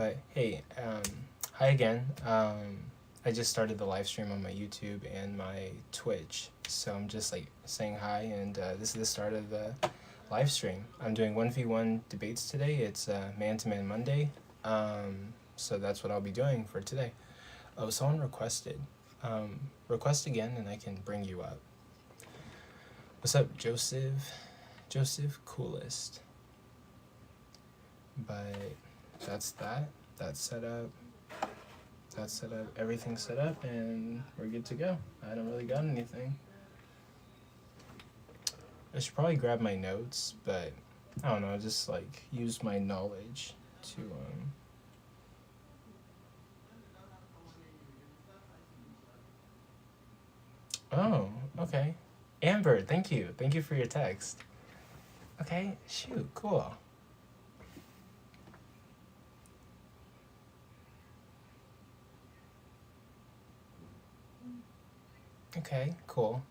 But hey, hi again. I just started the live stream on my YouTube and my Twitch, so I'm just like saying hi, and this is the start of the live stream. I'm doing 1v1 debates today. It's Man-to-Man Monday, so that's what I'll be doing for today. Oh, someone requested. Request again, and I can bring you up. What's up, Joseph? Joseph Coolest. But that's that. That's set up. That's set up. Everything's set up, and we're good to go. I don't really got anything. I should probably grab my notes, but I don't know. Just like use my knowledge to Oh, okay. Amber, thank you. Thank you for your text. Okay, shoot, cool. Okay, cool.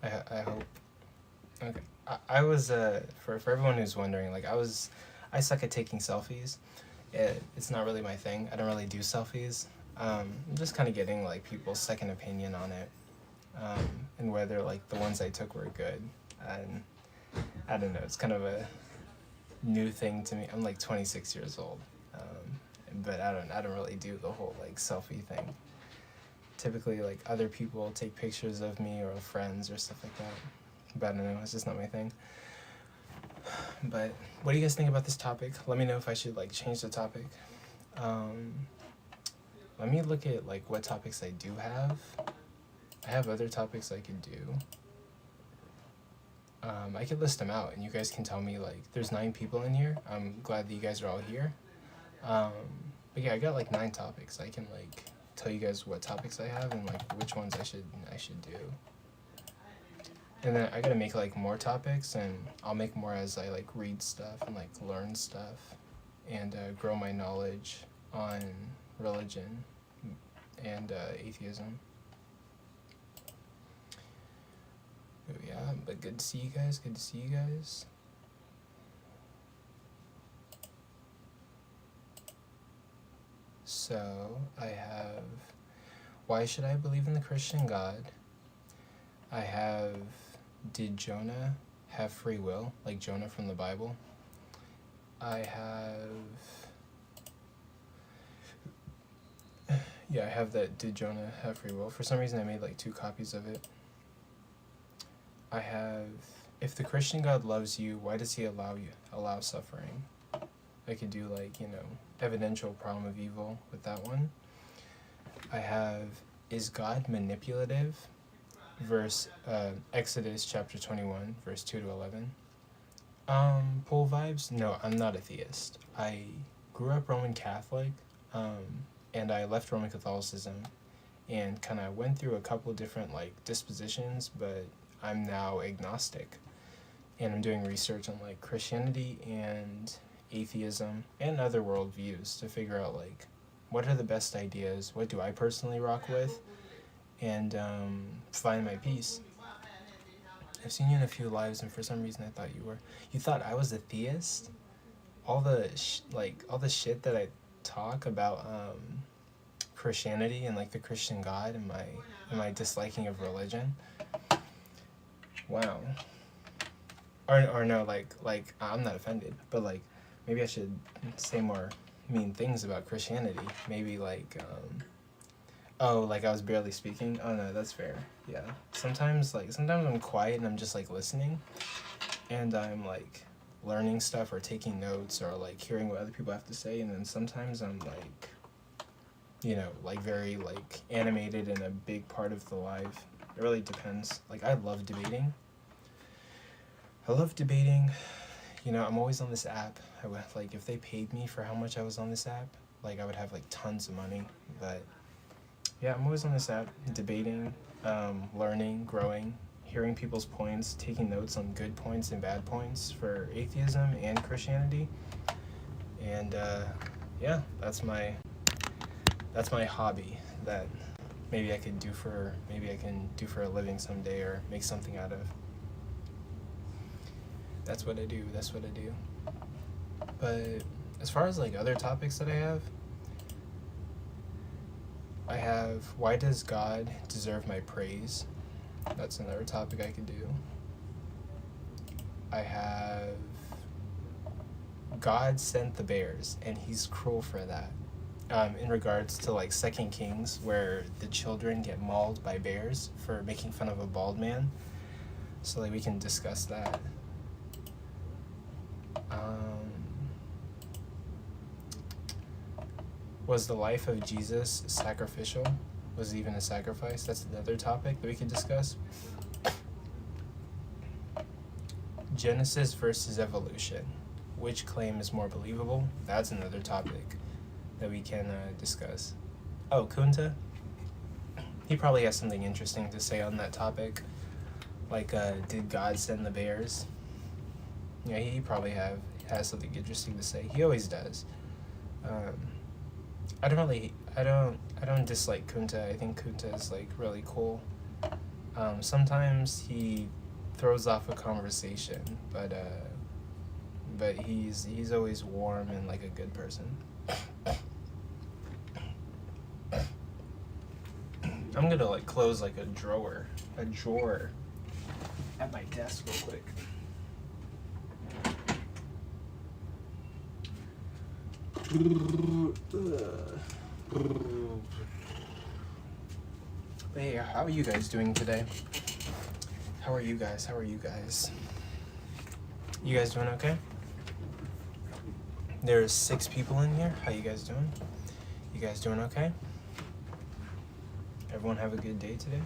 I hope. Okay. I was for everyone who's wondering, like I suck at taking selfies. It's not really my thing. I don't really do selfies. I'm just kind of getting like people's second opinion on it, and whether like the ones I took were good. And I don't know. It's kind of a new thing to me. I'm like 26 years old, but I don't really do the whole like selfie thing. Typically, like other people take pictures of me or friends or stuff like that. But I don't know. It's just not my thing. But what do you guys think about this topic? Let me know if I should like change the topic. Let me look at like what topics I do have. I have other topics I could do. I could list them out, and you guys can tell me like there's 9 people in here. I'm glad that you guys are all here. But yeah, I got like 9 topics. I can like tell you guys what topics I have and like which ones I should do. And then I gotta make like more topics, and I'll make more as I like read stuff and like learn stuff and grow my knowledge on religion and atheism. Oh, yeah, but good to see you guys. Good to see you guys. So I have, why should I believe in the Christian God? I have, did Jonah have free will, like Jonah from the Bible? I have that, did Jonah have free will? For some reason I made like 2 copies of it. I have, if the Christian God loves you, why does he allow suffering? I could do like, evidential problem of evil with that one. I have, is God manipulative? Verse Exodus chapter 21, verse 2 to 11. Poll vibes? No, I'm not a theist. I grew up Roman Catholic, and I left Roman Catholicism and kind of went through a couple different like dispositions, but I'm now agnostic, and I'm doing research on like Christianity and atheism and other worldviews to figure out like what are the best ideas, what do I personally rock with, and find my peace. I've seen you in a few lives, and for some reason I thought you thought I was a theist? All the shit that I talk about Christianity and like the Christian God and my disliking of religion. Wow. Or no, like I'm not offended, but like maybe I should say more mean things about Christianity. Maybe like like I was barely speaking. Oh no, that's fair. Yeah. Sometimes I'm quiet and I'm just like listening, and I'm like learning stuff or taking notes or like hearing what other people have to say, and then sometimes I'm like like very like animated and a big part of the live. It really depends. Like I love debating. I'm always on this app. I would like if they paid me for how much I was on this app, like I would have like tons of money. But yeah, I'm always on this app debating, learning, growing, hearing people's points, taking notes on good points and bad points for atheism and Christianity. And yeah, that's my hobby that maybe I can do for a living someday or make something out of. That's what I do. But As far as like other topics that I have why does God deserve my praise? That's another topic I could do. I have God sent the bears, and he's cruel for that. In regards to like Second Kings, where the children get mauled by bears for making fun of a bald man. So like we can discuss that. Was the life of Jesus sacrificial? Was it even a sacrifice? That's another topic that we could discuss. Genesis versus evolution. Which claim is more believable? That's another topic that we can discuss. Oh, Kunta? He probably has something interesting to say on that topic. Like, did God send the bears? Yeah, he probably has something interesting to say. He always does. I don't dislike Kunta. I think Kunta is like really cool. Sometimes he throws off a conversation, but he's always warm and like a good person. I'm gonna like close like a drawer at my desk real quick. Hey, how are you guys doing today? How are you guys? You guys doing okay? There's 6 people in here. How you guys doing? You guys doing okay? Everyone have a good day today?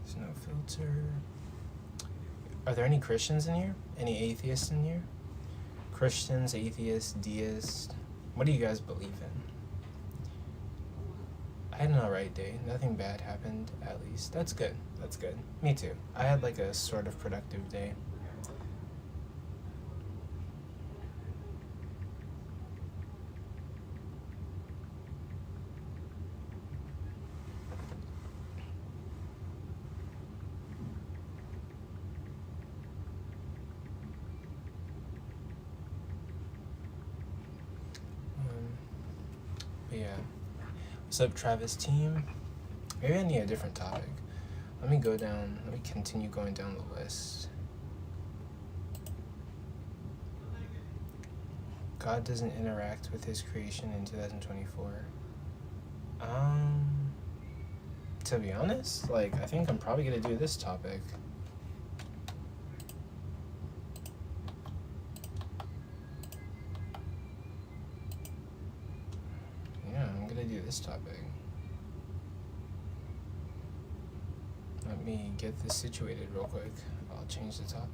There's no filter. Are there any Christians in here? Any atheists in here? Christians, atheists, deists. What do you guys believe in? I had an alright day. Nothing bad happened, at least. That's good. Me too. I had like a sort of productive day. But yeah. What's up, Travis team? Maybe I need a different topic. Let me continue going down the list. God doesn't interact with his creation in 2024. To be honest, like, I think I'm probably gonna do this topic. Yeah, I'm gonna do this topic. Let me get this situated real quick. I'll change the topic.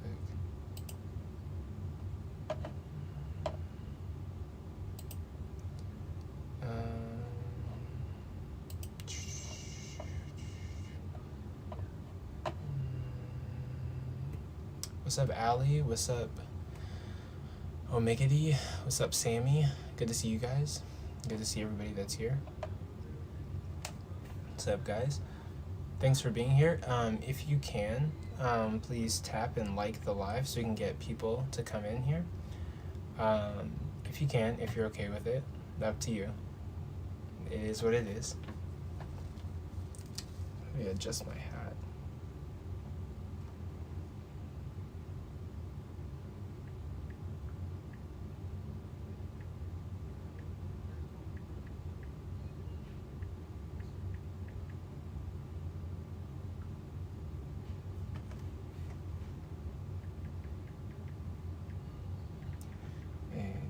What's up, Allie? What's up, Omega D? What's up, Sammy? Good to see you guys. Good to see everybody that's here. What's up, guys? Thanks for being here. If you can, please tap and like the live so we can get people to come in here. If you can, if you're okay with it, up to you. It is what it is. Let me adjust my hat.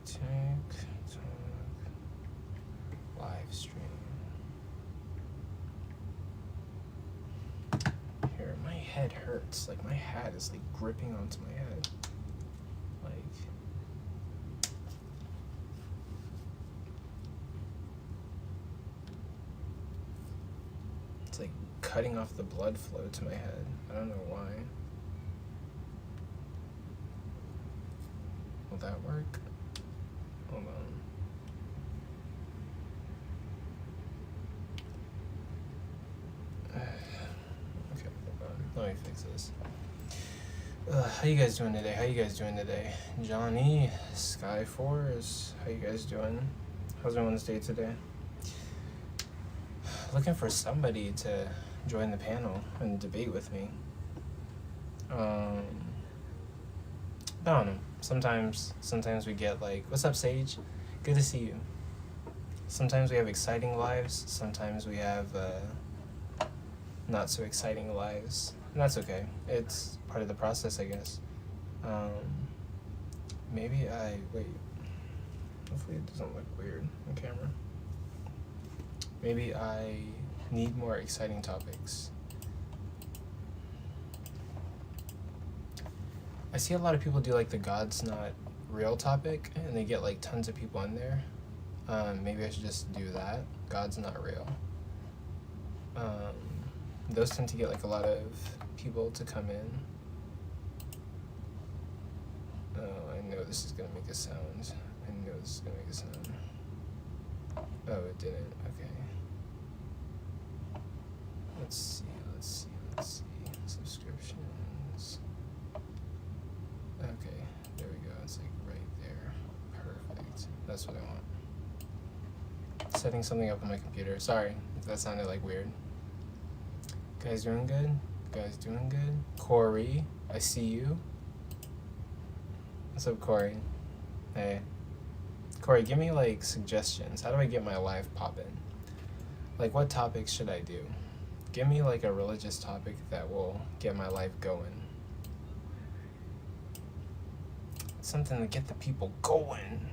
TikTok live stream. Here, my head hurts. Like, my hat is like gripping onto my head. Like, it's like cutting off the blood flow to my head. I don't know why. Will that work? Hold on. Jesus. How you guys doing today? Johnny, Skyforce, how you guys doing? How's everyone's day today? Looking for somebody to join the panel and debate with me. I don't know. Sometimes we get like, what's up, Sage? Good to see you. Sometimes we have exciting lives. Sometimes we have not so exciting lives. And that's okay. It's part of the process, I guess. Maybe wait. Hopefully it doesn't look weird on camera. Maybe I need more exciting topics. I see a lot of people do like the God's not real topic, and they get like tons of people in there. Maybe I should just do that. God's not real. Those tend to get like a lot of people to come in. Oh, I know this is gonna make a sound. Oh, it didn't. Okay. Let's see. Subscriptions. Okay, there we go. It's like right there. Perfect. That's what I want. Setting something up on my computer. Sorry if that sounded like weird. Guys doing good? Corey, I see you. What's up, Corey? Hey. Corey, give me like suggestions. How do I get my life poppin'? Like, what topics should I do? Give me like a religious topic that will get my life going. Something to get the people going.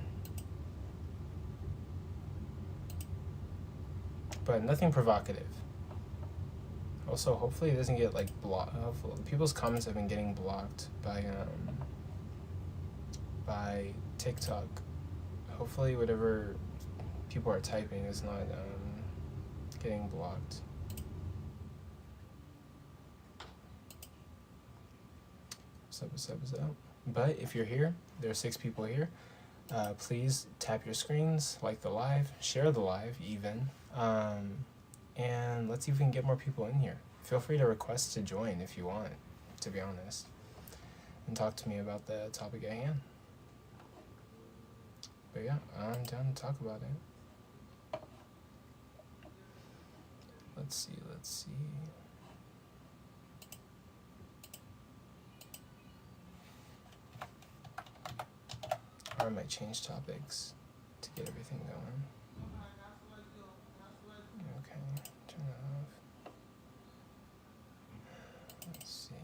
But nothing provocative. Also, hopefully it doesn't get like blocked. People's comments have been getting blocked by TikTok. Hopefully whatever people are typing is not getting blocked. What's up? But if you're here, there are 6 people here. Please tap your screens, like the live, share the live even. And let's see if we can get more people in here. Feel free to request to join if you want, to be honest. And talk to me about the topic at hand. But yeah, I'm down to talk about it. Let's see. Or I might change topics to get everything going. Okay, turn that off. Let's see.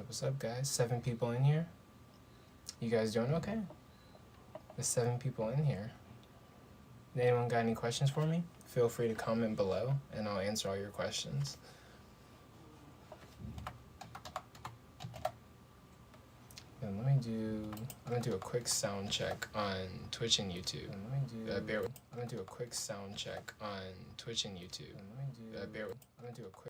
What's up, guys? 7 people in here. You guys doing okay? There's 7 people in here. Anyone got any questions for me? Feel free to comment below, and I'll answer all your questions. And I'm gonna do a quick sound check on Twitch and YouTube. I'm gonna do a quick sound check on Twitch and YouTube. I'm gonna do a quick.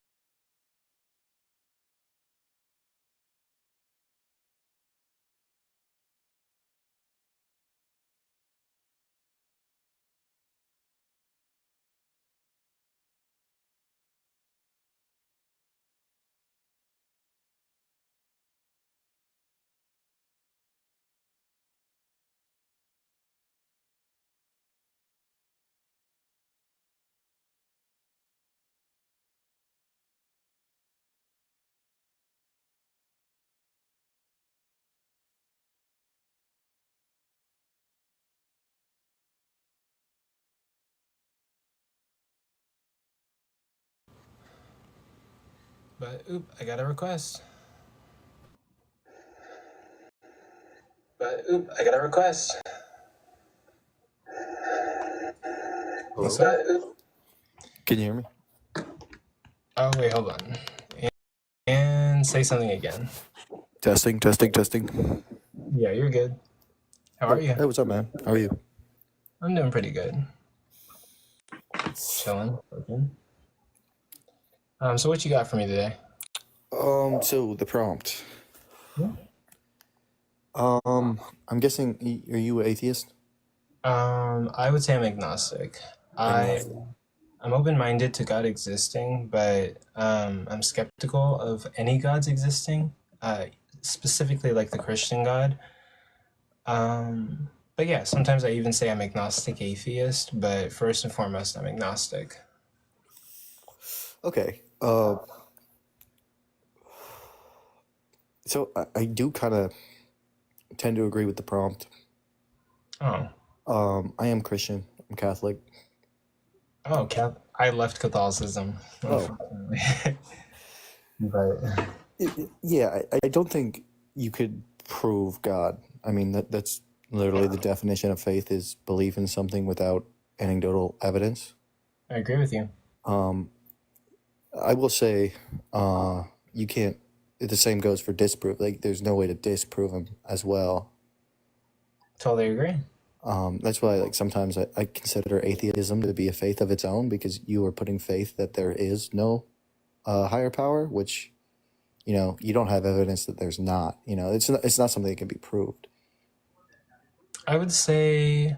But I got a request. What's up? Can you hear me? Oh wait, hold on. And say something again. Testing. Yeah, you're good. How are you? Hey, what's up, man? How are you? I'm doing pretty good. Chilling. Working. So what you got for me today? So the prompt. Yeah. I'm guessing, are you an atheist? I would say I'm agnostic. I Agnostic. I'm open-minded to God existing, but I'm skeptical of any gods existing. Uh, Specifically like the Christian God. But yeah, sometimes I even say I'm agnostic atheist, but first and foremost, I'm agnostic. Okay. So I do kind of tend to agree with the prompt. Oh, I am Christian. I'm Catholic. oh, I left Catholicism, Oh, unfortunately. But yeah. I don't think you could prove God. I mean, that's literally the definition of faith is belief in something without anecdotal evidence. I agree with you. Um, I will say, you can't. The same goes for disprove. Like, there's no way to disprove them as well. Totally agree. That's why, like, sometimes I consider atheism to be a faith of its own because you are putting faith that there is no higher power, which you don't have evidence that there's not. It's not something that can be proved. I would say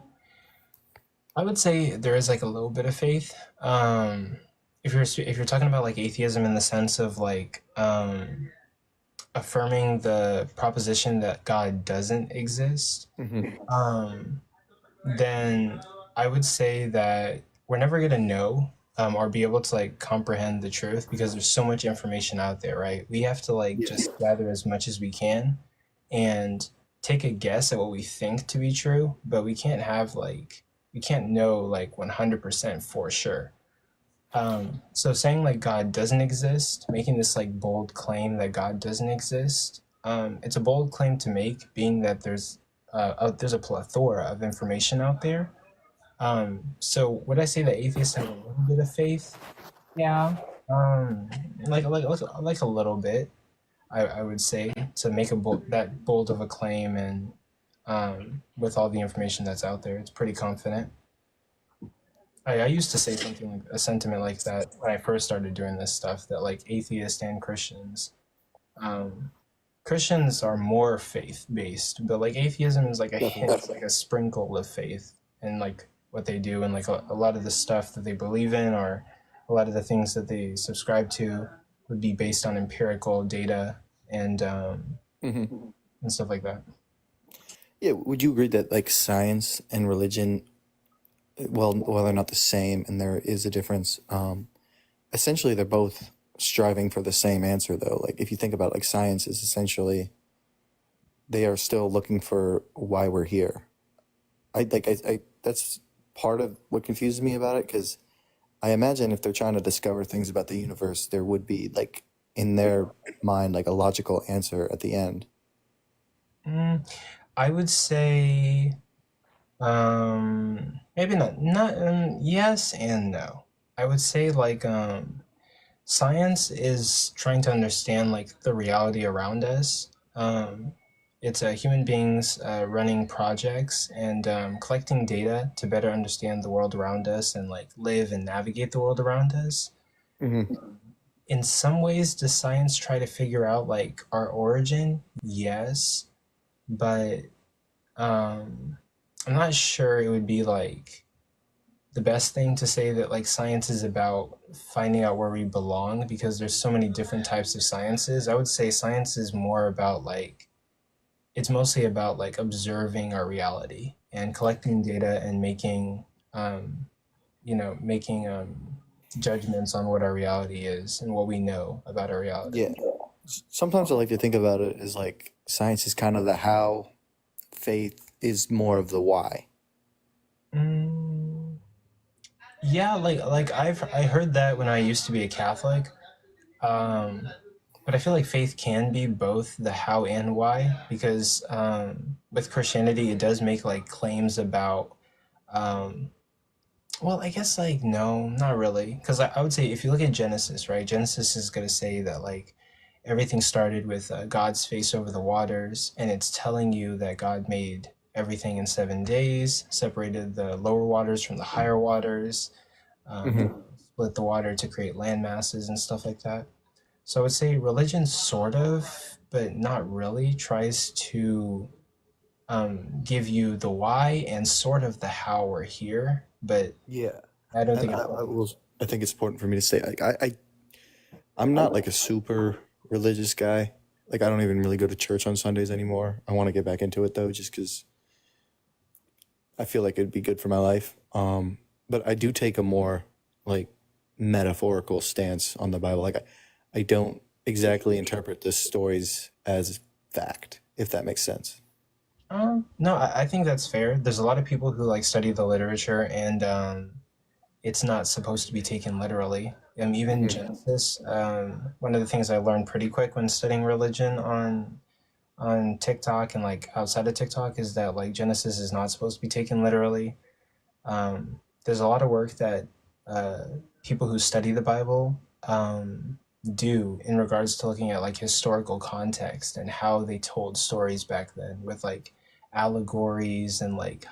I would say there is like a little bit of faith. If you're talking about like atheism in the sense of like affirming the proposition that God doesn't exist, Hmm. um, then I would say that we're never gonna know or be able to like comprehend the truth because there's so much information out there, right? We have to like Yeah. just gather as much as we can and take a guess at what we think to be true, but we can't know like 100% for sure. So saying like God doesn't exist, making this like bold claim that God doesn't exist, it's a bold claim to make, being that there's a plethora of information out there. So would I say that atheists have a little bit of faith? Yeah. Um, like a little bit. I would say to make that bold of a claim and with all the information that's out there, it's pretty confident. I used to say something like a sentiment like that when I first started doing this stuff that like atheists and um, Christians are more faith based, but like atheism is like a hint, like a sprinkle of faith in like what they do and like a lot of the stuff that they believe in or a lot of the things that they subscribe to would be based on empirical data and um, Hmm. and stuff like that. Yeah. Would you agree that like science and religion, well, they're not the same, and there is a difference. Essentially, they're both striving for the same answer, though. Like, if you think about it, like, science is essentially they are still looking for why we're here. I that's part of what confuses me about it because I imagine if they're trying to discover things about the universe, there would be like in their mind like a logical answer at the end. Mm, I would say maybe not yes and no. I would say like science is trying to understand like the reality around us. It's human beings running projects and collecting data to better understand the world around us and like live and navigate the world around us. Hmm. In some ways, does science try to figure out like our origin? Yes, but um, I'm not sure it would be like the best thing to say that like science is about finding out where we belong because there's so many different types of sciences. I would say science is more about like it's mostly about like observing our reality and collecting data and um making judgments on what our reality is and what we know about our reality. Yeah. Sometimes I like to think about it as like science is kind of the how, faith is more of the why. Mm, yeah, like I heard that when I used to be a Catholic. Um, but I feel like faith can be both the how and why because with Christianity, it does make like claims about. Um, well, I guess like no, not really, because I would say if you look at Genesis, right? Genesis is gonna say that like everything started with God's face over the waters, and it's telling you that God made everything in 7 days, separated the lower waters from the higher waters, Hmm. split the water to create land masses and stuff like that. So I would say religion sort of, but not really, tries to give you the why and sort of the how we're here, but Yeah, I don't and think it's I think it's important for me to say, like, I'm not like a super religious guy. Like, I don't even really go to church on Sundays anymore. I want to get back into it though, just because I feel like it'd be good for my life. But I do take a more like metaphorical stance on the Bible. Like, I don't exactly interpret the stories as fact, if that makes sense. no, I think that's fair. There's a lot of people who like study the literature and it's not supposed to be taken literally. Even Hmm. Genesis, one of the things I learned pretty quick when studying religion on TikTok and like outside of TikTok is that like Genesis is not supposed to be taken literally. There's a lot of work that uh, people who study the Bible do in regards to looking at like historical context and how they told stories back then with like allegories and like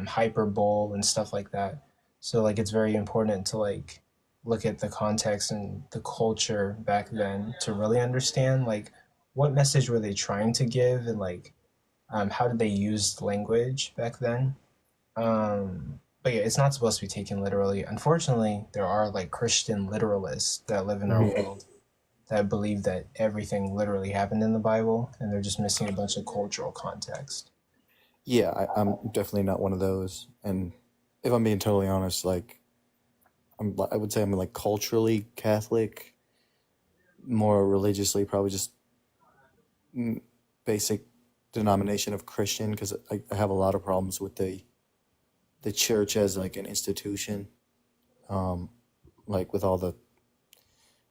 hyperbole and stuff like that. So like it's very important to like look at the context and the culture back then to really understand like what message were they trying to give and like how did they use language back then. But yeah, it's not supposed to be taken literally. Unfortunately, there are like Christian literalists that live in our Hmm. world that believe that everything literally happened in the Bible and they're just missing a bunch of cultural context. Yeah, I'm definitely not one of those. And if I'm being totally honest, like, I would say I'm like culturally Catholic, more religiously, probably just basic denomination of Christian, because I have a lot of problems with the church as like an institution, um, like with all the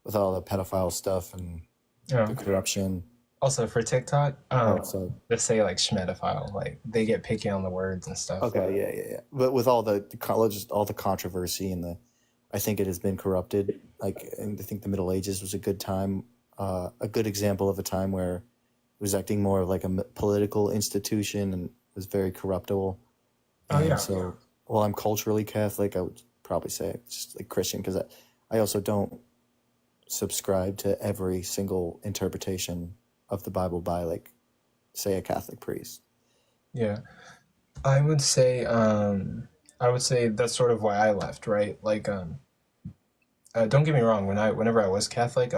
pedophile stuff and the Oh. corruption. Also for TikTok, Oh, so just say like schmedophile, like they get picky on the words and stuff. okay, yeah, yeah, yeah. But with all the college, all the controversy and the, I think it has been corrupted. Like, and I think the Middle Ages was a good time, a good example of a time where it was acting more of like a political institution and was very corruptible. Oh And yeah. so, while I'm culturally Catholic, I would probably say it's just like Christian, because I also don't subscribe to every single interpretation of the Bible by like, say, a Catholic priest. Yeah. I would say I would say that's sort of why I left, right? Like don't get me wrong, whenever I was Catholic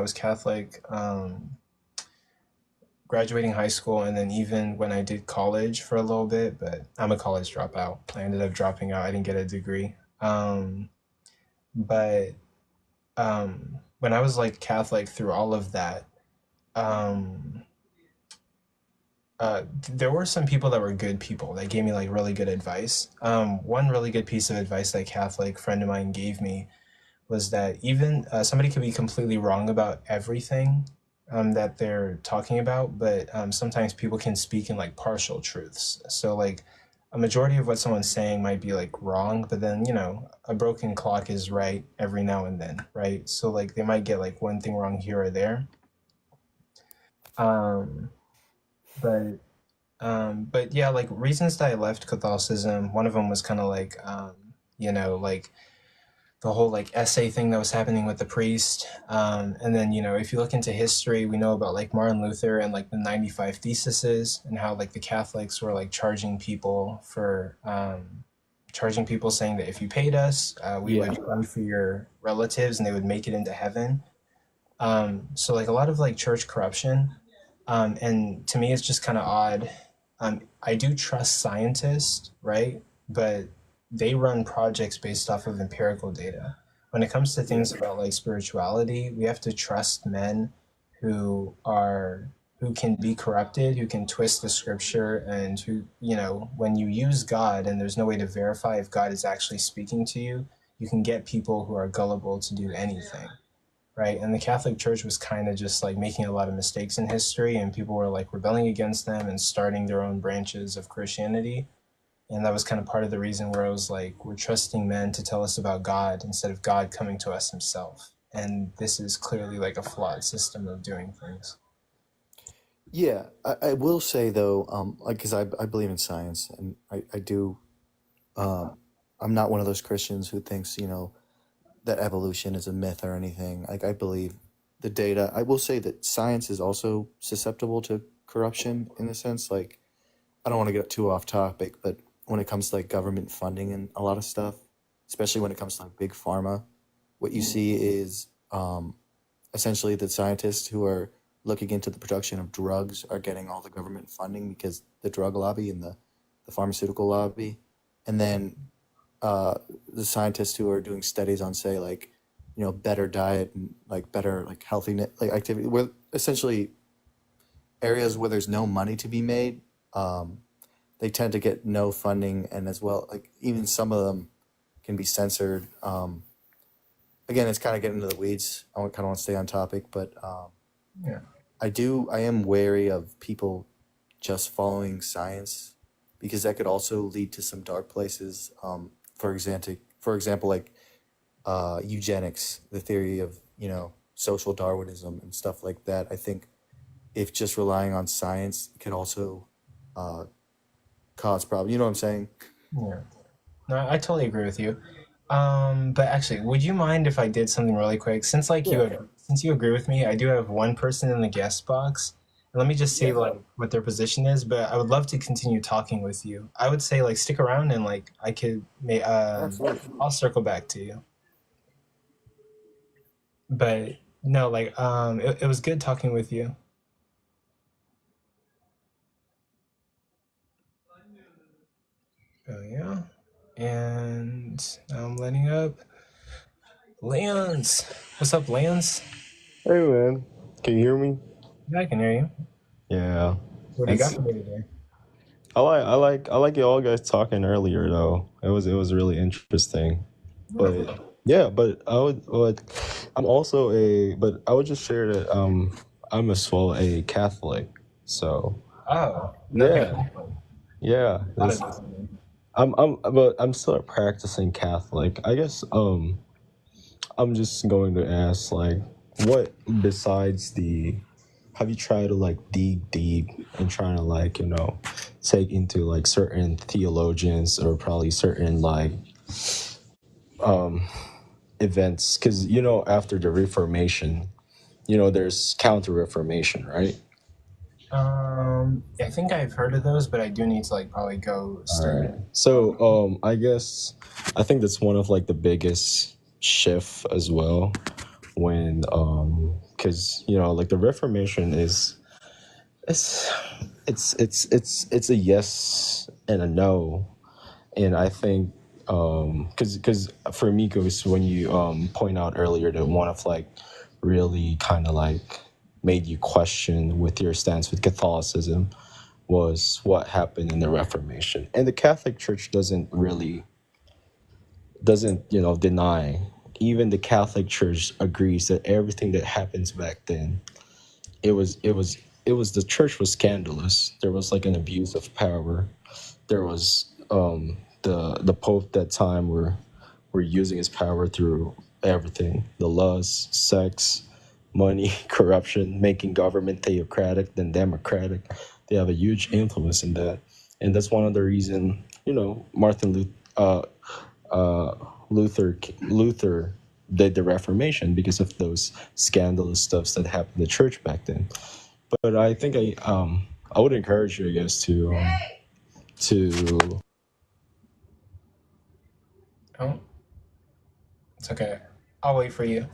graduating high school and then even when I did college for a little bit, but I'm a college dropout. I ended up dropping out. I didn't get a degree. But when I was like Catholic through all of that, um, there were some people that were good people that gave me like really good advice. One really good piece of advice that a Catholic friend of mine gave me was that even somebody could be completely wrong about everything that they're talking about, but sometimes people can speak in like partial truths. So like a majority of what someone's saying might be like wrong, but then a broken clock is right every now and then, right? So like they might get like one thing wrong here or there. Um, but but yeah, like reasons that I left Catholicism, one of them was kind of like like the whole like essay thing that was happening with the priest. And then, if you look into history, we know about like Martin Luther and like the 95 Theses and how like the Catholics were like charging people saying that if you paid us, we Yeah. would pray for your relatives and they would make it into heaven. So like a lot of like church corruption. And to me, it's just kind of odd. I do trust scientists, right? But they run projects based off of empirical data. When it comes to Yeah. things about like spirituality, we have to trust men who are who can be corrupted, who can twist the scripture, and who, when you use God and there's no way to verify if God is actually speaking to you, you can get people who are gullible to do anything, right? And the Catholic Church was kind of just like making a lot of mistakes in history, and people were like rebelling against them and starting their own branches of Christianity. And that was kind of part of the reason where I was like, we're trusting men to tell us about God instead of God coming to us himself. And this is clearly like a flawed system of doing things. Yeah, I will say though, like, because I believe in science, and I do. Um, I'm not one of those Christians who thinks, that evolution is a myth or anything. Like I believe the data. I will say that science is also susceptible to corruption in a sense. Like I don't want to get too off topic, but when it comes to like government funding and a lot of stuff, especially when it comes to like big pharma, what you see is essentially the scientists who are looking into the production of drugs are getting all the government funding because the drug lobby and the pharmaceutical lobby, and then uh, the scientists who are doing studies on say like better diet and like better like healthy like activity where essentially areas where there's no money to be made, um, they tend to get no funding, and as well like even some of them can be censored. Again, it's kind of getting into the weeds. I kind of want to stay on topic, but Yeah. I am wary of people just following science because that could also lead to some dark places. For example, like eugenics, the theory of social Darwinism and stuff like that. I think if just relying on science can also uh, cause problems. You know what I'm saying? Yeah. No, I totally agree with you. But actually, would you mind if I did something really quick? Yeah. Since you agree with me, I do have one person in the guest box. And let me just see Yeah. like what their position is, but I would love to continue talking with you. I would say like stick around and like I could may Absolutely. I'll circle back to you. But no, like it was good talking with you. Oh yeah. And now I'm letting up Lance. What's up, Lance? Hey man, can you hear me? Yeah, I can hear you. Yeah, What do you got it's for me today? I like y'all guys talking earlier though. It was really interesting. But yeah, but I would just share that I'm as well a Catholic. So Oh, nothing. yeah, yeah. A lot of this. But I'm still a practicing Catholic. I guess I'm just going to ask like what besides the have you tried to like dig deep and trying to like take into like certain theologians or probably certain like events because after the Reformation there's counter Reformation, right? I think I've heard of those, but I do need to like probably go All start. right, so I guess I think that's one of like the biggest shift as well when because like the Reformation is it's it's a yes and a no. And I think because for me goes when you point out earlier that one of like really kind of like made you question with your stance with Catholicism was what happened in the Reformation, and the Catholic Church doesn't deny. Even the Catholic Church agrees that everything that happens back then, it was the church was scandalous. There was like an abuse of power. There was the Pope that time were using his power through everything: the laws, sex, money, corruption, making government theocratic then democratic. They have a huge influence in that, and that's one of the reason Martin Luther did the Reformation because of those scandalous stuffs that happened in the church back then. But I think I would encourage you, I guess, to Oh, it's okay. I'll wait for you.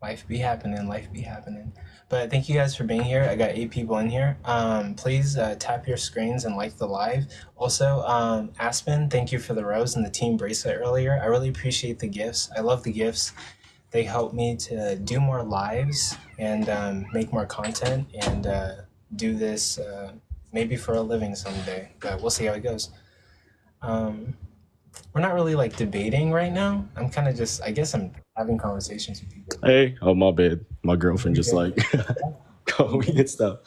Life be happening, life be happening. But thank you guys for being here. I got 8 people in here. Please tap your screens and like the live. Also, Aspen, thank you for the rose and the team bracelet earlier. I really appreciate the gifts. I love the gifts. They help me to do more lives and make more content and do this maybe for a living someday. But we'll see how it goes. Um, we're not really like debating right now. I'm kind of just, I guess I'm having conversations with people. hey, oh my bad, my girlfriend just like we get stuff.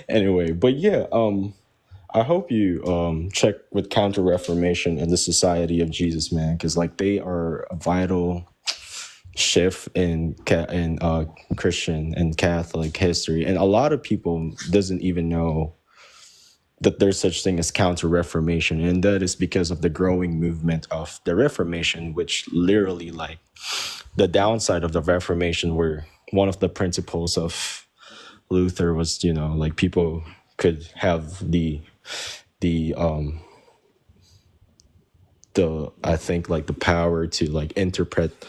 Anyway, but yeah, I hope you check with Counter Reformation and the Society of Jesus, man, because like they are a vital shift in Christian and Catholic history, and a lot of people doesn't even know that there's such thing as counter-reformation, and that is because of the growing movement of the Reformation, which literally, like, the downside of the Reformation were one of the principles of Luther was, like, people could have the I think, like, the power to, like, interpret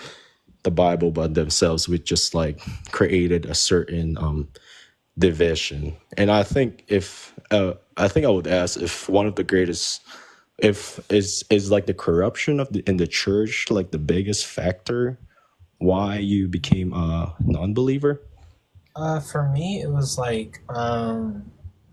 the Bible by themselves, which just, like, created a certain division. And I think I would ask if one of the greatest, if is like the corruption of in the church, like, the biggest factor why you became a non-believer. For me, it was like I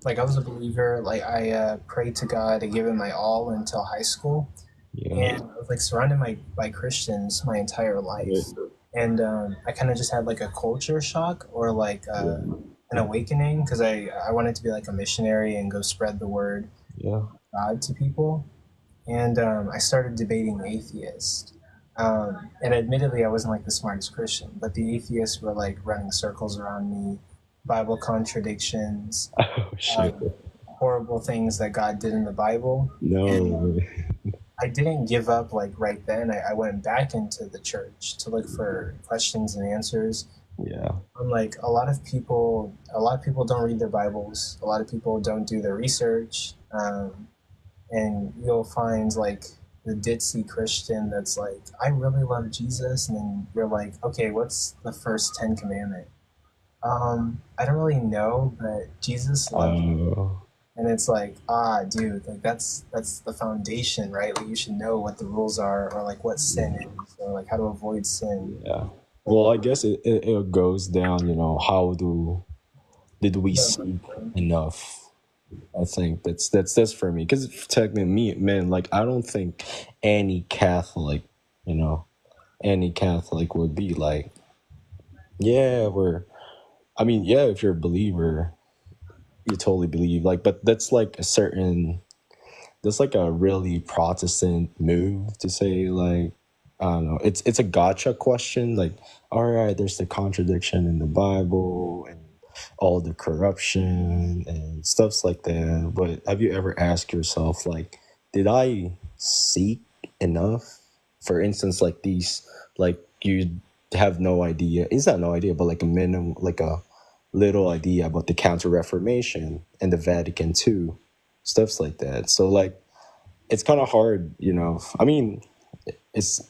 was a believer. Like I prayed to God and gave it my all until high school, Yeah. and I was like surrounded by Christians my entire life, Right. and I kind of just had like a culture shock or like an awakening because I wanted to be like a missionary and go spread the word Yeah. of God to people, and I started debating atheists. And admittedly, I wasn't like the smartest Christian, but the atheists were like running circles around me, Bible contradictions, Oh shit. horrible things that God did in the Bible. And No. I didn't give up like right then. I went back into the church to look for questions and answers. Yeah. I'm like a lot of people don't read their Bibles. A lot of people don't do their research. And you'll find like the ditzy Christian that's like, I really love Jesus, and then you're like, okay, what's the first 10 commandment? I don't really know, but Jesus loved you. Oh. And it's like, dude, like that's the foundation, right? Like you should know what the rules are, or like what sin is, or like how to avoid sin. Yeah. Well, I guess it goes down, how did we seek enough? I think that's for me, because technically, me, man, like, I don't think any Catholic, you know, any Catholic would be like, yeah, I mean, yeah, if you're a believer, you totally believe, like, but that's like a really Protestant move to say, like, I don't know, it's a gotcha question, like, all right, there's the contradiction in the Bible and all the corruption and stuffs like that, but have you ever asked yourself, like, did I seek enough? For instance, like, these, like, you have no idea, it's not no idea, but like a minimum, like a little idea about the Counter Reformation and the Vatican II, stuffs like that. So, like, it's kind of hard, I mean, it's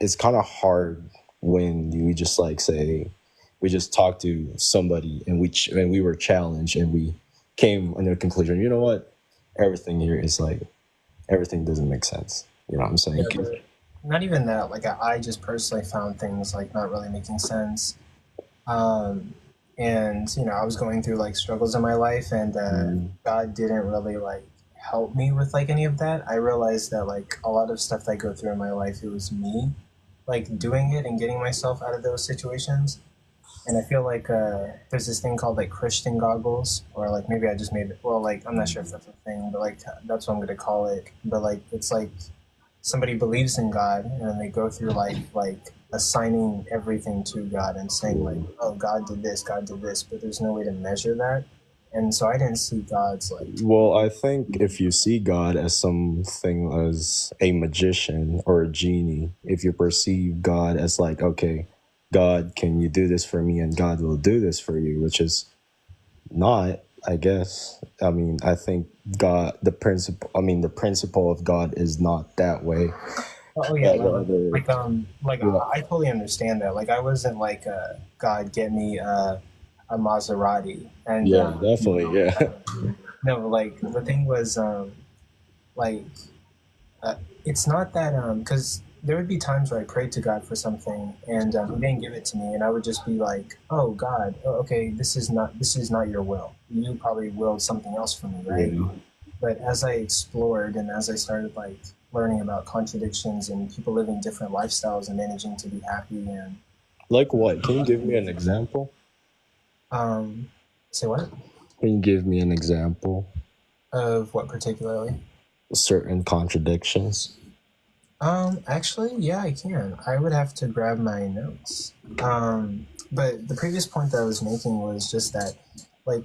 it's kind of hard when you just, like, say, we just talked to somebody and and we were challenged and we came under a conclusion. You know what? Everything here is like, everything doesn't make sense. You know what I'm saying? Yeah, but not even that. Like I just personally found things like not really making sense. Um, and I was going through like struggles in my life, and God didn't really like help me with like any of that. I realized that like a lot of stuff that I go through in my life, it was me like doing it and getting myself out of those situations. And I feel like there's this thing called like Christian goggles, or like maybe I just made it. Well, like I'm not sure if that's a thing, but like that's what I'm gonna call it. But like it's like somebody believes in God, and then they go through like assigning everything to God and saying like, oh, God did this, but there's no way to measure that. And so I didn't see God's like. Well, I think if you see God as something, as a magician or a genie, if you perceive God as like, okay, God, can you do this for me? And God will do this for you, which is not, I guess. I mean, I think the principle of God is not that way. Oh yeah, Rather, like yeah, I totally understand that. Like I wasn't like God get me a Maserati, and yeah, definitely, yeah. no, like the thing was like it's not that because there would be times where I prayed to God for something and He didn't give it to me, and I would just be like, "Oh God, okay, this is not your will. You probably willed something else for me, right?" Yeah. But as I explored and as I started like learning about contradictions and people living different lifestyles and managing to be happy and Like what? Can you give me an example? um, say what Can you give me an example of what particularly? of certain contradictions? Actually, yeah, I can. I would have to grab my notes. But the previous point that I was making was just that, like,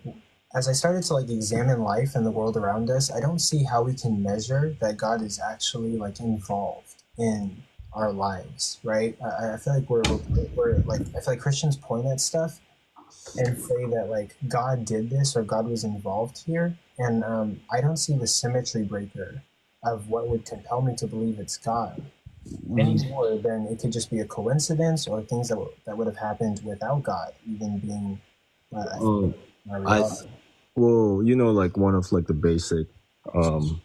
as I started to like examine life and the world around us, I don't see how we can measure that God is actually like involved in our lives, right? I feel like we're like I feel like Christians point at stuff and say that like God did this or God was involved here, and I don't see the symmetry breaker of what would compel me to believe it's God any more than it could just be a coincidence or things that would have happened without God even being, I think, Um, my I reality. well, like one of like the basic, um,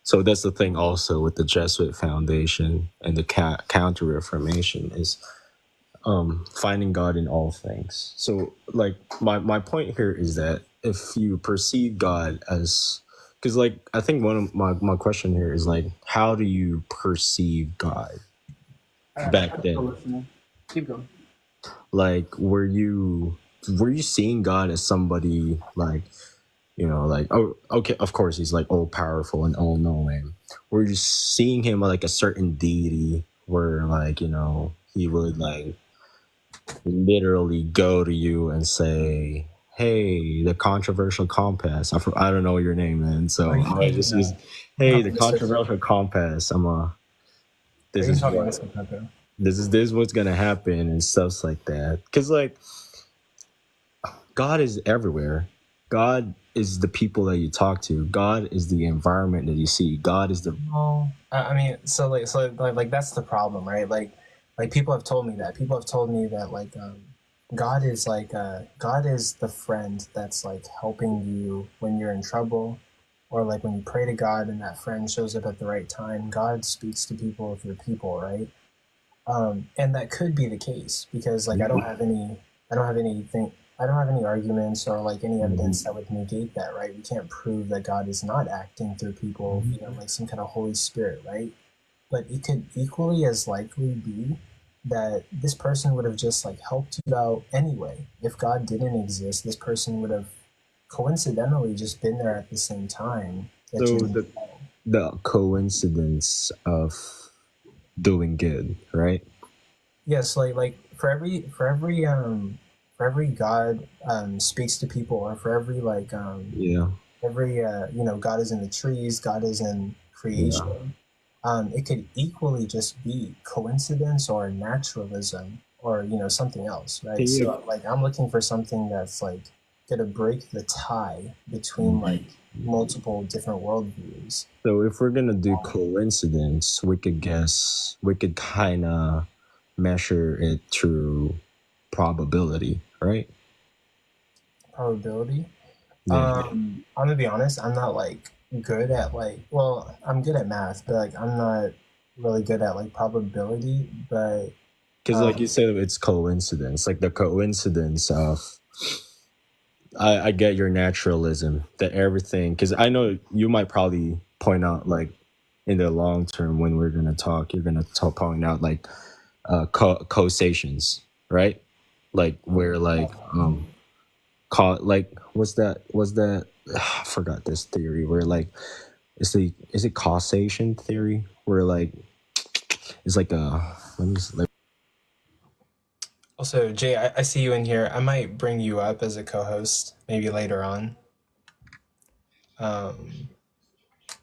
so that's the thing also with the Jesuit Foundation and the Counter Reformation is finding God in all things. So like my point here is that if you perceive God as, because like I think one of my question here is like, how do you perceive God back I'm still then? listening. Keep going. Like were you seeing God as somebody like, like, oh, okay, of course he's like all powerful and all knowing. Were you seeing him like a certain deity where like, he would like literally go to you and say, "Hey, the controversial compass." I don't know your name, man. So Are I just use, you "Hey, the talking Mr. controversial compass." Are This you is talking what Mr. Coco? this is what's gonna happen and stuff like that. Cause like God is everywhere. God is the people that you talk to. God is the environment that you see. God is the No, I mean, so like that's the problem, right? Like people have told me that. People have told me that like God is the friend that's like helping you when you're in trouble, or like when you pray to God and that friend shows up at the right time. God speaks to people through people, right? And that could be the case because like I don't have anything, I don't have any arguments or like any evidence that would negate that, right? We can't prove that God is not acting through people, like some kind of Holy Spirit, right? But it could equally as likely be that this person would have just like helped you out anyway. If God didn't exist, this person would have coincidentally just been there at the same time that you so didn't the know. the coincidence of doing good, right? Yes, like for every God speaks to people, or for every Yeah, every God is in the trees, God is in yeah. creation. It could equally just be coincidence or naturalism or something else, right? Can you? So like I'm looking for something that's like gonna break the tie between like multiple different worldviews. So if we're gonna do coincidence, we could kind of measure it through probability, right? Probability. Yeah. I'm gonna be honest. I'm not like good at like. Well, I'm good at math, but like I'm not really good at like probability. But Because like you um, said, it's coincidence. Like the coincidence of, I get your naturalism that everything. Because I know you might probably point out like in the long term when we're gonna talk, you're gonna point out like causations, right? Like where like like what's that I forgot this theory where like is it causation theory where like it's like a let me like also, Jay, I see you in here. I might bring you up as a co-host maybe later on, um,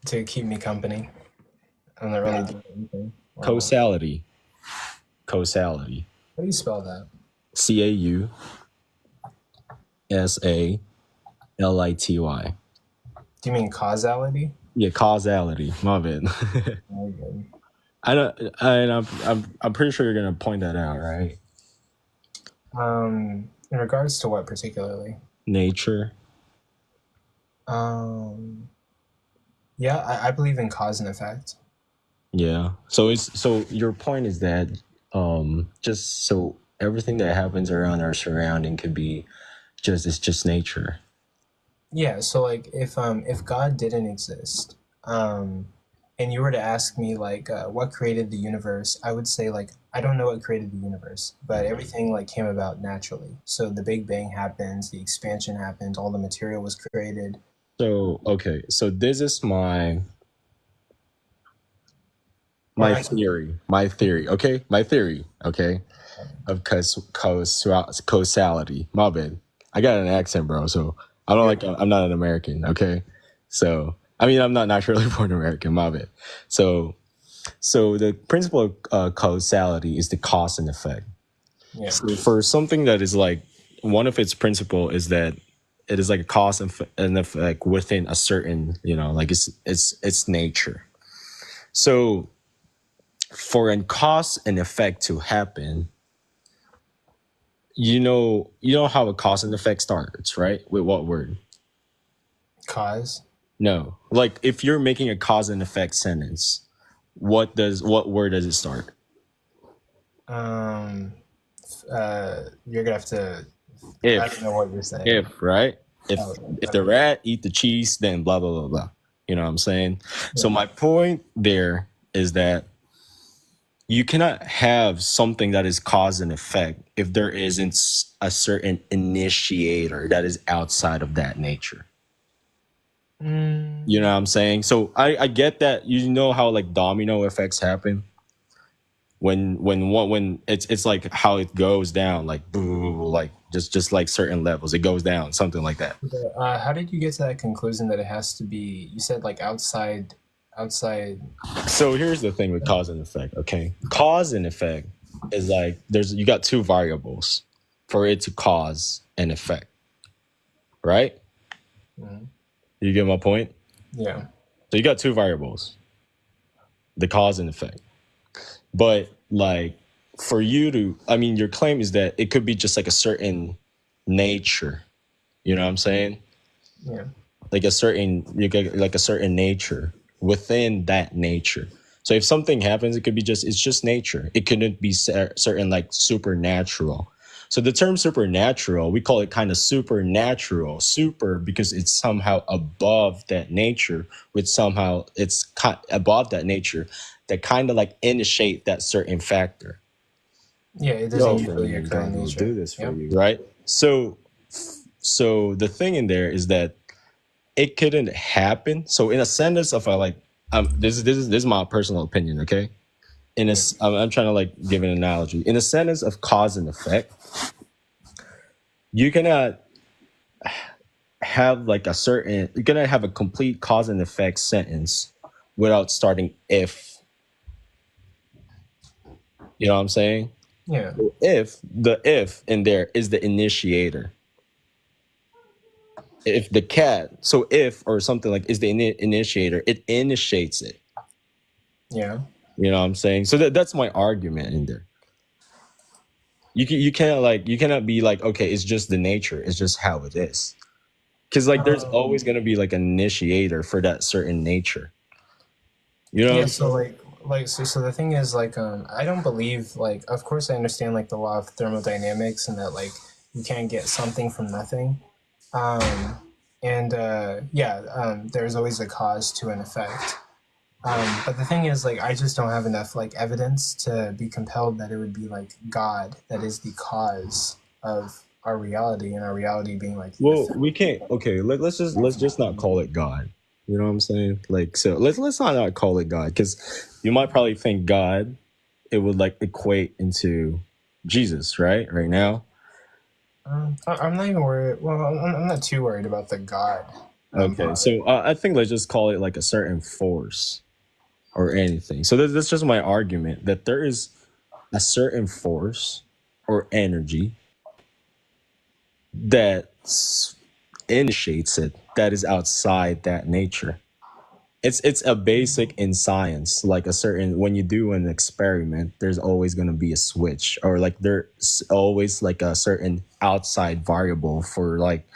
to keep me company. I'm not really doing anything. causality How do you spell that? CAUSALITY. Do you mean causality? Yeah, causality, my bad. Very good. I don't and I'm pretty sure you're gonna point that out, right? In regards to what particularly? Nature. Um, yeah, I believe in cause and effect. Yeah. So your point is that just so everything that happens around our surrounding could be it's just nature. Yeah, so like if God didn't exist, and you were to ask me like what created the universe, I would say like I don't know what created the universe, but everything like came about naturally. So the Big Bang happens, the expansion happened, all the material was created. So okay, so this is my Or my theory. My theory. Okay? My theory, okay? Of causality. My bad. I got an accent, bro, so I don't like. I'm not an American. Okay, so I mean, I'm not naturally born American. My bad. So, the principle of causality is the cause and effect. Yeah. So for something that is like one of its principle is that it is like a cause and effect within a certain, like it's nature. So for a cause and effect to happen, you know how a cause and effect starts, right? With what word? Cause. No. Like if you're making a cause and effect sentence, what word does it start? You're gonna have to. I If. don't know what you're saying. If, right? If Oh, if the rat eat the cheese, then blah blah blah blah. You know what I'm saying? So Yeah. my point there is that you cannot have something that is cause and effect if there isn't a certain initiator that is outside of that nature. Mm, You know what I'm saying? So I get that. You know how like domino effects happen when it's like how it goes down, like boo, like just like certain levels, it goes down, something like that. how did you get to that conclusion that it has to be? You said like outside. So here's the thing with cause and effect. Okay, cause and effect is like you got two variables for it to cause an effect, right? Mhm. You get my point? Yeah. So you got two variables, the cause and effect. But like for you to, I mean, your claim is that it could be just like a certain nature. You know what I'm saying? Yeah. Like a certain, you get like a certain nature within that nature. So if something happens, it could be it's just nature. It couldn't be certain like supernatural. So the term supernatural, we call it kind of supernatural, super because it's somehow above that nature, which somehow it's above that nature that kind of like initiate that certain factor. Yeah. It doesn't usually occur in God will nature. do this for Yep. you, right? So the thing in there is that it couldn't happen. So in a sentence of this is my personal opinion, okay? I'm trying to like give an analogy. In a sentence of cause and effect, you cannot have like you cannot have a complete cause and effect sentence without starting if. You know what I'm saying? Yeah. If in there is the initiator. If the cat, so if or something like is the initiator, it initiates it. Yeah. You know what I'm saying? So that's my argument in there. You cannot be like, okay, it's just the nature, it's just how it is. Because like there's always gonna be like an initiator for that certain nature. You know what Yeah. I'm So saying? so the thing is like I don't believe like of course I understand like the law of thermodynamics and that like you can't get something from nothing. Um, and there's always a cause to an effect. But the thing is, like, I just don't have enough like evidence to be compelled that it would be like God that is the cause of our reality, and our reality being like. Well, we can't. Okay, let's just not call it God. You know what I'm saying? Like, so let's not call it God because you might probably think God, it would like equate into Jesus, right? Right now. I'm not even worried. Well, I'm not too worried about the God. Okay, so I think let's just call it like a certain force or anything. So that's just my argument that there is a certain force or energy that initiates it that is outside that nature. It's a basic in science, like a certain when you do an experiment, there's always going to be a switch or like there's always like a certain outside variable for like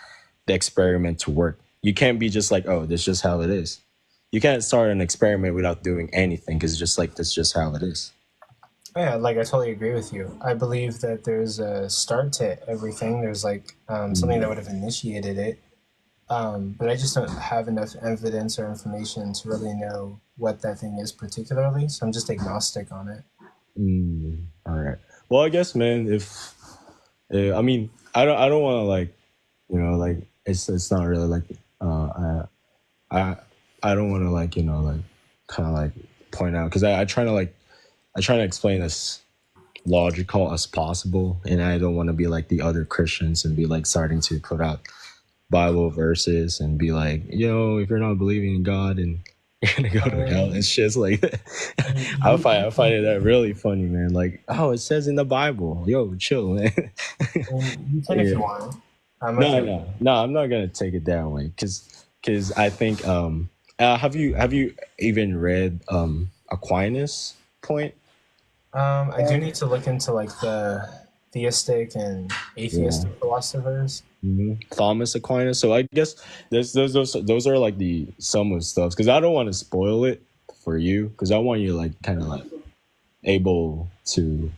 the experiment to work. You can't be just like, oh, that's just how it is. You can't start an experiment without doing anything because it's just like that's just how it is. Yeah, like I totally agree with you. I believe that there's a start to everything. There's like something that would have initiated it. But I just don't have enough evidence or information to really know what that thing is particularly. So I'm just agnostic on it. All right. Well, I guess, man, if I mean, I don't want to like, like it's not really like I I don't want to like like kind of like point out because I try to explain as logical as possible, and I don't want to be like the other Christians and be like starting to put out Bible verses and be like, if you're not believing in God and you're gonna go to hell and shit like that. I find it that really funny, man. Like, oh, it says in the Bible. Yo, chill, man. You can if you want. I'm No, okay. no, I'm not gonna take it that way because I think have you even read Aquinas' point? I do need to look into like the theistic and atheistic philosophers. Thomas Aquinas. So I guess those are like the some of stuff because I don't want to spoil it for you because I want you like kind of like able to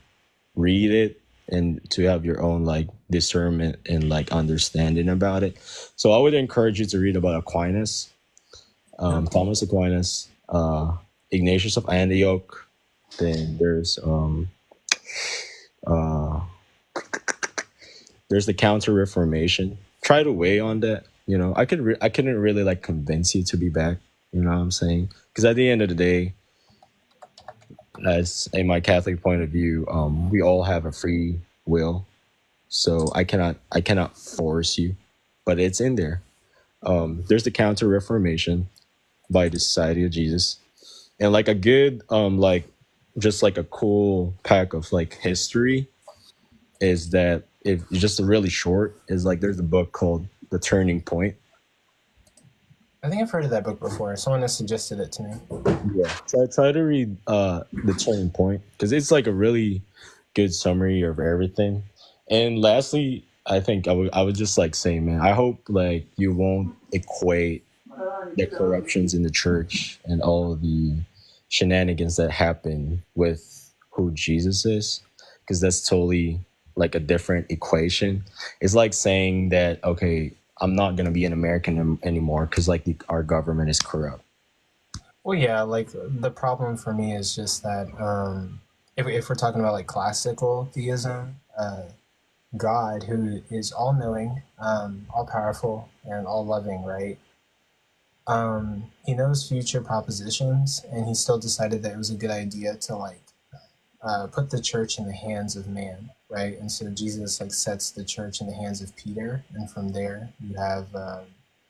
read it and to have your own like discernment and like understanding about it. So I would encourage you to read about Aquinas, Thomas Aquinas, Ignatius of Antioch. Then there's the Counter Reformation. Try to weigh on that. I couldn't really like convince you to be back. You know what I'm saying? Because at the end of the day, as in my Catholic point of view, we all have a free will, so I cannot force you, but it's in there. There's the Counter Reformation by the Society of Jesus, and like a good like just like a cool pack of like history is that if just really short is like there's a book called The Turning Point. I think I've heard of that book before. Someone has suggested it to me. Yeah. So I try to read The Turning Point because it's like a really good summary of everything. And lastly, I think I would just like say, man, I hope like you won't equate the corruptions in the church and all the shenanigans that happen with who Jesus is, because that's totally like a different equation. It's like saying that, okay, I'm not going to be an American anymore because like our government is corrupt. Well, yeah, like the problem for me is just that if we're talking about like classical theism, God, who is all knowing, all powerful, and all loving, right? He knows future propositions, and he still decided that it was a good idea to like put the church in the hands of man, right? And so Jesus like sets the church in the hands of Peter, and from there you have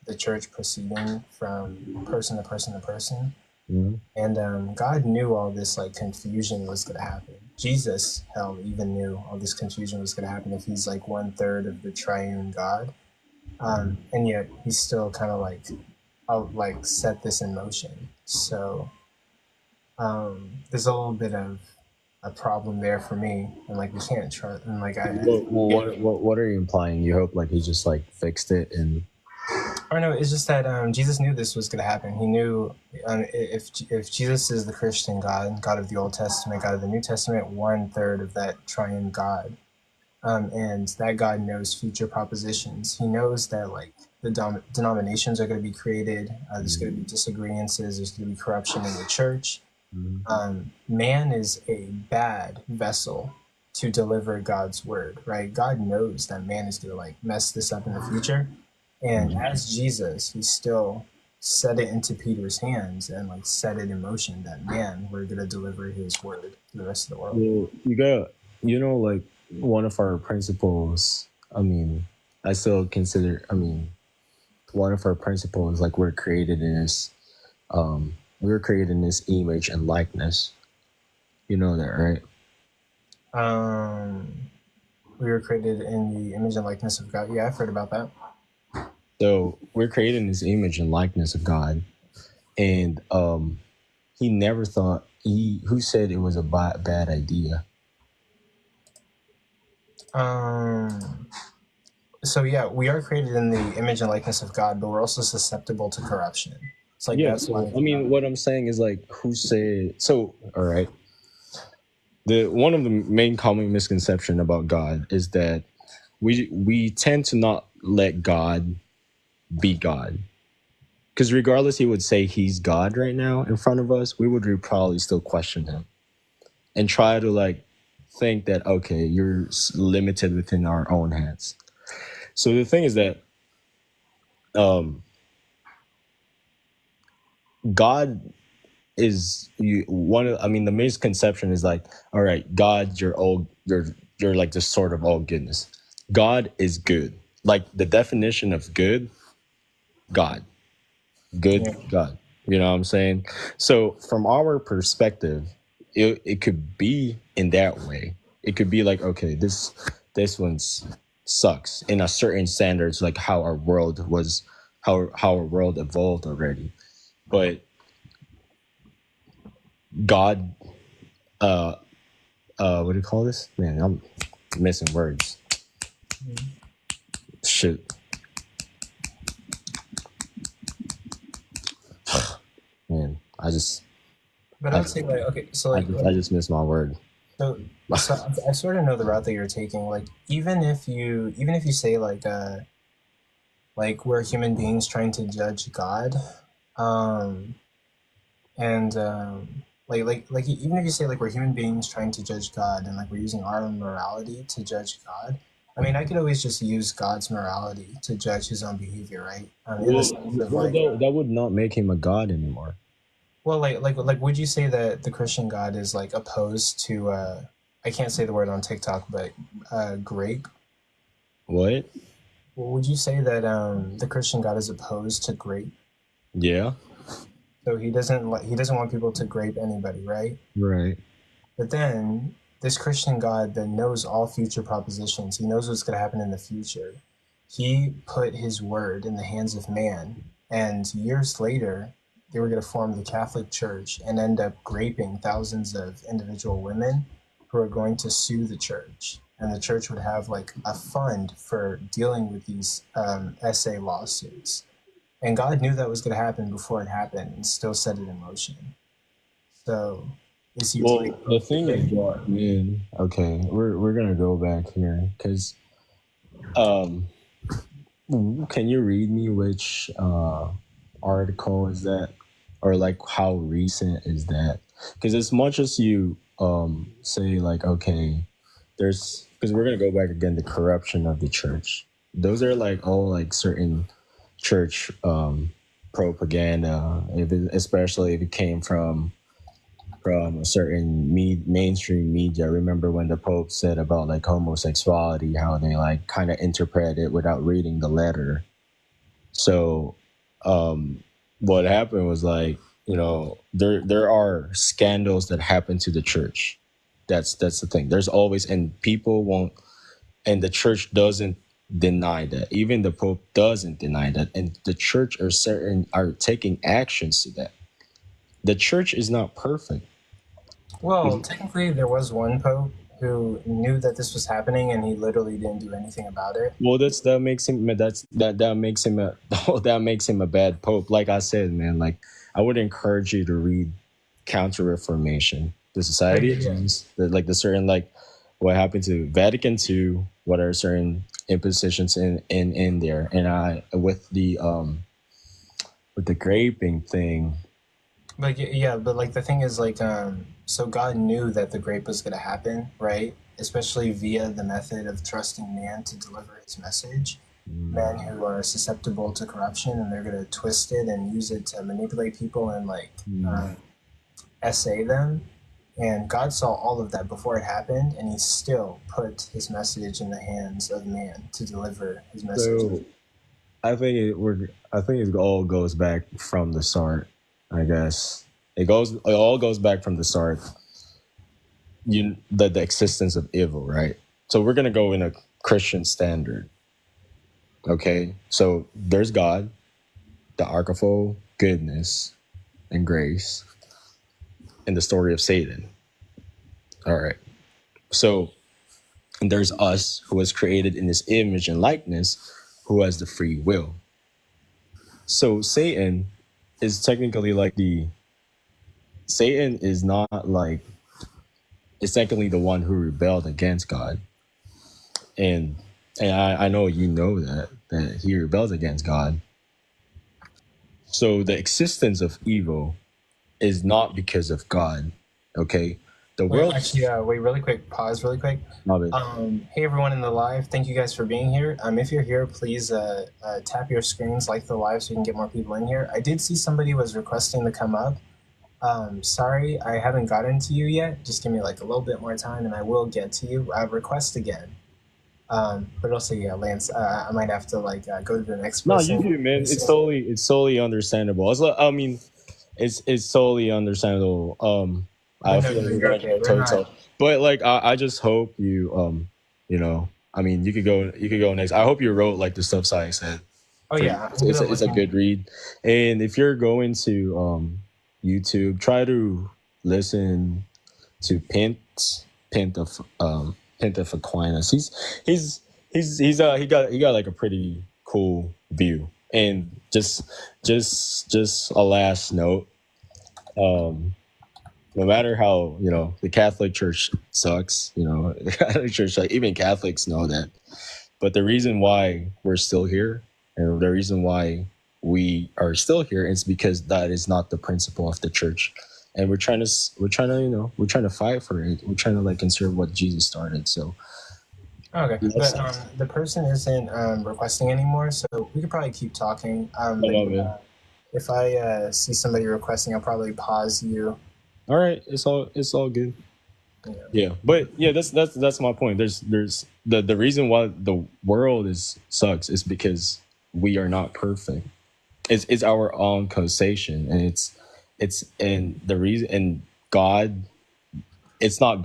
the church proceeding from person to person to person. Mm-hmm. And God knew all this like confusion was going to happen. Jesus, hell, even knew all this confusion was going to happen if he's like 1/3 of the triune God, and yet he still kind of like set this in motion. So there's a little bit of a problem there for me, and like we can't trust. And like what are you implying? You hope like he just like fixed it and. Or no, it's just that Jesus knew this was going to happen. He knew if Jesus is the Christian God, God of the Old Testament, God of the New Testament, 1/3 of that triune God, and that God knows future propositions. He knows that like the denominations are going to be created. There's going to be disagreements. There's going to be corruption in the church. Man is a bad vessel to deliver God's word, right? God knows that man is going to like mess this up in the future. And as Jesus, he still set it into Peter's hands and like set it in motion that, man, we're going to deliver his word to the rest of the world. Well, you got, like one of our principles, I still consider, one of our principles, like we're created in this image and likeness. You know that, right? We were created in the image and likeness of God. Yeah, I've heard about that. So we're created in this image and likeness of God, and he never thought who said it was a bad idea. So yeah, we are created in the image and likeness of God, but we're also susceptible to corruption. It's like that's why. What I'm saying is like who said so? All right. One of the main common misconception about God is that we tend to not let God be God, because regardless he would say he's God right now in front of us, we would probably still question him and try to like think that, okay, you're limited within our own hands. So the thing is that God is the misconception is like, all right, God, you're like the sort of all goodness. God is good. like the definition of good, God. Good Yeah. God. You know what I'm saying? So from our perspective, it could be in that way. It could be like, okay, this one's sucks in a certain standards, like how our world was, how our world evolved already. But God, uh, what do you call this? Man, I'm missing words. Shit, man. But I would say like okay, so I just missed my word. so so I sort of know the route that you're taking. Like even if you say like we're human beings trying to judge God, um, and like even if you say like we're human beings trying to judge God and like we're using our own morality to judge God. I mean, I could always just use God's morality to judge his own behavior, right? In the Well, sense of well, like, that would not make him a god anymore. well, like, would you say that the Christian God is like opposed to I can't say the word on TikTok, but grape? What? Well, would you say that the Christian God is opposed to grape? Yeah. So he doesn't want people to grape anybody, right? Right. But then this Christian God that knows all future propositions, he knows what's going to happen in the future. He put his word in the hands of man, and years later, they were going to form the Catholic Church and end up graping thousands of individual women who are going to sue the church. And the church would have like a fund for dealing with these SA lawsuits. And God knew that was going to happen before it happened and still set it in motion. So is he Well, really the opposed to thing is, grape? man. Okay, we're gonna go back here because um, can you read me which article is that, or like how recent is that? Because as much as you say like okay, there's because we're gonna go back again the corruption of the church. Those are like all like certain church propaganda, especially if it came from a certain mainstream media. Remember when the Pope said about like homosexuality, how they like kind of interpret it without reading the letter. So, um, what happened was like, there are scandals that happen to the church. That's the thing. There's always, and people won't, and the church doesn't deny that. Even the Pope doesn't deny that, and the church are taking actions to that. The church is not perfect. Well, technically, there was one pope who knew that this was happening, and he literally didn't do anything about it. Well, that makes him that makes him a that makes him a bad pope. Like I said, man, like I would encourage you to read Counter Reformation, the Society of Yeah. Jesus, the certain like what happened to Vatican II, what are certain impositions in there, and I with the graping thing. But yeah, but like the thing is like so God knew that the grape was gonna happen, right? Especially via the method of trusting man to deliver his message. Men who are susceptible to corruption and they're gonna twist it and use it to manipulate people and like essay them. And God saw all of that before it happened, and He still put His message in the hands of man to deliver His message. So I think it all goes back from the start. I guess it all goes back from the start. The existence of evil, right? So we're gonna go in a Christian standard. Okay, so there's God, the archival goodness and grace, and the story of Satan. All right, so there's us who was created in His image and likeness, who has the free will. So Satan is technically like Satan is not like is technically the one who rebelled against God, and I know you know that he rebelled against God. So the existence of evil is not because of God. Okay, the Wait, world. actually, wait, really quick, pause really quick. Love it. Hey everyone in the live, thank you guys for being here. If you're here, please tap your screens, like the live so we can get more people in here. I did see somebody was requesting to come up. Sorry, I haven't gotten to you yet. Just give me like a little bit more time and I will get to you. Request again. But also, yeah, Lance, I might have to like go to the next No, you person. do, man. It's totally understandable. I mean, it's totally understandable. I But no, feel no, like we're you're gonna okay. go We're toe to not. toe, but like I just hope you you know, I mean, you could go next. I hope you wrote like the stuff Sai said. Oh For you. yeah, I'm gonna It's look a at. good read, and if you're going to YouTube, try to listen to Pint of Aquinas. He's he got like a pretty cool view. And just a last note, um no matter how, you know, the Catholic Church sucks, you know, the Catholic Church, like even Catholics know that. But the reason why we're still here, and the reason why we are still here, is because that is not the principle of the church. And we're trying to, you know, we're trying to fight for it. We're trying to like conserve what Jesus started. So Okay, yes, but the person isn't requesting anymore, so we could probably keep talking. I love it. If I see somebody requesting, I'll probably pause you. All right, it's all good. You know. Yeah, but yeah, that's my point. There's the reason why the world is sucks is because we are not perfect. It's our own causation, and it's and the reason, and God, it's not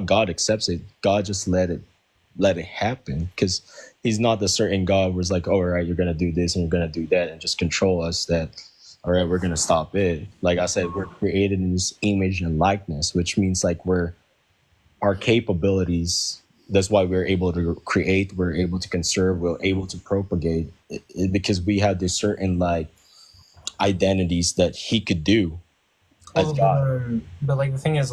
God accepts it. God just let it happen, because he's not the certain God where it's like, oh, all right, you're gonna do this and you're gonna do that and just control us. That all right, we're gonna stop it. Like I said, we're created in this image and likeness, which means like we're our capabilities. That's why we're able to create, we're able to conserve, we're able to propagate because we have this certain like identities that he could do as Well, God. but like the thing is,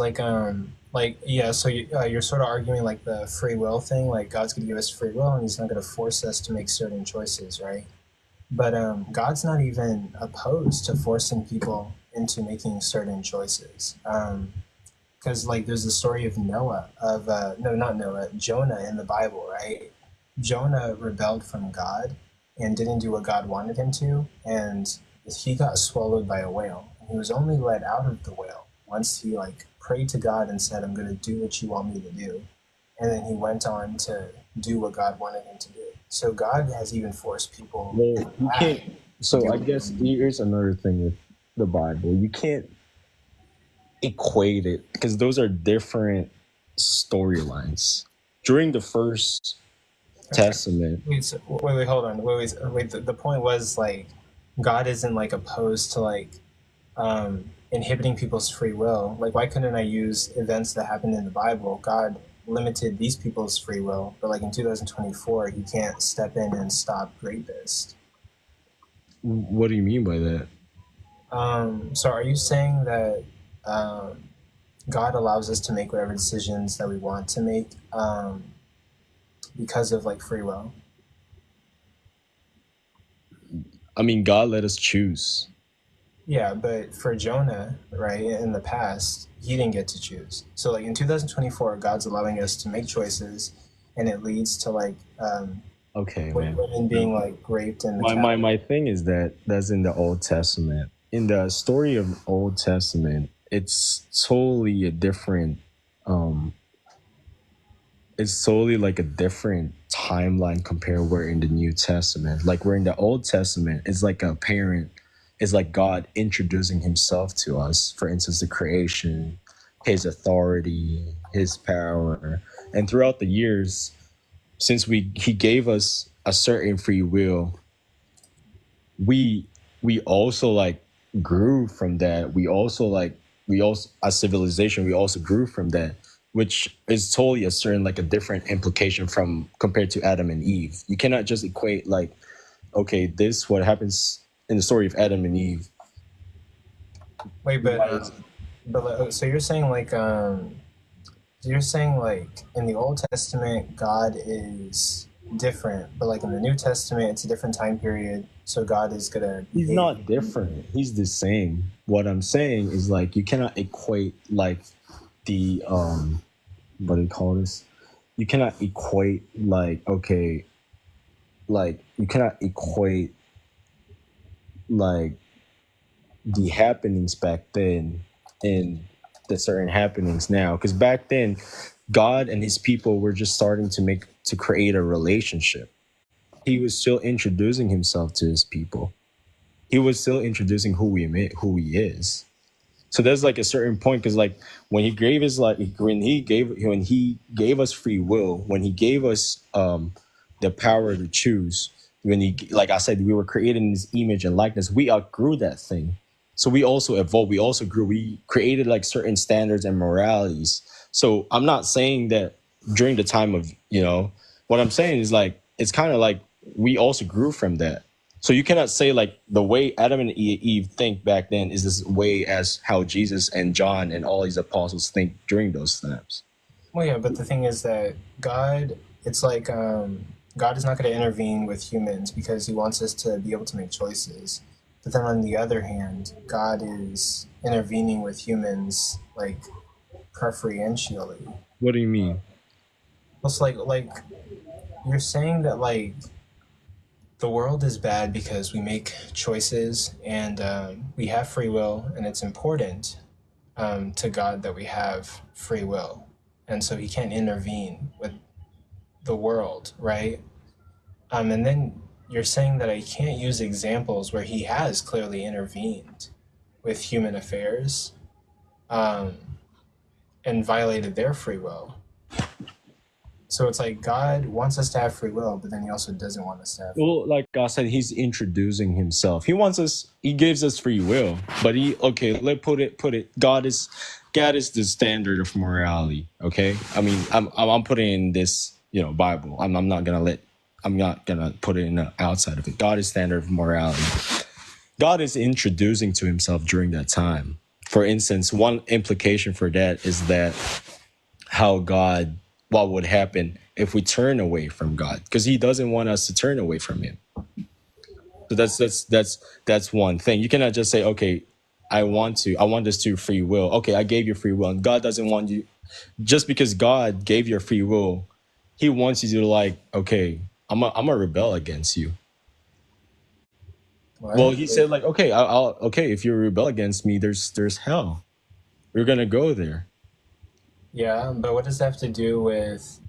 like yeah. So you're sort of arguing like the free will thing. Like God's gonna give us free will, and He's not gonna force us to make certain choices, right? But God's not even opposed to forcing people into making certain choices. Because like there's the story of Noah, of no, not Noah, Jonah in the Bible, right? Jonah rebelled from God and didn't do what God wanted him to, and he got swallowed by a whale. And he was only let out of the whale once he like prayed to God and said, "I'm going to do what you want me to do," and then he went on to do what God wanted him to do. So God has even forced people Well, you back can't. to So do I it. guess here's another thing with the Bible. You can't equate it because those are different storylines. During the first Okay. Testament, Wait, hold on. Wait. The point was like, God isn't like opposed to like inhibiting people's free will. Like, why couldn't I use events that happened in the Bible? God limited these people's free will, but like in 2024, He can't step in and stop rapists. what do you mean by that? So are you saying that um, God allows us to make whatever decisions that we want to make because of like free will? I mean, God let us choose. Yeah, but for Jonah, right, in the past, he didn't get to choose. So, like in 2024, God's allowing us to make choices, and it leads to like Okay, man. women being like raped in the My Catholic. thing is that that's in the Old Testament. In the story of Old Testament, it's totally a different um it's totally like a different timeline compared where in the New Testament. Like we're in the Old Testament, it's like a parent, it's like God introducing himself to us. For instance, the creation, his authority, his power. And throughout the years, since we he gave us a certain free will, we we also like grew from that. We also, as civilization, we also grew from that, which is totally a certain like a different implication from compared to Adam and Eve. You cannot just equate like, okay, this what happens in the story of Adam and Eve. Wait, so you're saying like in the Old Testament, God is different, but like in the New Testament, it's a different time period, so God is gonna He's behave. not different. He's the same. What I'm saying is like you cannot equate like the what do you call this? You cannot equate like, okay, like you cannot equate like the happenings back then and the certain happenings now, because back then God and his people were just starting to create a relationship. He was still introducing himself to his people. He was still introducing who he is. So there's like a certain point, because like when he gave his like when he gave us free will, when he gave us the power to choose, when he, like I said, we were created in his image and likeness, we outgrew that thing. So we also evolved, we also grew, we created like certain standards and moralities. So I'm not saying that during the time of, what I'm saying is like it's kind of like we also grew from that. So you cannot say like the way Adam and Eve think back then is this way as how Jesus and John and all these apostles think during those times. Well, yeah, but the thing is that God, it's like God is not going to intervene with humans because he wants us to be able to make choices. But then on the other hand, God is intervening with humans like preferentially. What do you mean? It's like you're saying that like the world is bad because we make choices and we have free will, and it's important to God that we have free will, and so he can't intervene with the world, right? And then you're saying that I can't use examples where he has clearly intervened with human affairs and violated their free will. So it's like God wants us to have free will, but then he also doesn't want us to have. Well, like I said, he's introducing himself. He gives us free will, but let's put it. God is the standard of morality. Okay, I mean, I'm putting in this, Bible. I'm not gonna put it in the outside of it. God is standard of morality. God is introducing to himself during that time. For instance, one implication for that is that what would happen if we turn away from God, because he doesn't want us to turn away from him. So that's one thing. You cannot just say, okay, I want this to free will. Okay, I gave you free will, and God doesn't want you. Just because God gave you free will, he wants you to like, okay, I'm a rebel against you. What? Well, he said like, okay, okay, if you rebel against me, there's hell. We're gonna go there. Yeah, but what does that have to do with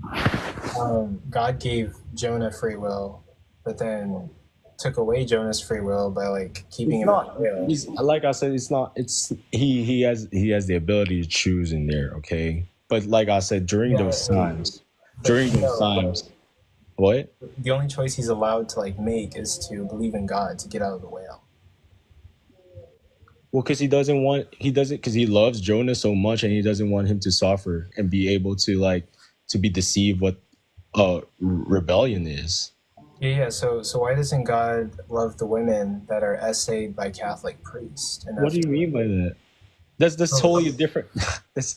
God gave Jonah free will, but then took away Jonah's free will by like keeping him in jail? He's, like I said, it's not. It's he has the ability to choose in there. Okay, but like I said, during those times, what? The only choice he's allowed to like make is to believe in God to get out of the whale. Well, because because he loves Jonah so much, and he doesn't want him to suffer and be able to be deceived what rebellion is. Yeah. So why doesn't God love the women that are essayed by Catholic priests? What do you mean by that? That's totally different. that's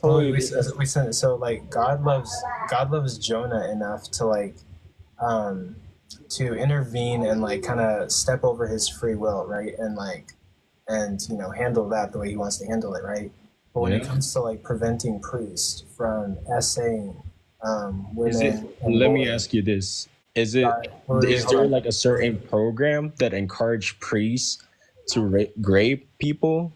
totally different. So like God loves Jonah enough to like to intervene and like kind of step over his free will, right? And handle that the way he wants to handle it, right? But when it comes to like preventing priests from essaying women, let me ask you this: is there like a certain program that encourage priests to rape people?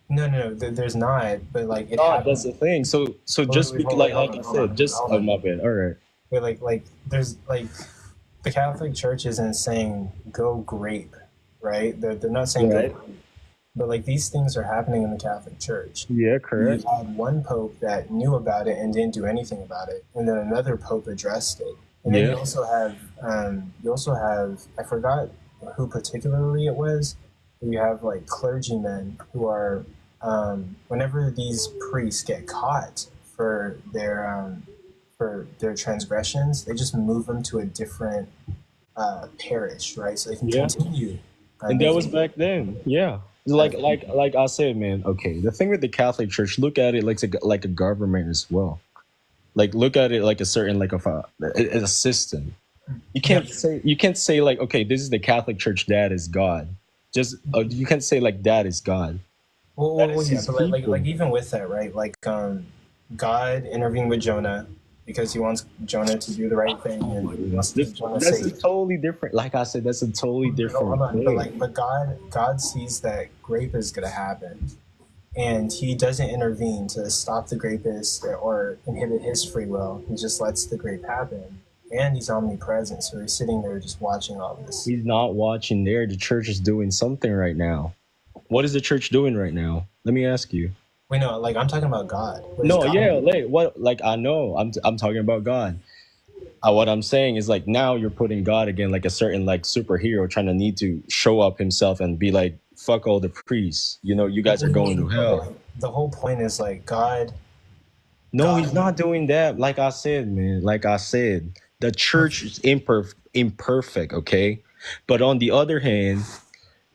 No, there's not. But like it Oh, happens. that's the thing. So just like I said, just my bad. All right. But like there's like the Catholic Church isn't saying go grape, right? They're not saying Right. go. But like these things are happening in the Catholic Church. Yeah, correct. You had one pope that knew about it and didn't do anything about it, and then another pope addressed it. And then Yeah. you also have I forgot who particularly it was, but you have like clergymen who are whenever these priests get caught for their transgressions, they just move them to a different parish, right? So they can Yeah. continue. And that was back then. Yeah. Like I said, man. Okay, the thing with the Catholic Church, look at it like a government as well. Like look at it like a certain a system. You can't say like, okay, this is the Catholic Church, that is God. Just you can't say like that is God. Well, That is yeah, his but like people. even with that, right? Like God intervened with Jonah because he wants Jonah to do the right thing and he wants to keep Jonah That's a safe. totally different. Like I said, that's a totally different Hold on, thing. but God sees that grape is gonna happen, and he doesn't intervene to stop the grapist or inhibit his free will. He just lets the grape happen. And he's omnipresent, so he's sitting there just watching all this. He's not watching there. The church is doing something right now. What is the church doing right now? Let me ask you. Wait, no, like I'm talking about God. What is No, God yeah, doing? like what? Like I know, I'm talking about God. What I'm saying is like now you're putting God again like a certain like superhero trying to need to show up himself and be like fuck all the priests. You know, you guys are going to hell. The whole point is like God. No, God- he's not doing that. Like I said, man. Like I said, the church is imperfect, okay? But on the other hand,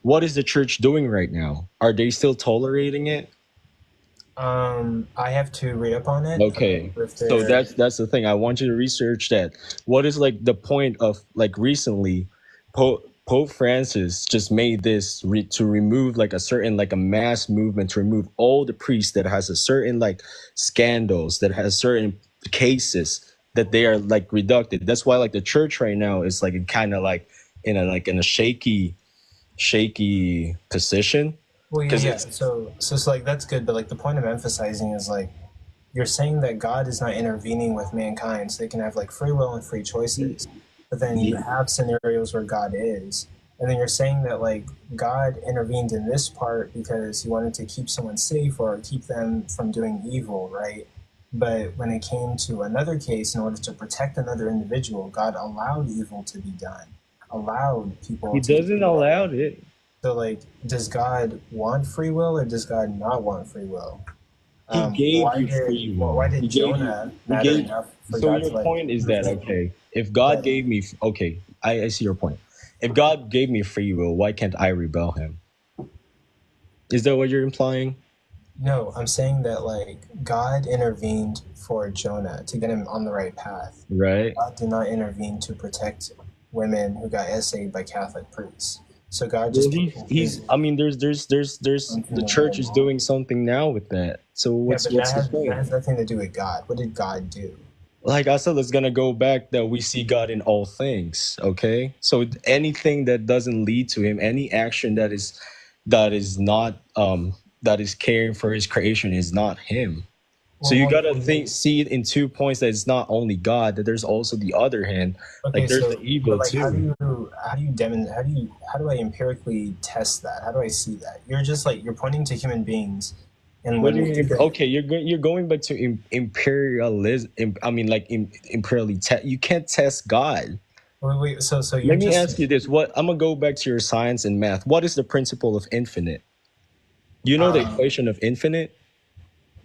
what is the church doing right now? Are they still tolerating it? I have to read up on it. Okay. If So they're- that's the thing. I want you to research that. What is like the point of like recently Pope Francis just made this to remove like a certain like a mass movement to remove all the priests that has a certain like scandals that has certain cases that they are like reducted. That's why like the church right now is like kind of like in a shaky position. Well, yeah, 'Cause yeah. it's- So it's like that's good, but like the point of emphasizing is like you're saying that God is not intervening with mankind, so they can have like free will and free choices. But then you have scenarios where God is, and then you're saying that like God intervened in this part because he wanted to keep someone safe or keep them from doing evil, right? But when it came to another case, in order to protect another individual, God allowed evil to be done, allowed people. He to doesn't allow it. So, like, does God want free will or does God not want free will? He gave why you did- free will. Why did He gave you- Jonah he matter gave- enough for So God your to, like, point is that okay, if God Right. gave me okay, I see your point. If God gave me free will, why can't I rebel him? Is that what you're implying? No, I'm saying that, like, God intervened for Jonah to get him on the right path. Right? God did not intervene to protect women who got essayed by Catholic priests. So God Well, just he's I mean there's the church is doing something now with that. So what's that the has point? nothing to do with God. What did God do? Like I said, it's gonna go back that we see God in all things. Okay, so anything that doesn't lead to Him, any action that is not that is caring for His creation is not Him. So you gotta see it in 2 points that it's not only God, that there's also the other hand. Okay, Like there's so, the evil but, like, too. how do I empirically test that? How do I see that? You're just like you're pointing to human beings, and What when do you we do mean? that- Okay, you're going back to imperialism. I mean, like imperially. You can't test God. wait, so you're Let me just, ask you this: What I'm gonna go back to your science and math. What is the principle of infinite? You know the equation of infinite.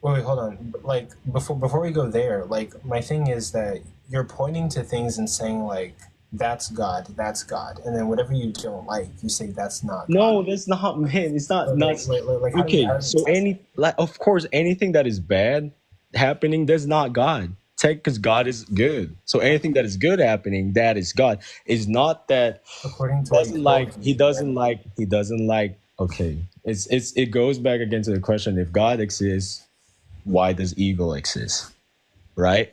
wait, hold on. Like before we go there, like my thing is that you're pointing to things and saying like that's God, and then whatever you don't like, you say that's not God. No, that's not, man. It's not Like, not. like, how do you- Okay, how do you so test it? of course, anything that is bad happening, that's not God. Because God is good. So anything that is good happening, that is God. It's not that According to what you told me, he doesn't like. Okay, it goes back again to the question: if God exists, why does evil exist? Right?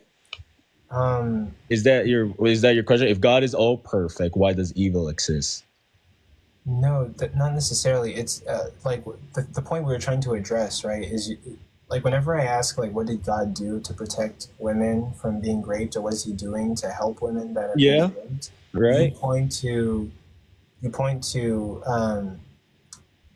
Is that your question? If God is all perfect, why does evil exist? No, not necessarily. It's like the point we were trying to address, right? Is like whenever I ask like, what did God do to protect women from being raped, or what is He doing to help women that are Yeah. being raped? Right? You point to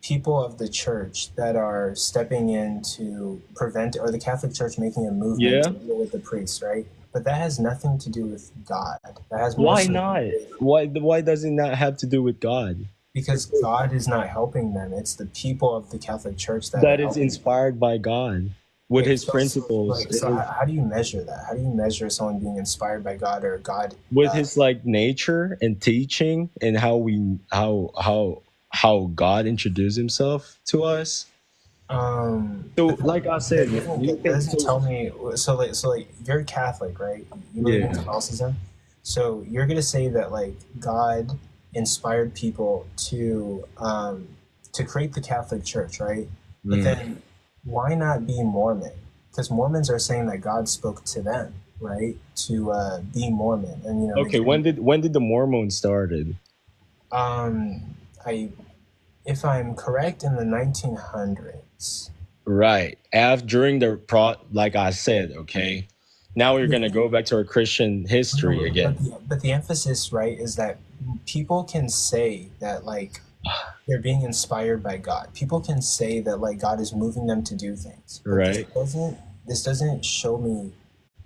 people of the church that are stepping in to prevent, or the Catholic Church making a movement Yeah. to deal with the priests, right? But that has nothing to do with God. That has more Why so- not? Why does it not have to do with God? Because God is not helping them. It's the people of the Catholic Church that That are is helping inspired by God with them. His principles, So how do you measure that? How do you measure someone being inspired by God or God? with His like nature and teaching, and how God introduced Himself to us. So, like I said, It doesn't tell me. So like you're Catholic, right? You believe in Yeah. Catholicism. So you're gonna say that like God inspired people to create the Catholic Church, right? But then why not be Mormon? Because Mormons are saying that God spoke to them, right? To be Mormon, and you know. Okay, when did the Mormons started? If I'm correct, in the 1900s. Right. After during the like I said, okay. Now we're gonna go back to our Christian history No, again. but the emphasis, right, is that people can say that like they're being inspired by God. People can say that like God is moving them to do things, but Right. this doesn't show me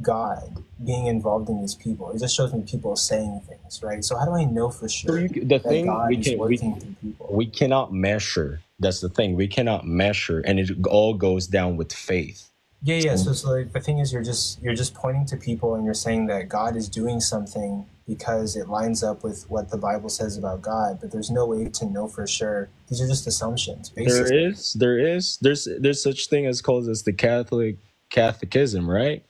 God being involved in these people. It just shows me people saying things, right? So how do I know for So sure the that thing God is working through people? we cannot measure. That's the thing. We cannot measure, and it all goes down with faith. Yeah, yeah. So So like the thing is, you're just pointing to people and you're saying that God is doing something because it lines up with what the Bible says about God, but there's no way to know for sure. These are just assumptions, basically. there's such thing as called as the Catholic Catechism, right?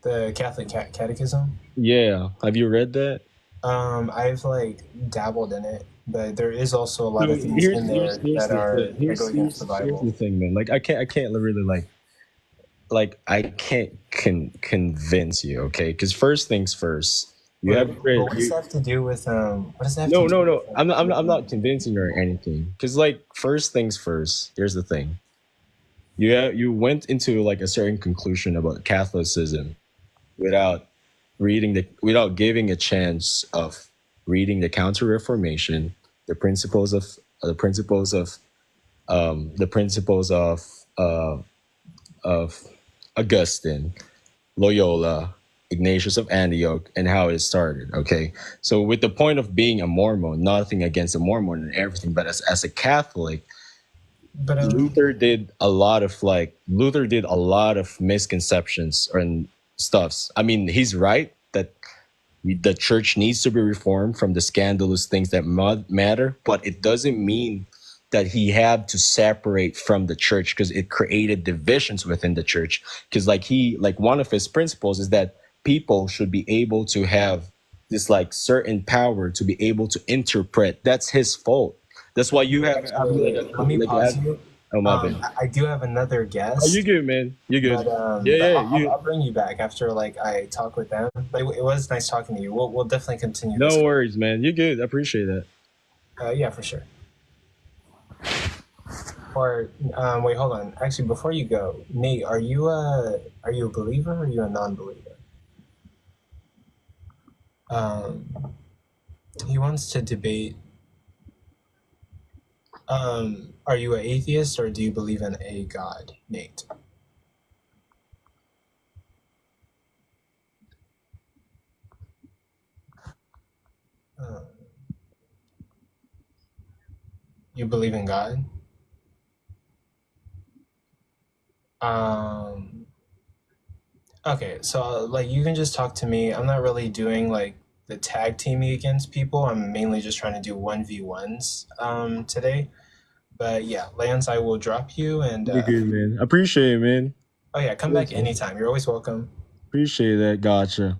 The Catholic Catechism. Yeah. Have you read that? I've like dabbled in it, but there is also a lot So of things in there here's the thing. that go against the Here's the Bible. thing, man. Like I can't really I can't convince you, okay? Because first things first, you have But read what does you. that have to do with what does that have to No, do no, with no. I'm not convincing you or anything. Because like first things first. Here's the thing. You went into like a certain conclusion about Catholicism without without giving a chance of reading the Counter Reformation, the principles of the principles of the principles of Augustine, Loyola, Ignatius of Antioch, and how it started. Okay, so with the point of being a Mormon, nothing against a Mormon and everything, but as a Catholic, But Luther did a lot of misconceptions and stuffs. I mean, he's right that the church needs to be reformed from the scandalous things that matter, but it doesn't mean that he had to separate from the church because it created divisions within the church. Because like one of his principles is that people should be able to have this like certain power to be able to interpret. That's his fault. That's why you have let me pause you. oh my bad. I do have another Oh, you guest, good, man. You good. but Yeah, you. I'll bring you back after like I talk with them. But it was nice talking to you. We'll definitely continue this. No worries, man. You good. I appreciate that. Yeah, for sure. Or wait, hold on. Actually, before you go, Nate, are you a believer or are you a non-believer? He wants to debate. Are you an atheist or do you believe in a God, Nate? Um, you believe in God? Um, okay, so like you can just talk to me. I'm not really doing like the tag teaming against people. I'm mainly just trying to do 1v1s today. But yeah, Lance, I will drop you and You good, man. Appreciate it, man. oh yeah, come back anytime. You're always welcome. Appreciate that. Gotcha.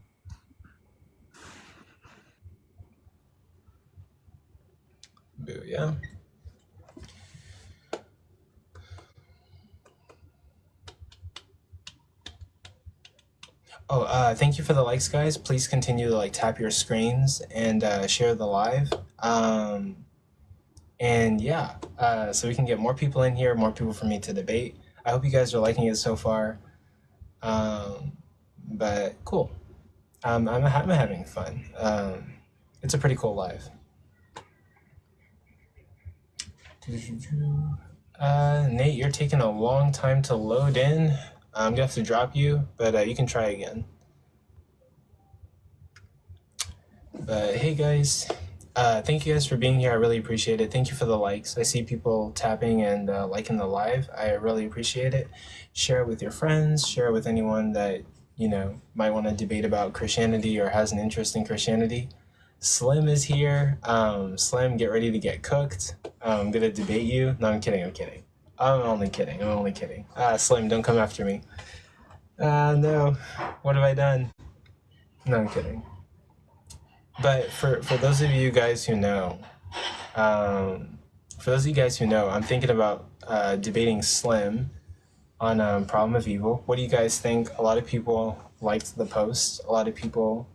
Boo, yeah. Oh, thank you for the likes, guys. Please continue to like tap your screens and share the live. And yeah, so we can get more people in here, more people for me to debate. I hope you guys are liking it so far. But cool. I'm having fun. It's a pretty cool live. Nate, you're taking a long time to load in. I'm gonna have to drop you, but you can try again. But hey guys, thank you guys for being here. I really appreciate it. Thank you for the likes. I see people tapping and liking the live. I really appreciate it. Share it with your friends. Share it with anyone that you know might want to debate about Christianity or has an interest in Christianity. Slim is here. Slim, get ready to get cooked. I'm gonna debate you. No, I'm kidding. I'm kidding. I'm only kidding. I'm only kidding. Slim, don't come after me. No. What have I done? No, I'm kidding. But for those of you guys who know, I'm thinking about debating Slim on Problem of Evil. What do you guys think? A lot of people liked the post. A lot of people,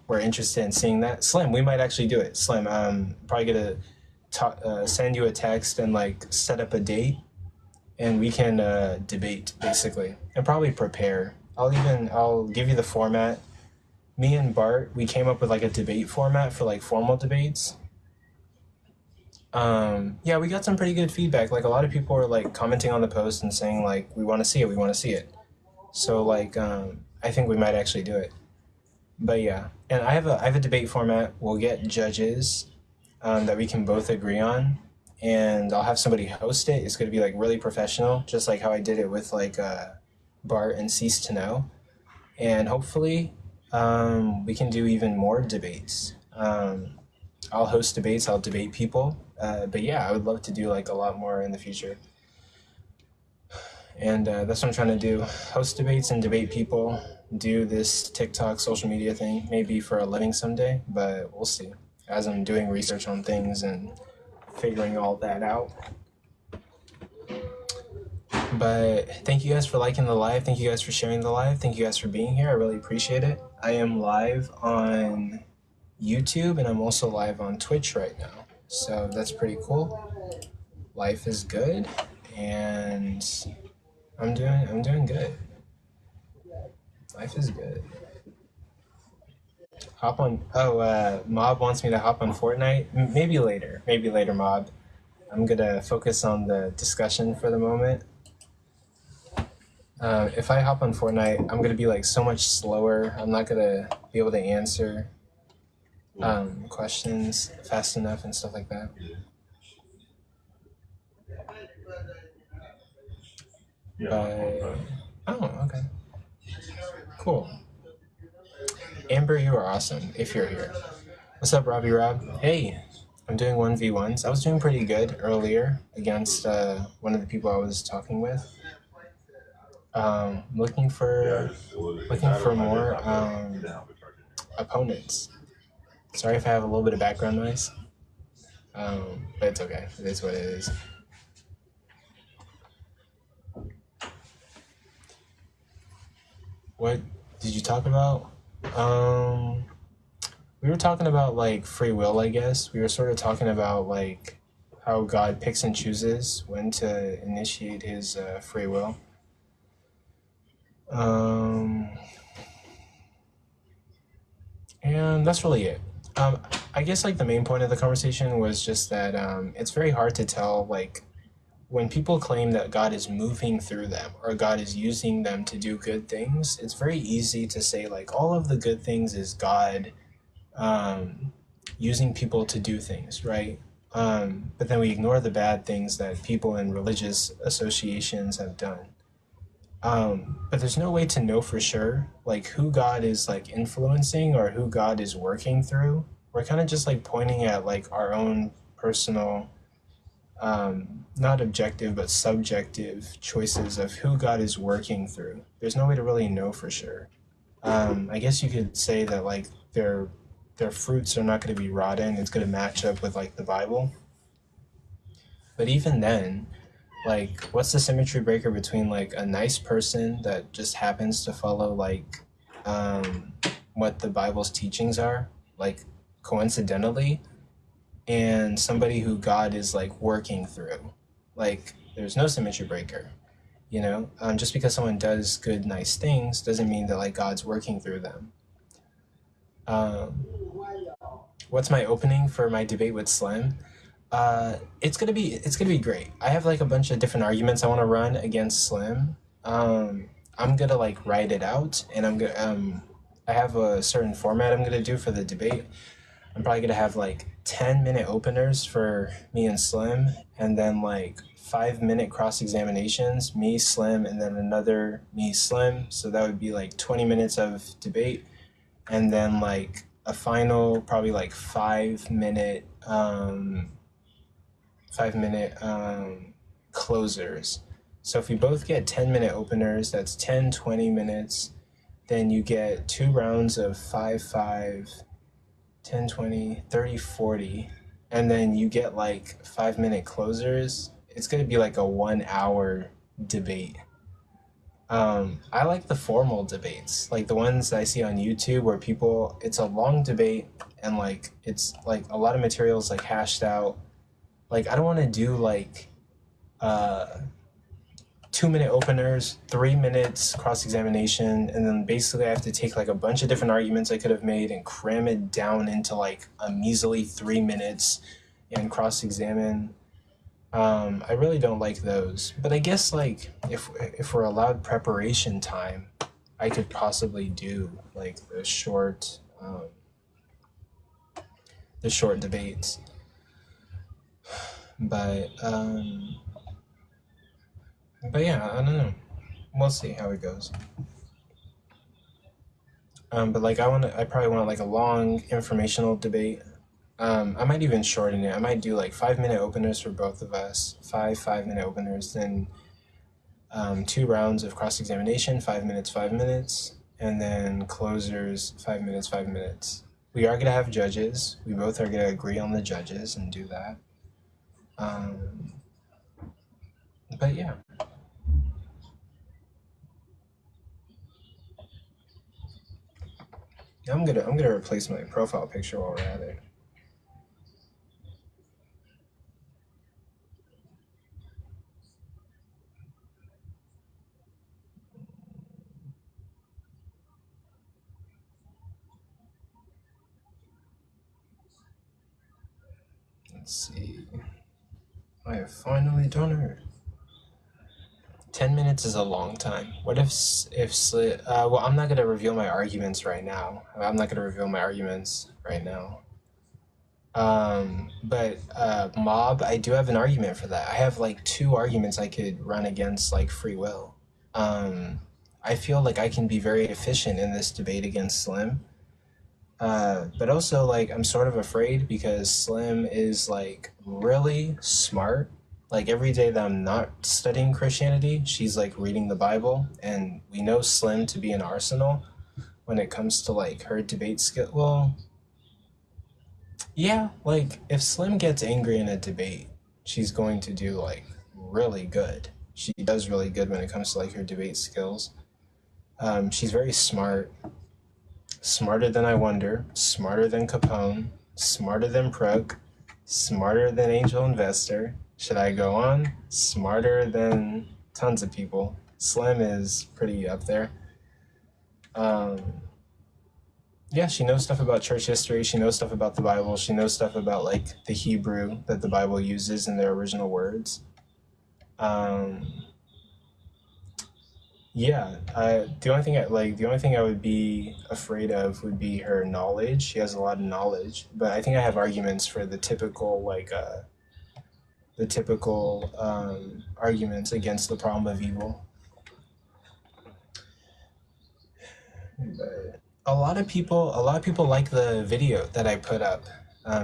were interested in seeing that. Slim, we might actually do it. Slim, probably gonna send you a text and like set up a date and we can debate basically and probably prepare. I'll give you the format. Me and Bart, we came up with like a debate format for like formal debates. Yeah, we got some pretty good feedback. Like a lot of people were like commenting on the post and saying like, we want to see it, we want to see it. So like, I think we might actually do it. But yeah, and I have a debate format. We'll get judges that we can both agree on, and I'll have somebody host it. It's going to be like really professional, just like how I did it with like Bart and Cease to Know. And hopefully, we can do even more debates. I'll host debates. I'll debate people. But yeah, I would love to do like a lot more in the future. And that's what I'm trying to do. Host debates and debate people. Do this TikTok social media thing, maybe for a living someday, but we'll see. As I'm doing research on things and figuring all that out. But thank you guys for liking the live. Thank you guys for sharing the live. Thank you guys for being here. I really appreciate it. I am live on YouTube and I'm also live on Twitch right now. So that's pretty cool. Life is good and I'm doing good. Life is good. Hop on. Oh, Mob wants me to hop on Fortnite. Maybe later. Maybe later, Mob. I'm gonna focus on the discussion for the moment. If I hop on Fortnite, I'm gonna be like so much slower. I'm not gonna be able to answer questions fast enough and stuff like that. But oh, okay, cool. Amber, you are awesome if you're here. What's up, Robbie Rob? Hey, I'm doing 1v1s. I was doing pretty good earlier against one of the people I was talking with. Looking for more opponents. Sorry if I have a little bit of background noise, but it's okay. It is what it is. What did you talk about? We were talking about like free will, I guess. We were sort of talking about like how God picks and chooses when to initiate his free will. And that's really it. I guess like the main point of the conversation was just that it's very hard to tell like when people claim that God is moving through them or God is using them to do good things. It's very easy to say like all of the good things is God using people to do things, right? But then we ignore the bad things that people in religious associations have done. But there's no way to know for sure, like who God is like influencing or who God is working through. We're kind of just like pointing at like our own personal, not objective, but subjective choices of who God is working through. There's no way to really know for sure. I guess you could say that like their fruits are not going to be rotten. It's going to match up with like the Bible. But even then, like, what's the symmetry breaker between like a nice person that just happens to follow like what the Bible's teachings are, like coincidentally, and somebody who God is like working through? Like, there's no symmetry breaker, you know? Just because someone does good, nice things doesn't mean that like God's working through them. What's my opening for my debate with Slim? It's gonna be great. I have like a bunch of different arguments I want to run against Slim. I'm gonna like write it out, and I have a certain format I'm gonna do for the debate. I'm probably gonna have like 10-minute openers for me and Slim, and then like 5-minute cross examinations, me, Slim, and then another me, Slim. So that would be like 20 minutes of debate, and then like a final probably like 5-minute closers. So if we both get 10-minute openers, that's 10-20 minutes. Then you get 2 rounds of 5-5, 10-20, 30-40, and then you get like 5-minute closers. It's gonna be like a 1-hour debate. I like the formal debates, like the ones I see on YouTube where it's a long debate and like it's like a lot of materials like hashed out. Like I don't want to do like 2-minute openers, 3 minutes cross-examination, and then basically I have to take like a bunch of different arguments I could have made and cram it down into like a measly 3 minutes and cross-examine. I really don't like those, but I guess like if we're allowed preparation time, I could possibly do like the short debates. But yeah, I don't know. We'll see how it goes. But like I probably want like a long informational debate. I might even shorten it. I might do like 5-minute openers for both of us, 5-minute openers, then 2 rounds of cross-examination, 5 minutes, 5 minutes, and then closers, 5 minutes, 5 minutes. We are gonna have judges. We both are gonna agree on the judges and do that. But yeah. I'm gonna replace my profile picture while we're at it. Let's see. I have finally done it. 10 minutes is a long time. What if well, I'm not gonna reveal my arguments right now. But mob, I do have an argument for that. I have like 2 arguments I could run against like free will. I feel like I can be very efficient in this debate against Slim. But also like I'm sort of afraid because Slim is like really smart. Like every day that I'm not studying Christianity, she's like reading the Bible, and we know Slim to be an arsenal when it comes to like her debate skill. Well, yeah, like if Slim gets angry in a debate, she's going to do like really good. She does really good when it comes to like her debate skills. She's very smart, smarter than I Wonder, smarter than Capone, smarter than Prug, smarter than Angel Investor. Should I go on? Smarter than tons of people. Slim is pretty up there. Yeah, she knows stuff about church history. She knows stuff about the Bible. She knows stuff about like the Hebrew that the Bible uses in their original words. Yeah, the only thing I would be afraid of would be her knowledge. She has a lot of knowledge, but I think I have arguments for the typical arguments against the problem of evil. But a lot of people like the video that I put up,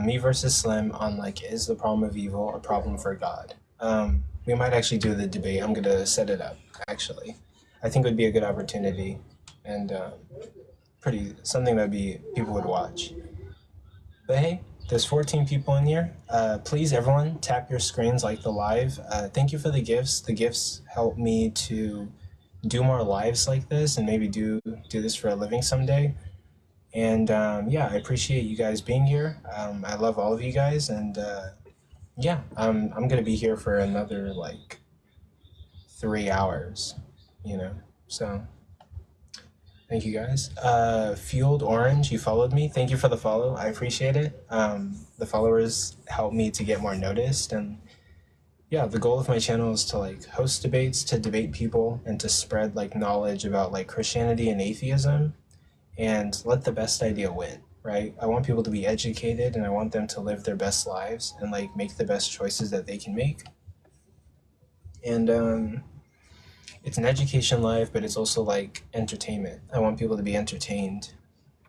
me versus Slim on like, is the problem of evil a problem for God? We might actually do the debate. I'm gonna set it up actually. I think it would be a good opportunity and something that people would watch. But hey, there's 14 people in here. Please, everyone, tap your screens like the live. Thank you for the gifts. The gifts help me to do more lives like this and maybe do this for a living someday. And yeah, I appreciate you guys being here. I love all of you guys, and yeah, I'm gonna be here for another like 3 hours, so thank you guys. Fueled Orange, you followed me. Thank you for the follow. I appreciate it. The followers help me to get more noticed, and yeah, the goal of my channel is to like host debates, to debate people, and to spread like knowledge about like Christianity and atheism, and let the best idea win, right? I want people to be educated, and I want them to live their best lives and like make the best choices that they can make. And it's an education live, but it's also like entertainment. I want people to be entertained.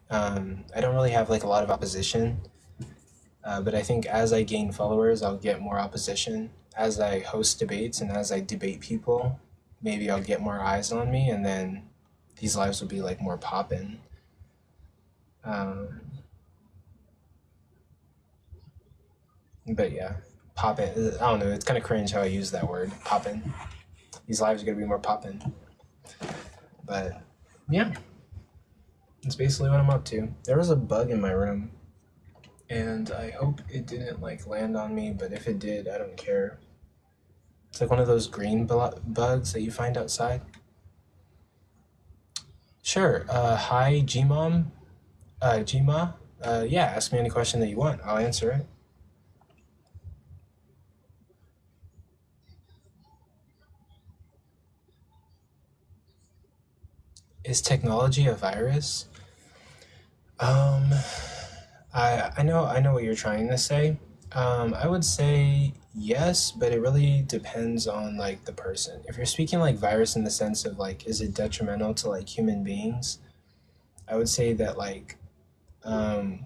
I don't really have like a lot of opposition, but I think as I gain followers, I'll get more opposition. As I host debates and as I debate people, maybe I'll get more eyes on me, and then these lives will be like more poppin'. But yeah, poppin'. I don't know, it's kind of cringe how I use that word, poppin'. These lives are gonna be more poppin'. But yeah, that's basically what I'm up to. There was a bug in my room, and I hope it didn't like land on me, but if it did, I don't care. It's like one of those green bugs that you find outside. Sure. Hi, Gmom. Gma. Yeah, ask me any question that you want. I'll answer it. Is technology a virus? Um, I know what you're trying to say. I would say yes, but it really depends on like the person. If you're speaking like virus in the sense of like, is it detrimental to like human beings? I would say that like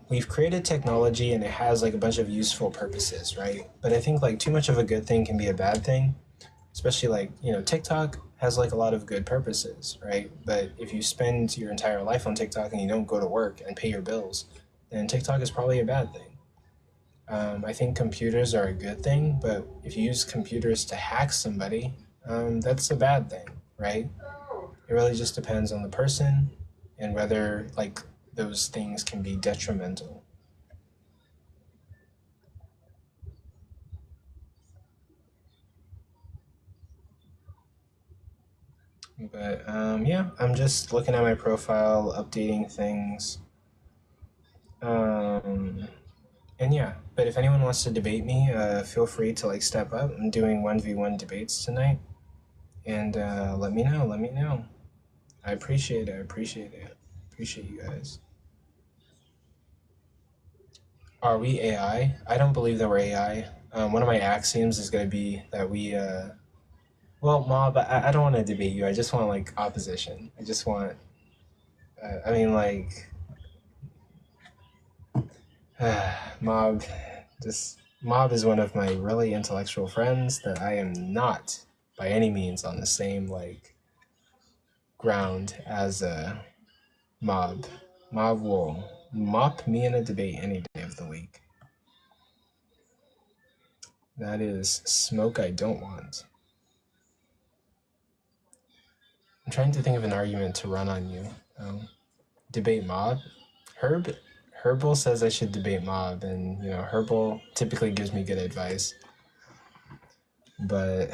we've created technology and it has like a bunch of useful purposes, right? But I think like too much of a good thing can be a bad thing, especially like, TikTok has like a lot of good purposes, right? But if you spend your entire life on TikTok and you don't go to work and pay your bills, then TikTok is probably a bad thing. I think computers are a good thing, but if you use computers to hack somebody, that's a bad thing, right? It really just depends on the person and whether like those things can be detrimental. But yeah, I'm just looking at my profile, updating things. Um, and yeah, but if anyone wants to debate me, feel free to like step up. I'm doing 1v1 debates tonight, and let me know. Let me know. I appreciate it. I appreciate it. Appreciate you guys. Are we AI? I don't believe that we're AI. One of my axioms is going to be that we. Well, Mob, I don't want to debate you. I just want like opposition. I just want. I mean, like, Mob. Just Mob is one of my really intellectual friends that I am not by any means on the same like ground as Mob. Mob will mop me in a debate any day of the week. That is smoke I don't want. I'm trying to think of an argument to run on you. Debate Mob. Herbal says I should debate Mob, and Herbal typically gives me good advice. But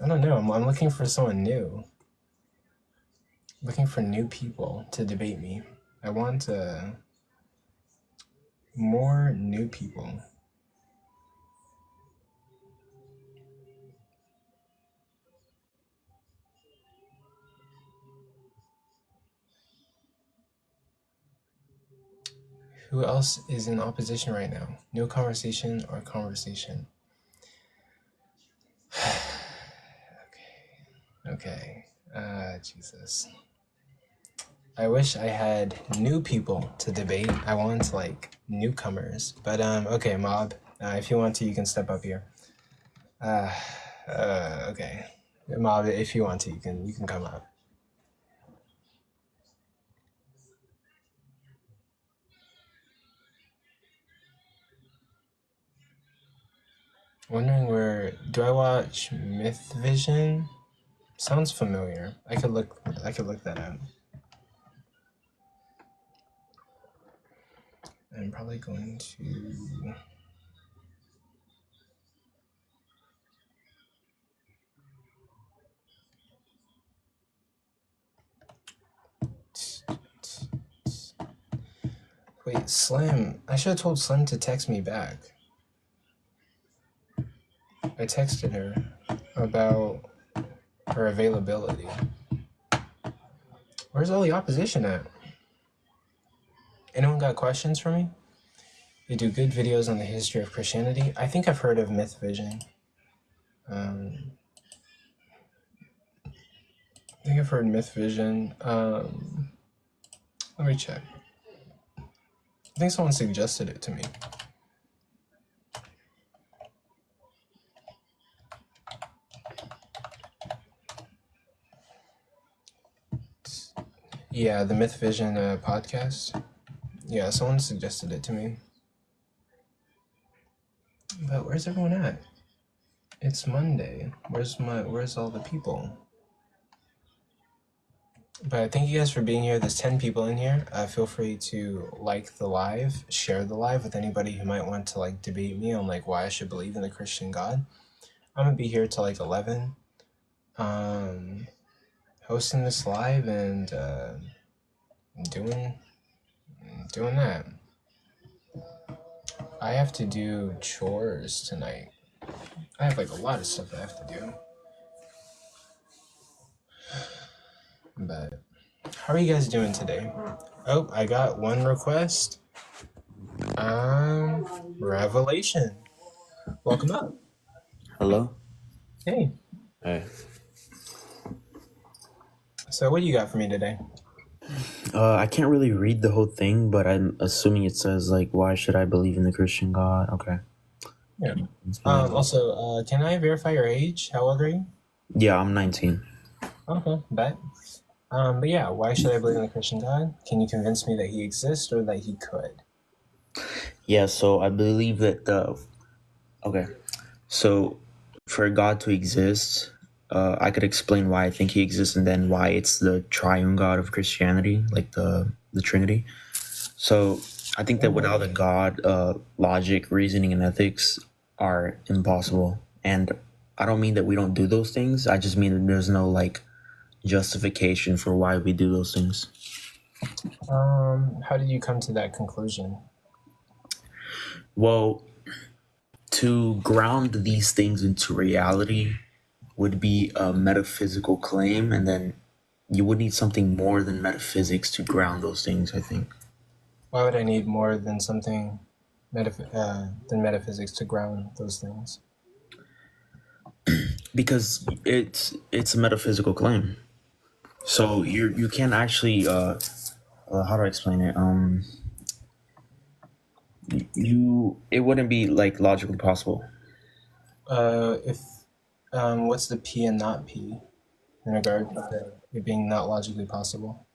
I don't know. I'm looking for someone new. Looking for new people to debate me. I want more new people. Who else is in opposition right now? No conversation or conversation? Okay. Jesus. I wish I had new people to debate. I want like newcomers. But okay, Mob. If you want to, you can step up here. Okay. Mob, if you want to, you can come up. Wondering where do I watch Myth Vision? Sounds familiar. I could look that up. I'm probably going to wait, Slim. I should have told Slim to text me back. I texted her about her availability. Where's all the opposition at? Anyone got questions for me? They do good videos on the history of Christianity. I think I've heard of Myth Vision. I think I've heard Myth Vision. Let me check. I think someone suggested it to me. Yeah, the Myth Vision podcast. Yeah, someone suggested it to me. But where's everyone at? It's Monday. Where's all the people? But thank you guys for being here. There's 10 people in here. Feel free to like the live, share the live with anybody who might want to like debate me on like why I should believe in the Christian God. I'm gonna be here till like 11. Um, hosting this live and doing doing that. I have to do chores tonight. I have like a lot of stuff I have to do. But how are you guys doing today? Oh, I got one request. Revelation. Welcome up. Hello? Hey. Hey. So what do you got for me today? I can't really read the whole thing, but I'm assuming it says, like, why should I believe in the Christian God? Okay. Yeah. It's fine. Also, can I verify your age? How old are you? Yeah, I'm 19. Okay, bet. But yeah, why should I believe in the Christian God? Can you convince me that he exists or that he could? Yeah, so I believe that okay. So for God to exist, I could explain why I think he exists and then why it's the triune God of Christianity, like the Trinity. So I think that without a God, logic, reasoning, and ethics are impossible. And I don't mean that we don't do those things. I just mean that there's no like justification for why we do those things. How did you come to that conclusion? Well, to ground these things into reality would be a metaphysical claim, and then you would need something more than metaphysics to ground those things, I think. Why would I need more than something than metaphysics to ground those things? Because it's a metaphysical claim. So you can't actually how do I explain it? It wouldn't be like logically possible. What's the P and not P in regard to it being not logically possible?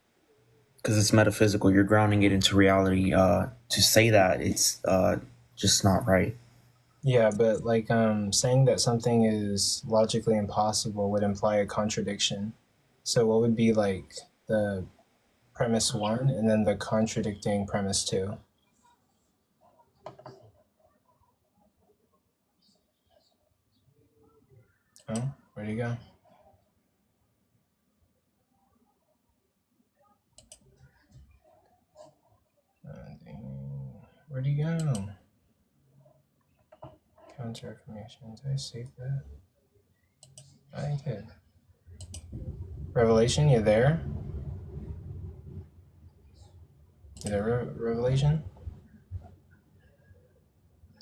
Because it's metaphysical, you're grounding it into reality. To say that it's just not right. Yeah, but like saying that something is logically impossible would imply a contradiction. So what would be like the premise 1 and then the contradicting premise 2? Oh, where'd he go? Where'd he go? Counter information. Did I save that? I did. Revelation, you there? You there, Revelation?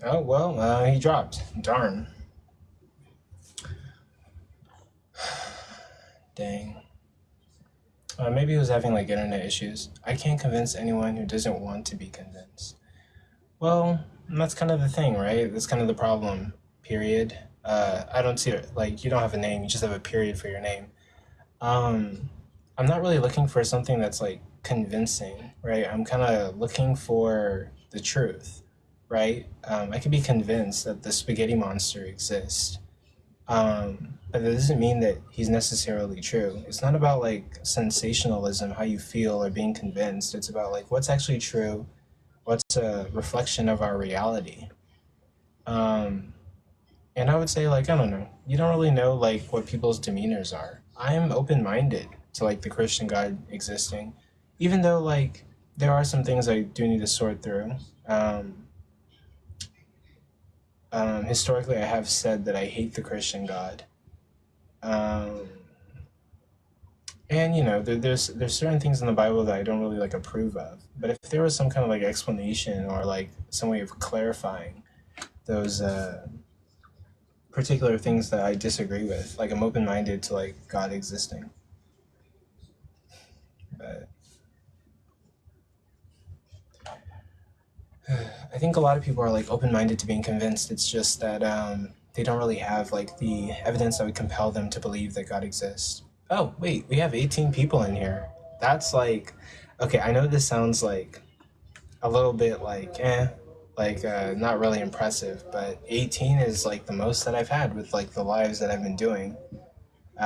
Oh, well, he dropped. Darn. Dang. Maybe he was having like internet issues. I can't convince anyone who doesn't want to be convinced. Well, that's kind of the thing, right? That's kind of the problem, period. I don't see it, like, you don't have a name, you just have a period for your name. I'm not really looking for something that's like convincing, right? I'm kind of looking for the truth, right? I could be convinced that the spaghetti monster exists, but that doesn't mean that he's necessarily true. It's not about like sensationalism, how you feel, or being convinced. It's about like what's actually true, what's a reflection of our reality. And I would say like, I don't know, you don't really know like what people's demeanors are. I'm open-minded to like the Christian God existing, even though like there are some things I do need to sort through. Historically, I have said that I hate the Christian God. And you know, there's certain things in the Bible that I don't really like approve of. But if there was some kind of like explanation or like some way of clarifying those particular things that I disagree with, like I'm open-minded to like God existing. But I think a lot of people are like open-minded to being convinced. It's just that they don't really have like the evidence that would compel them to believe that God exists. Oh, wait, we have 18 people in here. That's like, okay, I know this sounds like a little bit like, not really impressive, but 18 is like the most that I've had with like the lives that I've been doing.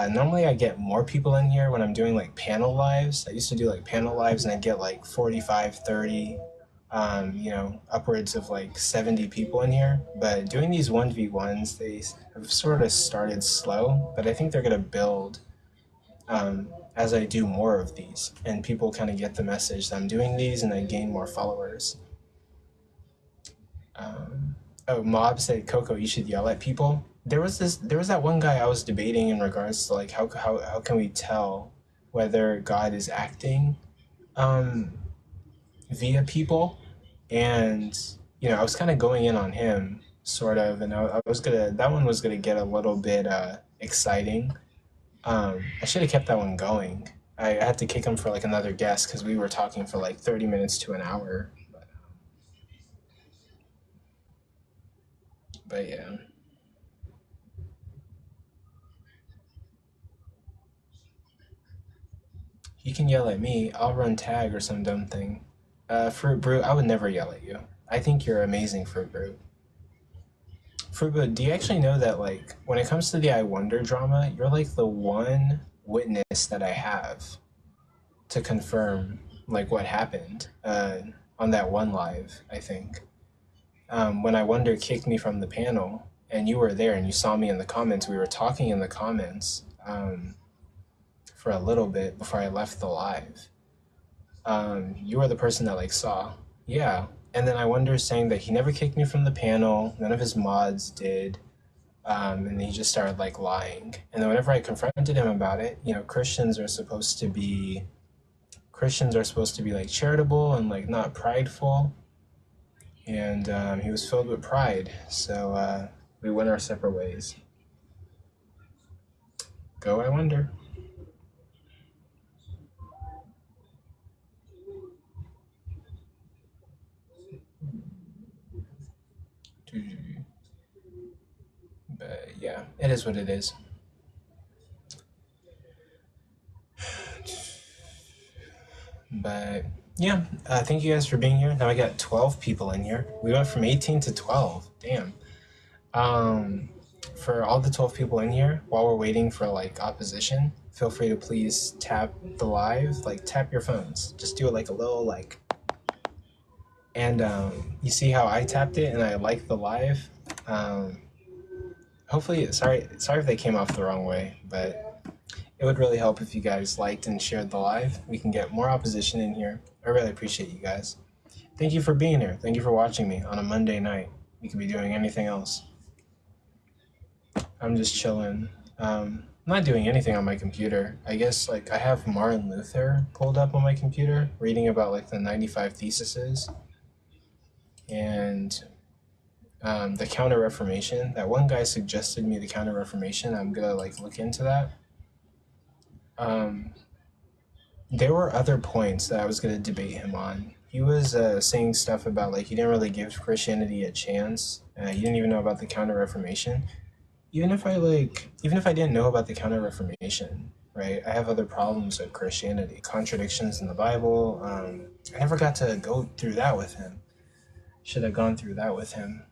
Normally I get more people in here when I'm doing like panel lives. I used to do like panel lives and I'd get like 45, 30, upwards of like 70 people in here. But doing these 1v1s, they have sort of started slow, but I think they're going to build as I do more of these, and people kind of get the message that I'm doing these and I gain more followers. Mob said, Coco, you should yell at people. There was that one guy I was debating in regards to like how can we tell whether God is acting via people, and I was kind of going in on him sort of, and that one was gonna get a little bit exciting. I should have kept that one going. I had to kick him for like another guest because we were talking for like 30 minutes to an hour. But yeah. You can yell at me. I'll run tag or some dumb thing. Fruit Brew, I would never yell at you. I think you're amazing, Fruit Brew. Fruit Brew, do you actually know that like when it comes to the I Wonder drama, you're like the one witness that I have to confirm like what happened on that one live, I think. When I Wonder kicked me from the panel and you were there and you saw me in the comments, we were talking in the comments for a little bit before I left the live. You were the person that like saw. Yeah. And then I Wonder saying that he never kicked me from the panel, none of his mods did. And he just started like lying. And then whenever I confronted him about it, Christians are supposed to be like charitable and like not prideful. And he was filled with pride. So we went our separate ways. Go, I Wonder. But yeah, it is what it is. But yeah, thank you guys for being here. Now I got 12 people in here. We went from 18 to 12. Damn. For all the 12 people in here, while we're waiting for like opposition, feel free to please tap the live, like tap your phones. Just do it like a little like, and you see how I tapped it and I liked the live. Hopefully, sorry if they came off the wrong way, but it would really help if you guys liked and shared the live. We can get more opposition in here. I really appreciate you guys. Thank you for being here. Thank you for watching me on a Monday night. We could be doing anything else. I'm just chilling. I'm not doing anything on my computer. I guess like I have Martin Luther pulled up on my computer, reading about like the 95 Theses and the Counter-Reformation. That one guy suggested me the Counter-Reformation. I'm gonna like look into that. There were other points that I was gonna debate him on. He was saying stuff about like he didn't really give Christianity a chance. He didn't even know about the Counter-Reformation. Even if I didn't know about the Counter-Reformation, right? I have other problems with Christianity, contradictions in the Bible. I never got to go through that with him. Should have gone through that with him.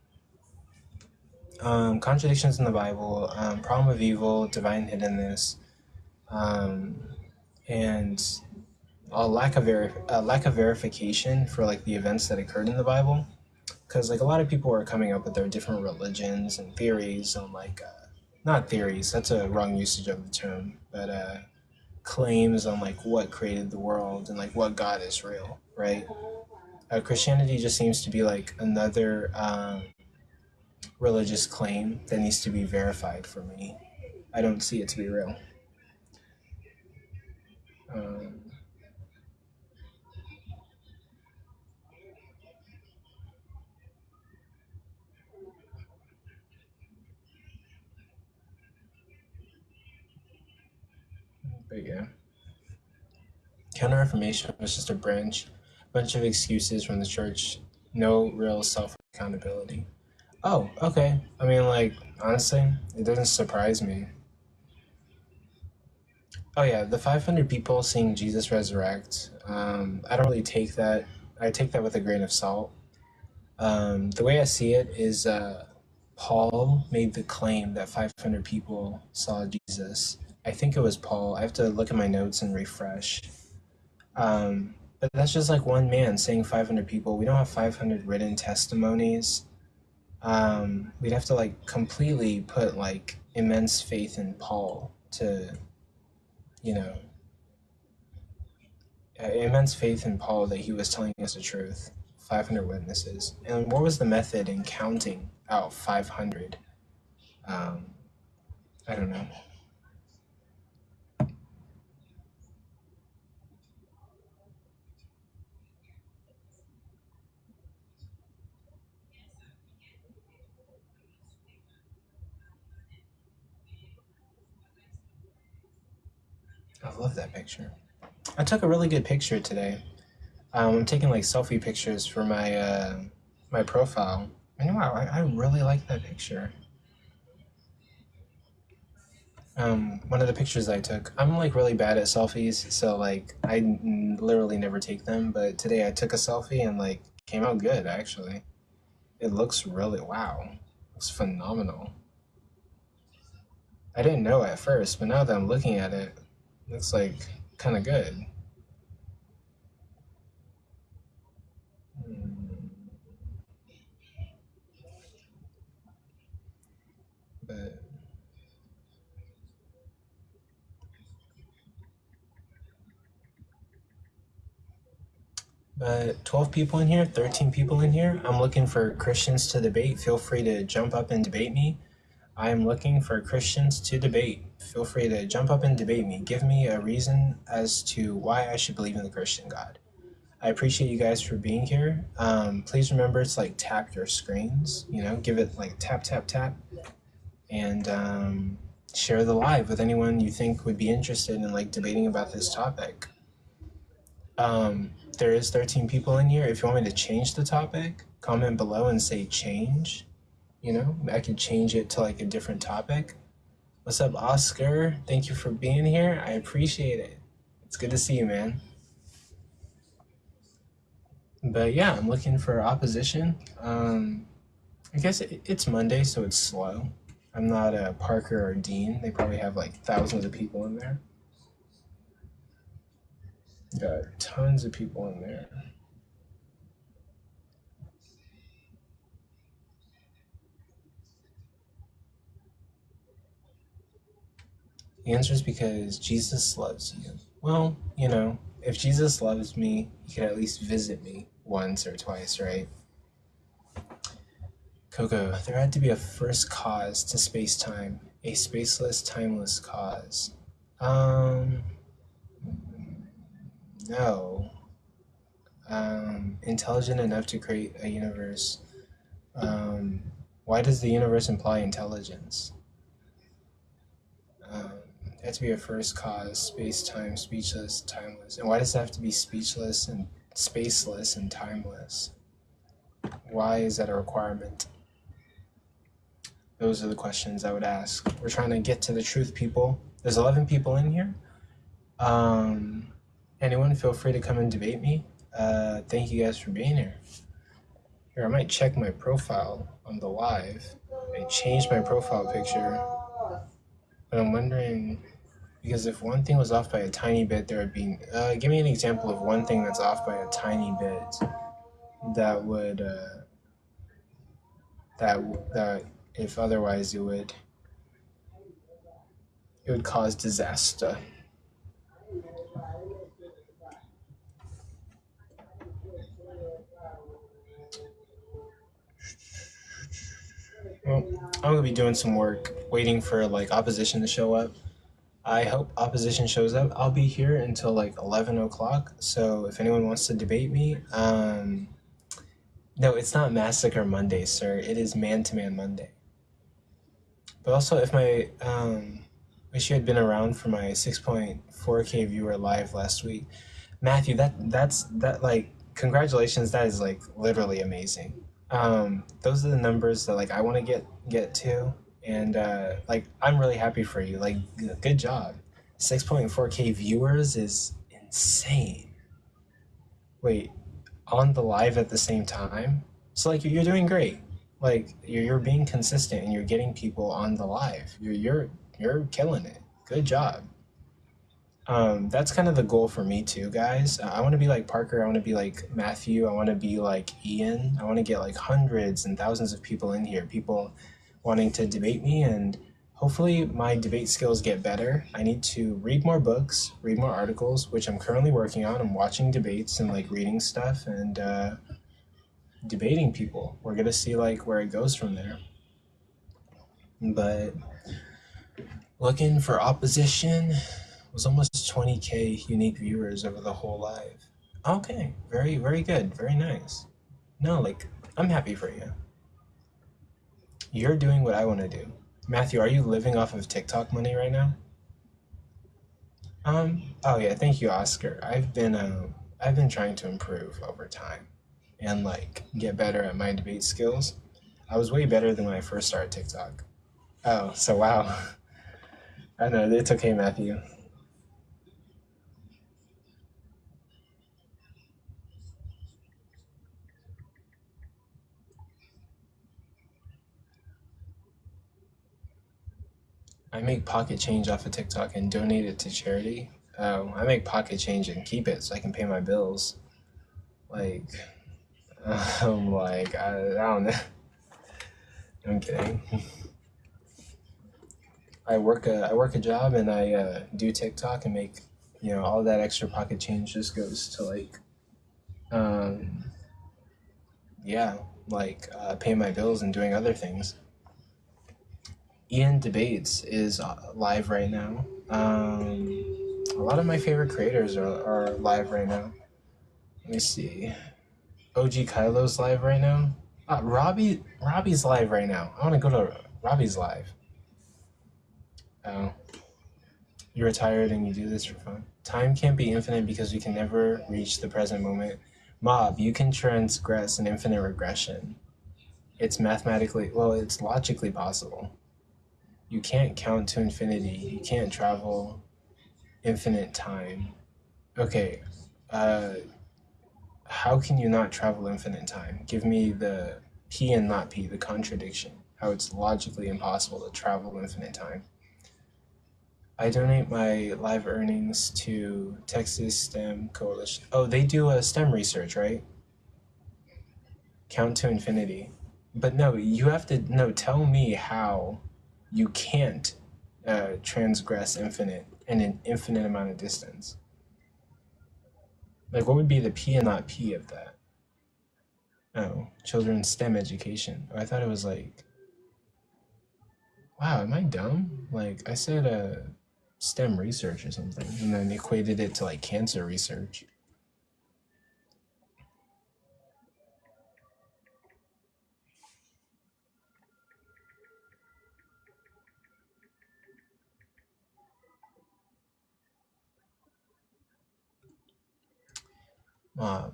Contradictions in the Bible, problem of evil, divine hiddenness, and a lack of verification for like the events that occurred in the Bible. Because like a lot of people are coming up with their different religions and theories on like not theories, that's a wrong usage of the term, but claims on like what created the world and like what God is real, right? Christianity just seems to be like another religious claim that needs to be verified for me. I don't see it to be real. But yeah, Counter-Reformation was just a bunch of excuses from the church, no real self-accountability. Oh, okay. I mean, like, honestly, it doesn't surprise me. Oh yeah, the 500 people seeing Jesus resurrect. I don't really take that. I take that with a grain of salt. The way I see it is Paul made the claim that 500 people saw Jesus. I think it was Paul. I have to look at my notes and refresh. But But that's just like one man saying 500 people. We don't have 500 written testimonies. We'd have to like completely put like immense faith in Paul to, you know, immense faith in Paul that he was telling us the truth. 500 witnesses. And what was the method in counting out 500? I don't know. I love that picture. I took a really good picture today. I'm taking like selfie pictures for my profile. And wow, I really like that picture. One of the pictures I took, I'm like really bad at selfies, so like literally never take them. But today I took a selfie and like came out good actually. It looks really wow, it's phenomenal. I didn't know at first, but now that I'm looking at it, it looks like kind of good. But But 12 people in here, 13 people in here. I'm looking for Christians to debate. Feel free to jump up and debate me. I am looking for Christians to debate. Feel free to jump up and debate me. Give me a reason as to why I should believe in the Christian God. I appreciate you guys for being here. Please remember to like tap your screens, you know, give it like tap, tap, tap. And share the live with anyone you think would be interested in like debating about this topic. There is 13 people in here. If you want me to change the topic, comment below and say change. You know, I could change it to like a different topic. What's up, Oscar? Thank you for being here. I appreciate it. It's good to see you, man. But yeah, I'm looking for opposition. I guess it's Monday, so it's slow. I'm not a Parker or Dean. They probably have like thousands of people in there. Got tons of people in there. The answer is because Jesus loves you. Well, you know, if Jesus loves me, he could at least visit me once or twice, right? Coco, there had to be a first cause to space-time, a spaceless, timeless cause. No. Intelligent enough to create a universe. Why does the universe imply intelligence? It has to be a first cause, space-time, speechless, timeless. And why does it have to be speechless and spaceless and timeless? Why is that a requirement? Those are the questions I would ask. We're trying to get to the truth, people. There's 11 people in here. Anyone, feel free to come and debate me. Thank you guys for being here. Here, I might check my profile on the live. I changed my profile picture. But I'm wondering, because if one thing was off by a tiny bit, there would be... give me an example of one thing that's off by a tiny bit that would... that if otherwise it would cause disaster. Well, I'm gonna be doing some work, waiting for like opposition to show up. I hope opposition shows up. I'll be here until like 11 o'clock. So if anyone wants to debate me, no, it's not Massacre Monday, sir. It is Man-to-Man Monday. But also, if my wish you had been around for my 6.4K viewer live last week, Matthew. That's like congratulations. That is like literally amazing. Those are the numbers that like I want to get to, and like I'm really happy for you. Like, good job. 6.4K viewers is insane. Wait, on the live at the same time? So like you're doing great. Like you're being consistent and you're getting people on the live. You're killing it. Good job. That's kind of the goal for me too, guys. I want to be like Parker. I want to be like Matthew. I want to be like Ian. I want to get like hundreds and thousands of people in here, people wanting to debate me, and hopefully my debate skills get better. I need to read more books, read more articles, which I'm currently working on. I'm watching debates and like reading stuff and debating people. We're gonna see like where it goes from there. But looking for opposition was almost 20K unique viewers over the whole live. Okay, very, very good, very nice. No, like, I'm happy for you. You're doing what I want to do. Matthew, are you living off of TikTok money right now? Oh yeah, thank you, Oscar. I've been trying to improve over time and like get better at my debate skills. I was way better than when I first started TikTok. Oh, so wow. I know, it's okay, Matthew. I make pocket change off of TikTok and donate it to charity. Oh, I make pocket change and keep it so I can pay my bills. Like, I don't know. I'm kidding. I work a job and I do TikTok and make, all that extra pocket change just goes to like, um, yeah, like paying my bills and doing other things. Ian Debates is live right now. A lot of my favorite creators are live right now. Let me see. OG Kylo's live right now. Robbie's live right now. I want to go to Robbie's live. Oh, you're retired and you do this for fun. Time can't be infinite because we can never reach the present moment. Mob, you can transgress an infinite regression. It's it's logically possible. You can't count to infinity. You can't travel infinite time. Okay, uh, how can you not travel infinite time? Give me the P and not P, the contradiction. How it's logically impossible to travel infinite time. I donate my live earnings to Texas STEM Coalition. Oh, they do a STEM research, right? Count to infinity. But no, you have to no. Tell me how you can't transgress infinite and an infinite amount of distance. Like, what would be the P and not P of that? Oh, children's STEM education. Oh, I thought it was like, wow, am I dumb? Like, I said STEM research or something, and then equated it to like cancer research.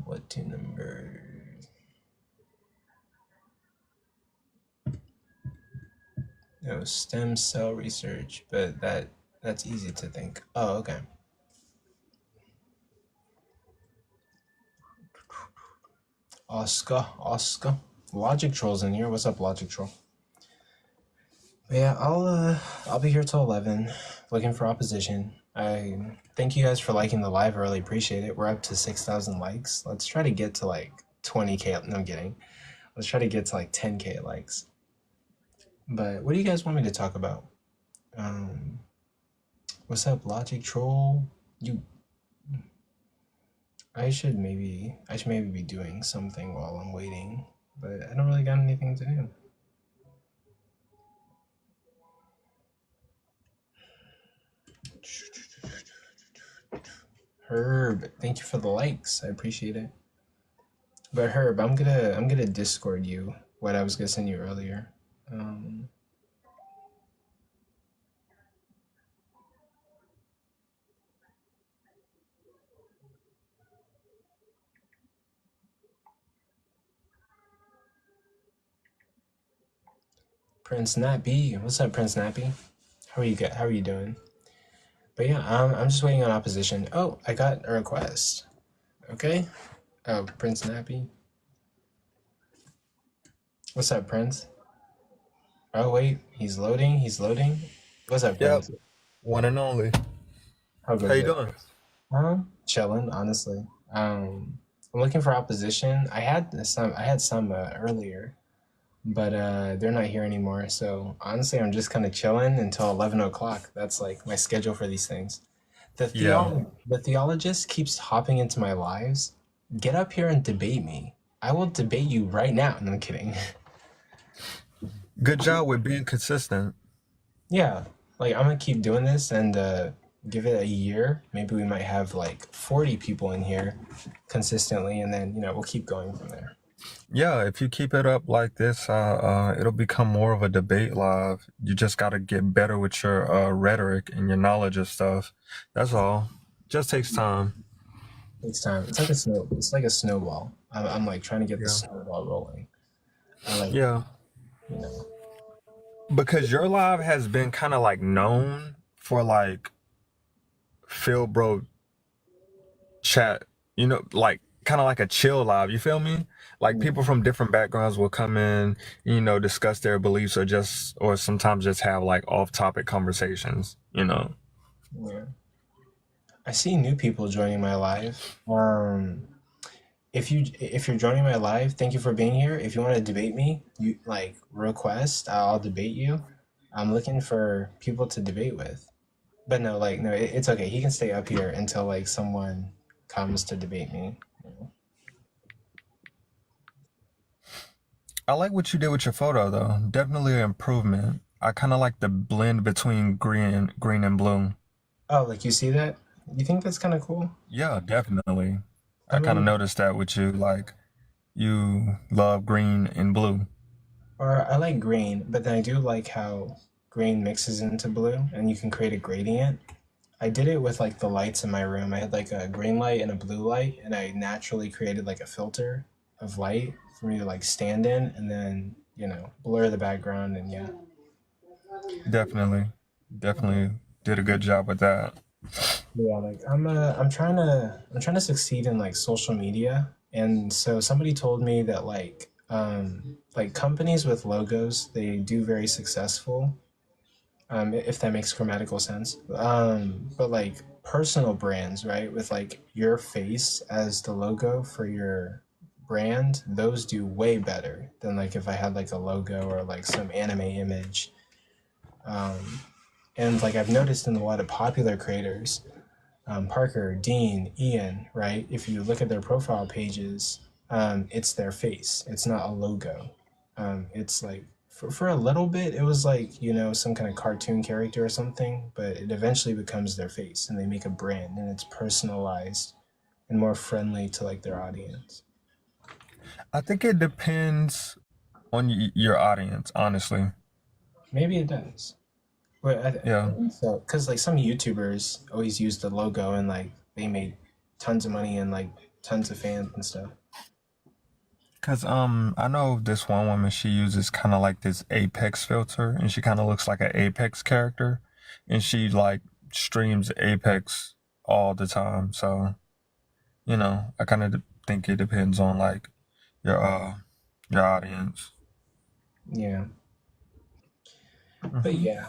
What two numbers? No, stem cell research, but that's easy to think. Oh, okay. Oscar. Logic Troll's in here. What's up, Logic Troll? But yeah, I'll be here till 11, looking for opposition. I thank you guys for liking the live. I really appreciate it. We're up to 6,000 likes. Let's try to get to like 20K. No, I'm kidding. Let's try to get to like 10K likes. But what do you guys want me to talk about? What's up, Logic Troll? I should maybe be doing something while I'm waiting, but I don't really got anything to do. Herb, thank you for the likes. I appreciate it. But Herb, I'm gonna Discord you what I was gonna send you earlier. Prince Nappy, what's up, Prince Nappy? How are you doing? But yeah, I'm just waiting on opposition. Oh, I got a request. Okay. Oh, Prince Nappy. What's up, Prince? Oh wait, he's loading. What's up, Yep, Prince? one and only. How How goes you it? doing? Chilling, honestly. I'm looking for opposition. I had some earlier, but they're not here anymore. So honestly, I'm just kind of chilling until 11 o'clock. That's like my schedule for these things. Yeah. The theologist keeps hopping into my lives. Get up here and debate me. I will debate you right now. No, I'm kidding. Good job with being consistent. Yeah, like I'm gonna keep doing this and give it a year. Maybe we might have like 40 people in here consistently, and then we'll keep going from there. Yeah, if you keep it up like this, it'll become more of a debate live. You just got to get better with your rhetoric and your knowledge of stuff. That's all. Just takes time. Takes time. It's like a snow. It's like a snowball. I'm like trying to get the Yeah. snowball rolling. I like Yeah. you know. Because your live has been kind of like known for like Phil Bro chat, like kind of like a chill live. You feel me? Like people from different backgrounds will come in, discuss their beliefs or sometimes just have like off topic conversations. Yeah. I see new people joining my live. If you're joining my live, thank you for being here. If you want to debate me, you like request, I'll debate you. I'm looking for people to debate with. But no, like no, it's okay. He can stay up here until like someone comes to debate me. I like what you did with your photo though. Definitely an improvement. I kind of like the blend between green and blue. Oh, like you see that? You think that's kind of cool? Yeah, definitely. I I kind of mean, noticed that with you. Like you love green and blue. or I like green, but then I do like how green mixes into blue and you can create a gradient. I did it with like the lights in my room. I had like a green light and a blue light, and I naturally created like a filter of light for me to like stand in and then, blur the background and yeah. Definitely, definitely did a good job with that. Yeah, like I'm trying to succeed in like social media. And so somebody told me that like companies with logos, they do very successful, if that makes grammatical sense. But like personal brands, right, with like your face as the logo for your brand, those do way better than like if I had like a logo or like some anime image. Um, and like I've noticed in a lot of popular creators, Parker, Dean, Ian, right? If you look at their profile pages, it's their face. It's not a logo. It's like for a little bit, it was like some kind of cartoon character or something, but it eventually becomes their face, and they make a brand, and it's personalized and more friendly to like their audience. I think it depends on your audience, honestly. Maybe it does, but I Yeah. think so because like some YouTubers always use the logo, and like they made tons of money and like tons of fans and stuff. Cause I know this one woman, she uses kind of like this Apex filter, and she kind of looks like an Apex character, and she like streams Apex all the time. So I kind of think it depends on like your uh your audience. Yeah, but Hmm. yeah.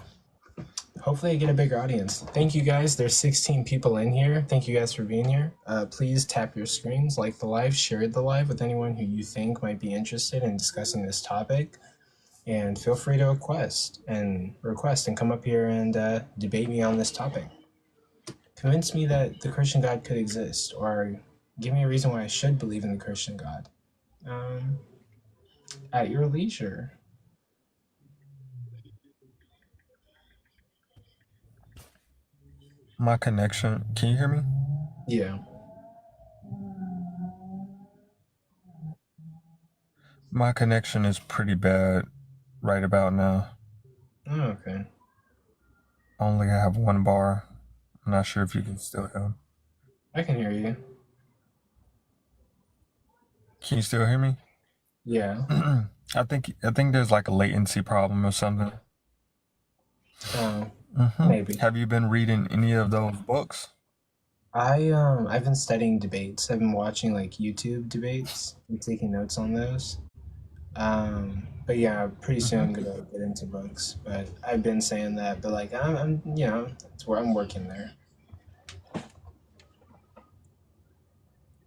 Hopefully, I get a bigger audience. Thank you guys. There's 16 people in here. Thank you guys for being here. Please tap your screens, like the live, share the live with anyone who you think might be interested in discussing this topic, and feel free to request and come up here and debate me on this topic. Convince me that the Christian God could exist, or give me a reason why I should believe in the Christian God. Um, at your leisure. My connection. Can you hear me? Yeah. My connection is pretty bad right about now. Oh, okay. I only have one bar. I'm not sure if you can still hear. I can hear you. Can you still hear me? Yeah. I think there's like a latency problem or something. Um, Hmm. maybe. Have you been reading any of those books? I've been studying debates. I've been watching like YouTube debates and taking notes on those. But yeah, pretty soon I'm Hmm. gonna get into books. But I've been saying that, but like I'm it's where I'm working there.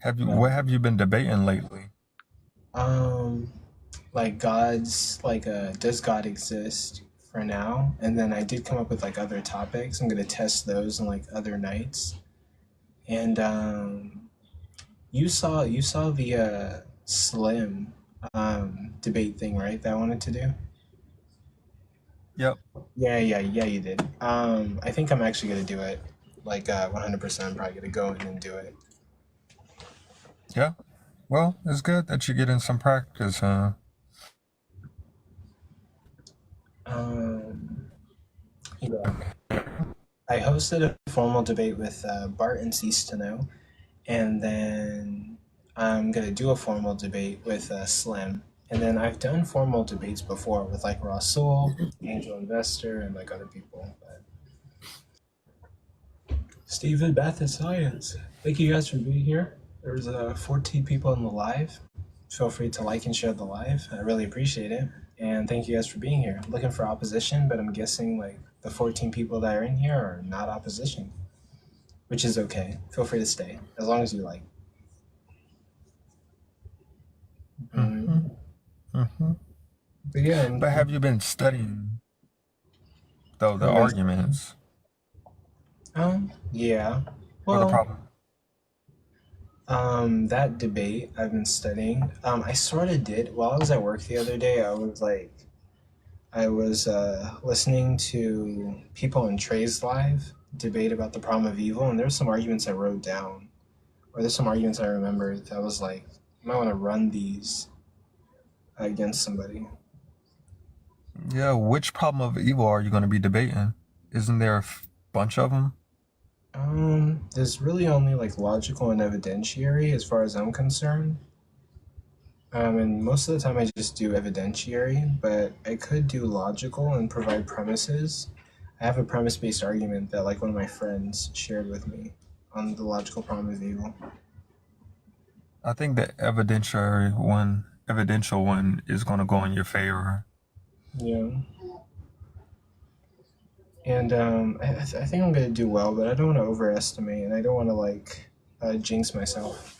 What have you been debating lately? Um, like does God exist for now? And then I did come up with like other topics. I'm gonna test those on like other nights. And you saw the Slim debate thing, right? That I wanted to do. Yep. Yeah, you did. I think I'm actually gonna do it. Like 100%, I'm probably gonna go in and do it. Yeah. Well, it's good that you're getting some practice, huh? Um, yeah. I hosted a formal debate with Bart and Cease to Know, and then I'm gonna do a formal debate with Slim. And then I've done formal debates before with like Rasul, Angel Investor, and like other people. But Stephen Beth is Science. Thank you guys for being here. There's 14 people in the live. Feel free to like and share the live. I really appreciate it. And thank you guys for being here. Looking for opposition, but I'm guessing like the 14 people that are in here are not opposition, which is okay. Feel free to stay as long as you like. Mm-hmm. Mm-hmm. But yeah, But have you been studying though the I've been, arguments yeah. or the Well, problem? that debate I've been studying. I sort of did while I was at work the other day. I was listening to people in Trey's live debate about the problem of evil, and there's some arguments I wrote down, or there's some arguments I remember that was like, you might want to run these against somebody. Yeah. Which problem of evil are you going to be debating? Isn't there a bunch of them? There's really only like logical and evidentiary as far as I'm concerned. And most of the time I just do evidentiary, but I could do logical and provide premises. I have a premise-based argument that like one of my friends shared with me on the logical problem of evil. I think the evidential one is going to go in your favor. Yeah. And I think I'm gonna do well, but I don't want to overestimate, and I don't want to like jinx myself.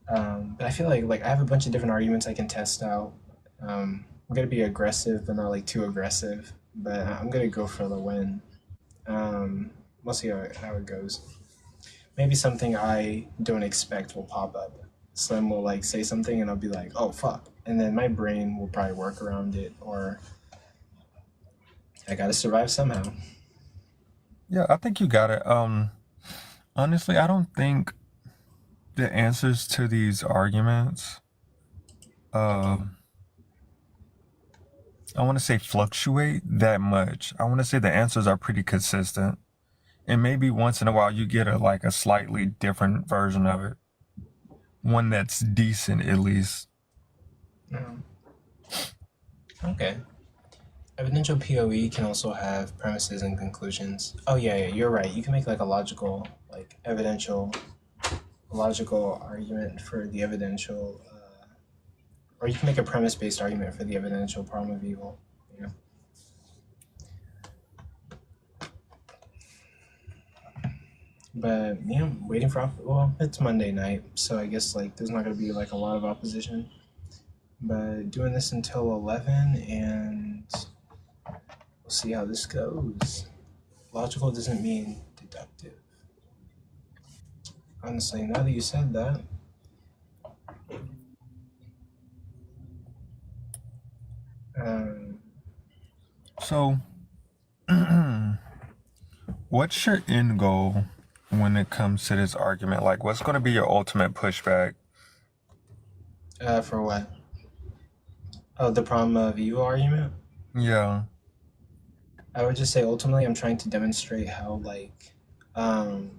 But I feel like I have a bunch of different arguments I can test out. I'm gonna be aggressive, but not like too aggressive. But I'm gonna go for the win. We'll see how it goes. Maybe something I don't expect will pop up. Slim will like say something, and I'll be like, "Oh fuck," and then my brain will probably work around it, or I gotta survive somehow. Yeah, I think you got it. Honestly, I don't think the answers to these arguments, uh, I want to say fluctuate that much. I want to say the answers are pretty consistent, and maybe once in a while you get a slightly different version of it, one that's decent at least. Um, okay. Evidential POE can also have premises and conclusions. Oh yeah, you're right. You can make like a logical, like evidential, logical argument for the evidential, or you can make a premise-based argument for the evidential problem of evil. Yeah. But yeah, I'm waiting for well, it's Monday night, so I guess like there's not gonna be like a lot of opposition. But doing this until 11, and we'll see how this goes. Logical doesn't mean deductive. Honestly, now that you said that, um, So, what's your end goal when it comes to this argument? Like, what's going to be your ultimate pushback? for what? Oh, the problem of evil argument? Yeah. I would just say ultimately I'm trying to demonstrate how like um,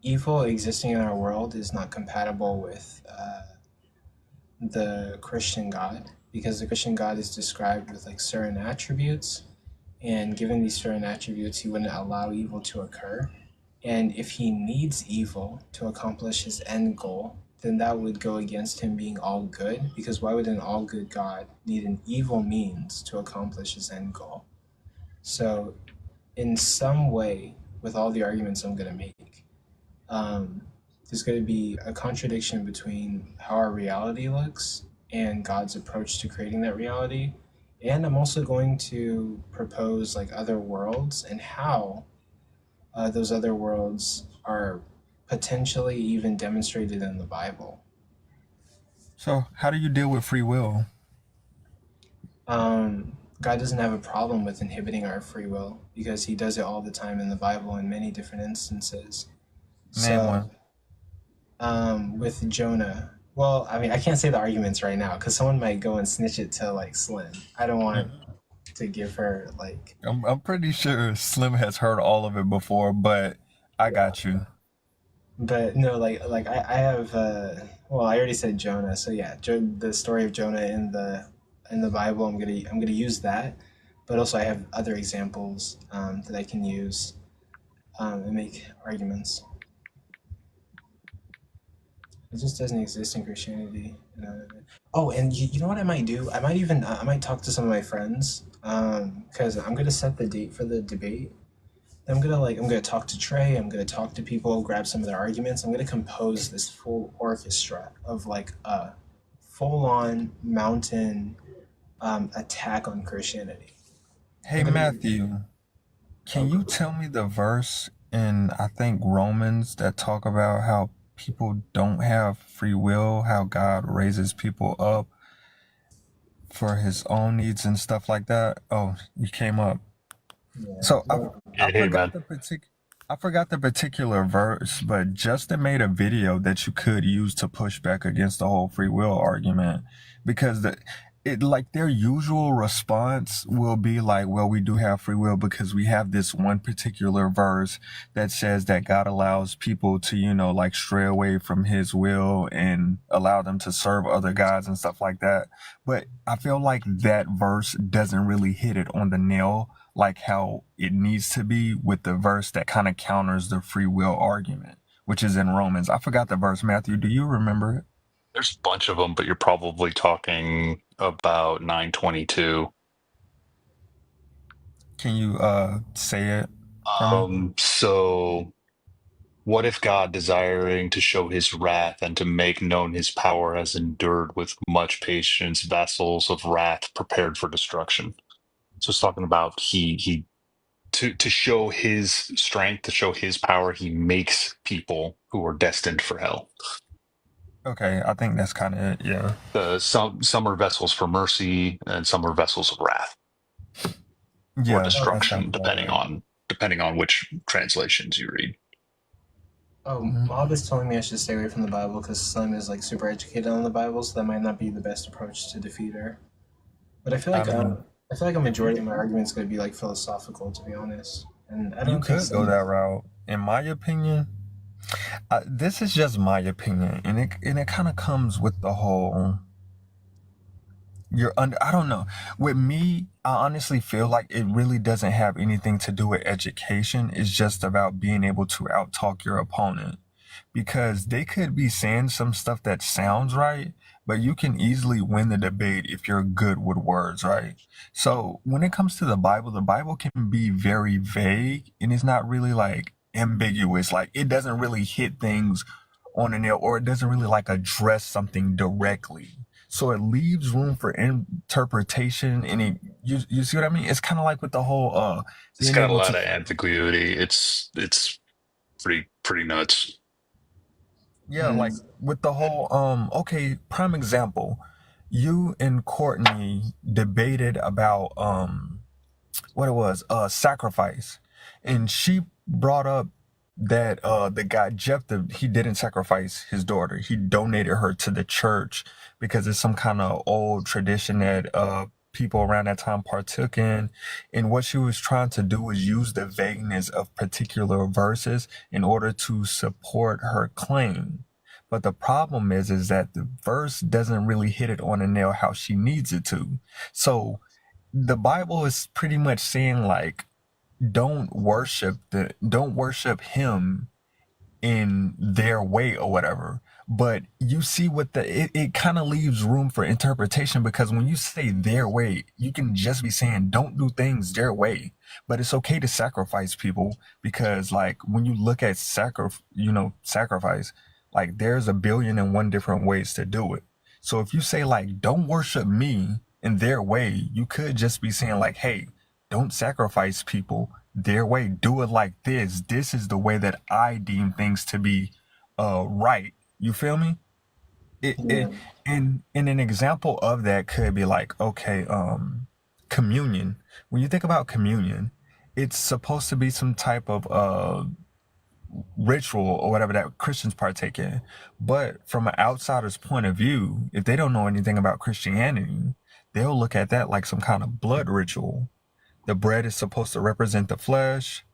evil existing in our world is not compatible with the Christian God, because the Christian God is described with like certain attributes, and given these certain attributes, he wouldn't allow evil to occur. And if he needs evil to accomplish his end goal, then that would go against him being all good, because why would an all good God need an evil means to accomplish his end goal? So, in some way, with all the arguments I'm going to make, um, there's going to be a contradiction between how our reality looks and God's approach to creating that reality. And I'm also going to propose like other worlds and how those other worlds are potentially even demonstrated in the Bible. So, how do you deal with free will? God doesn't have a problem with inhibiting our free will because he does it all the time in the Bible in many different instances. Name So, one. with Jonah, well, I mean, I can't say the arguments right now because someone might go and snitch it to like Slim. I don't want to give her like, I'm pretty sure Slim has heard all of it before, but I got you. but no, like I have, well, I already said Jonah, so yeah, the story of Jonah in the Bible, I'm gonna use that, but also I have other examples that I can use and make arguments. It just doesn't exist in Christianity. Oh, and you know what I might do? I might talk to some of my friends because I'm gonna set the date for the debate. I'm gonna talk to Trey. I'm gonna talk to people, grab some of their arguments. I'm gonna compose this full orchestra of like a full-on mountain attack on Christianity. Hey, I'm gonna Matthew, can you tell me the verse in, I think, Romans that talk about how people don't have free will, how God raises people up for his own needs and stuff like that? Oh, you came up. yeah. So I Hey, man. I forgot the particular verse, but Justin made a video that you could use to push back against the whole free will argument, because their usual response will be like, well, we do have free will because we have this one particular verse that says that God allows people to, like stray away from his will and allow them to serve other gods and stuff like that. But I feel like that verse doesn't really hit it on the nail like how it needs to be with the verse that kind of counters the free will argument, which is in Romans. I forgot the verse. Matthew, do you remember it? There's a bunch of them, but you're probably talking about 922. Can you say it for me? So what if God, desiring to show his wrath and to make known his power, has endured with much patience vessels of wrath prepared for destruction? So it's talking about he to show his strength, to show his power, he makes people who are destined for hell. Okay, I think that's kind of it. Yeah. Some are vessels for mercy, and some are vessels of wrath or Yeah, that sounds destruction, about right. depending on which translations you read. Oh, Mhm. Mob is telling me I should stay away from the Bible because Slim is like super educated on the Bible, so that might not be the best approach to defeat her. But I mean, I feel like a majority of my argument is going to be like philosophical, to be honest. And I you don't think could go that route. In my opinion, this is just my opinion, and it kind of comes with the whole. I don't know. With me, I honestly feel like it really doesn't have anything to do with education. It's just about being able to outtalk your opponent. Because they could be saying some stuff that sounds right, but you can easily win the debate if you're good with words, right? So when it comes to the Bible can be very vague and it's not really like ambiguous. Like it doesn't really hit things on the nail, or it doesn't really like address something directly. So it leaves room for interpretation, and you see what I mean? It's kind of like with the whole It's being got a able lot to. of ambiguity. It's pretty nuts. Yeah, like with the whole okay, prime example. You and Courtney debated about what it was, sacrifice. And she brought up that the guy Jephthah, he didn't sacrifice his daughter. He donated her to the church because it's some kind of old tradition that people around that time partook in. And what she was trying to do was use the vagueness of particular verses in order to support her claim. But the problem is that the verse doesn't really hit it on the nail how she needs it to. So the Bible is pretty much saying like, don't worship him in their way or whatever. But you see what it kind of leaves room for interpretation, because when you say their way, you can just be saying don't do things their way. But it's okay to sacrifice people, because like when you look at sacrifice, Like there's a billion and one different ways to do it. So if you say like, don't worship me in their way, you could just be saying like, hey, don't sacrifice people their way. Do it like this. This is the way that I deem things to be right. You feel me? Yeah. And an example of that could be like, okay, communion. When you think about communion, it's supposed to be some type of ritual or whatever that Christians partake in. But from an outsider's point of view, if they don't know anything about Christianity, they'll look at that like some kind of blood ritual. The bread is supposed to represent the flesh.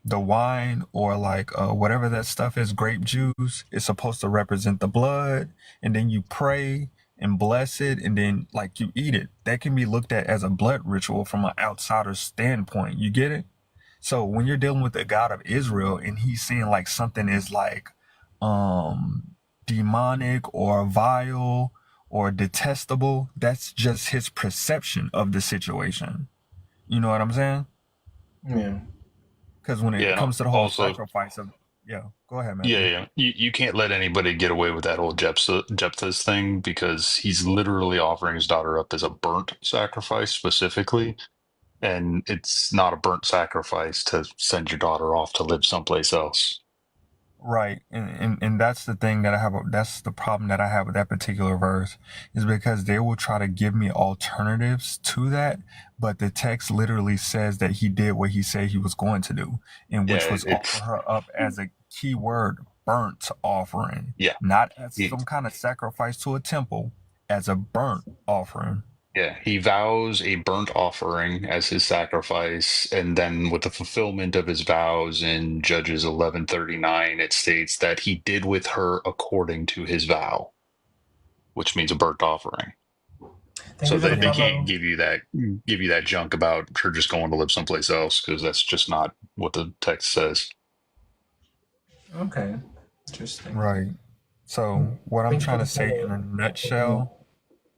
The wine or like whatever that stuff is, grape juice, is supposed to represent the blood, and then you pray and bless it, and then like you eat it. That can be looked at as a blood ritual from an outsider's standpoint. You get it? So when you're dealing with the God of Israel and he's seeing like something is like demonic or vile or detestable, that's just his perception of the situation. You know what I'm saying? Yeah. Because when it Yeah, and comes to the whole also, sacrifice of, yeah, go ahead, yeah, Matthew. yeah, you can't let anybody get away with that whole Jephthah's thing because he's literally offering his daughter up as a burnt sacrifice specifically, and it's not a burnt sacrifice to send your daughter off to live someplace else. Right, and that's the thing that I have. That's the problem that I have with that particular verse, is because they will try to give me alternatives to that, but the text literally says that he did what he said he was going to do, and Yeah, which was offer it's her up as a key word, burnt offering, yeah. not as He, some kind of sacrifice to a temple, as a burnt offering. Yeah, he vows a burnt offering as his sacrifice, and then with the fulfillment of his vows in Judges 11:39, it states that he did with her according to his vow, which means a burnt offering. Thank So you for the they Yeah. can't follow. give you that junk about her just going to live someplace else because that's just not what the text says. Okay. Interesting. Right. So what I'm Thank you for trying the to say in a follow. nutshell